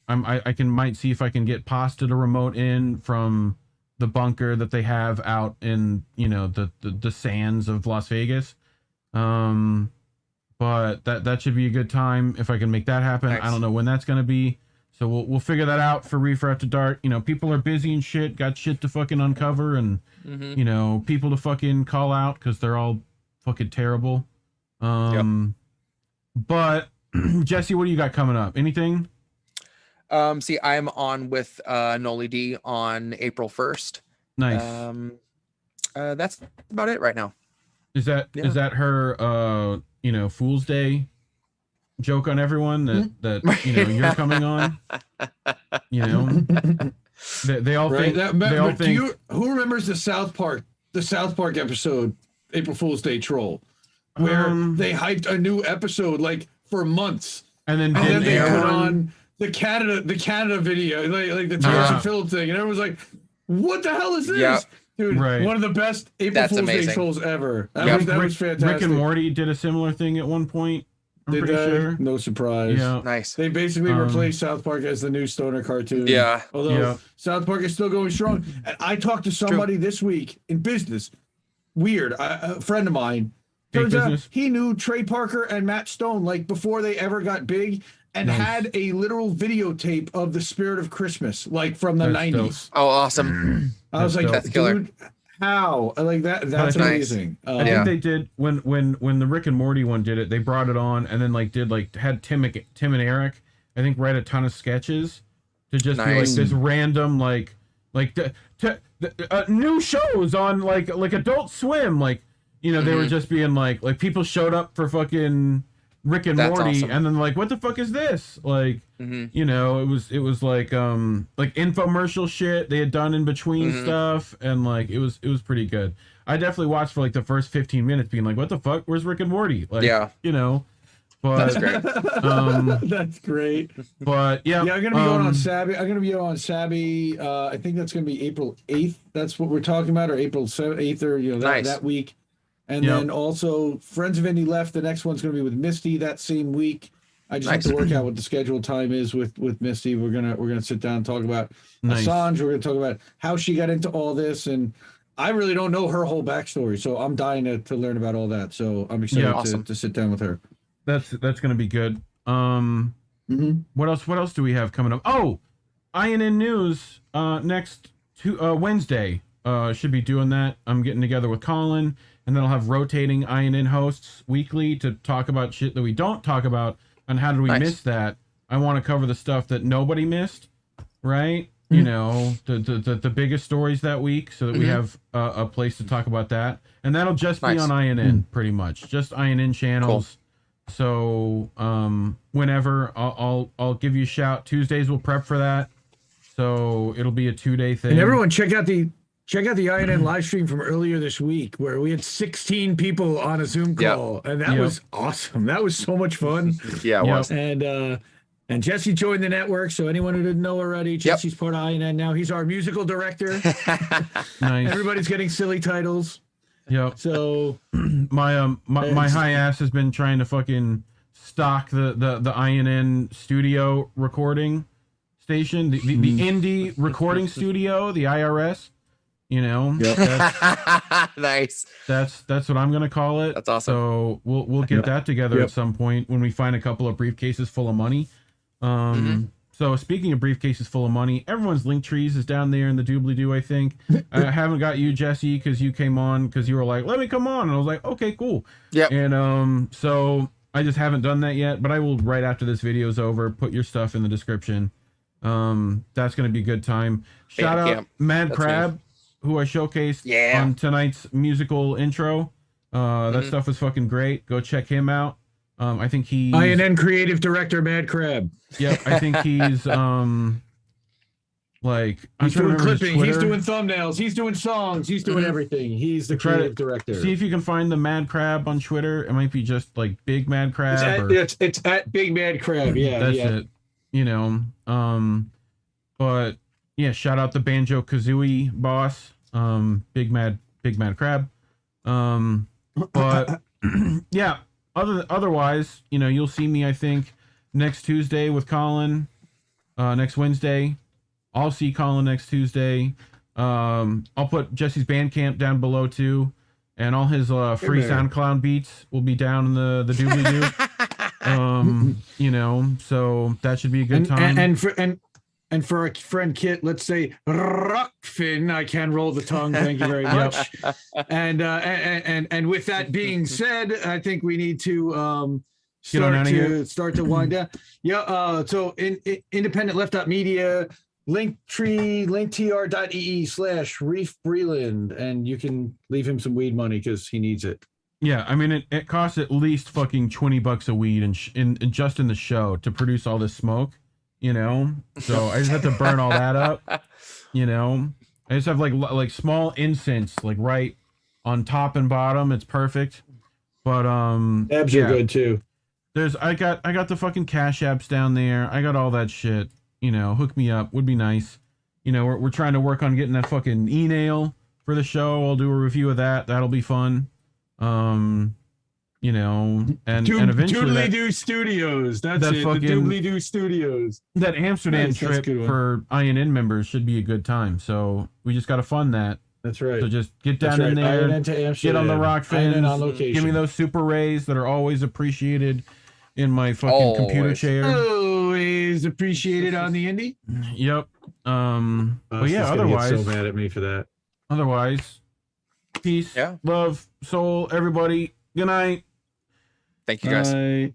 might see if I can get Pasta to remote in from the bunker that they have out in the sands of Las Vegas. But that should be a good time if I can make that happen. Nice. I don't know when that's gonna be, so we'll figure that out for Reefer After Dark. People are busy and shit, got shit to fucking uncover, and people to fucking call out because they're all fucking terrible. But Jesse, what do you got coming up? Anything? See, I'm on with Noli D on April 1st. Nice. That's about it right now. Is that her Fool's Day joke on everyone that you're coming on? They all right? think who remembers the South Park episode, April Fool's Day troll, where they hyped a new episode like for months, and then they put on the Canada video, like the Terrence Phillip thing, and everyone's like, "What the hell is this?" Yep. Dude, right. One of the best April Fool's Day trolls ever. That was fantastic. Rick and Morty did a similar thing at one point. I'm pretty sure. No surprise. Yeah. Nice. They basically replaced South Park as the new stoner cartoon. Yeah. Although South Park is still going strong. And I talked to somebody this week in business. Weird. A friend of mine. Turns out he knew Trey Parker and Matt Stone like before they ever got big, and had a literal videotape of The Spirit of Christmas, like from the 90s. Dope. Oh, awesome. I was like, that's killer. Dude, how? Like that's amazing. I think they did when the Rick and Morty one did it, they brought it on and then had Tim and Eric, I think, write a ton of sketches to just be like this random new shows on like Adult Swim, they were just being like people showed up for fucking Rick and Morty, awesome. and then like, what the fuck is this? It was like infomercial shit they had done in between stuff, and like it was pretty good. I definitely watched for like the first 15 minutes being like, what the fuck? Where's Rick and Morty? But that's great. That's great. But yeah, I'm gonna be going on Sabby. I'm gonna be on Sabby. I think that's gonna be April 8th. That's what we're talking about, or April 8th, or that week. And then also Friends of Indie Left. The next one's going to be with Misty that same week. I just have to work out what the scheduled time is with Misty. We're gonna sit down and talk about Assange. We're gonna talk about how she got into all this, and I really don't know her whole backstory, so I'm dying to learn about all that. So I'm excited to sit down with her. That's gonna be good. What else do we have coming up? Oh, INN News next Wednesday. Should be doing that. I'm getting together with Colin. And then I'll have rotating INN hosts weekly to talk about shit that we don't talk about. And how did we miss that? I want to cover the stuff that nobody missed, right? The biggest stories that week, so that we have a place to talk about that. And that'll just be on INN, pretty much, just INN channels. Cool. So whenever I'll give you a shout. Tuesdays we'll prep for that, so it'll be a 2-day thing. And everyone check out the INN live stream from earlier this week, where we had 16 people on a Zoom call, and that was awesome. That was so much fun. Yeah, it was. And Jesse joined the network, so anyone who didn't know already, Jesse's part of INN now. He's our musical director. Nice. Everybody's getting silly titles. Yep. So my high ass has been trying to fucking stock the INN studio recording station, the indie recording studio, the IRS. Nice. That's what I'm gonna call it. That's awesome. So we'll get that together at some point when we find a couple of briefcases full of money. So speaking of briefcases full of money, everyone's link trees is down there in the doobly-doo, I think. I haven't got you, Jesse, because you came on because you were like, let me come on. And I was like, okay, cool. Yeah. And so I just haven't done that yet, but I will right after this video is over. Put your stuff in the description. That's gonna be a good time. Shout out Mad Crab, who I showcased on tonight's musical intro. That stuff was fucking great. Go check him out. I think he's INN creative director Mad Crab. Yep, I think he's like he's doing clipping, he's doing thumbnails, he's doing songs, he's doing everything. He's the creative director. See if you can find the Mad Crab on Twitter. It might be just like Big Mad Crab. It's at Big Mad Crab. Yeah, that's it. You know, but yeah, shout out the Banjo Kazooie boss, Big Mad Crab. But yeah, otherwise, you know, you'll see me, I think, next Tuesday with Colin. Next Wednesday, I'll see Colin next Tuesday. I'll put Jesse's Bandcamp down below too, and all his free SoundCloud beats will be down in the doobly-doo. You know, so that should be a good time. And for our friend Kit, let's say Rockfin. I can roll the tongue. Thank you very much. And with that being said, I think we need to start to wind down. Yeah. So in Independent Left Out Media, linktr.ee/Reef Breland, and you can leave him some weed money because he needs it. Yeah, I mean it costs at least fucking $20 a weed and just in the show to produce all this smoke. You know, so I just have to burn all that up. You know, I just have like small incense like right on top and bottom. It's perfect. But abs are good too. I got the fucking Cash Apps down there. I got all that shit. You know, hook me up would be nice. You know, we're trying to work on getting that fucking email for the show. I'll do a review of that. That'll be fun. You know, and eventually Doobly-Doo Studios. That's it. Fucking, the Doobly-Doo Studios. That Amsterdam trip for INN members should be a good time. So we just got to fund that. That's right. So just get down in there, get on the rock fins, on location. Give me those super rays that are always appreciated in my fucking computer chair. Always appreciated on the indie. Yep. But yeah, otherwise, get so mad at me for that. Otherwise, peace, love, soul, everybody. Good night. Thank you guys. Bye.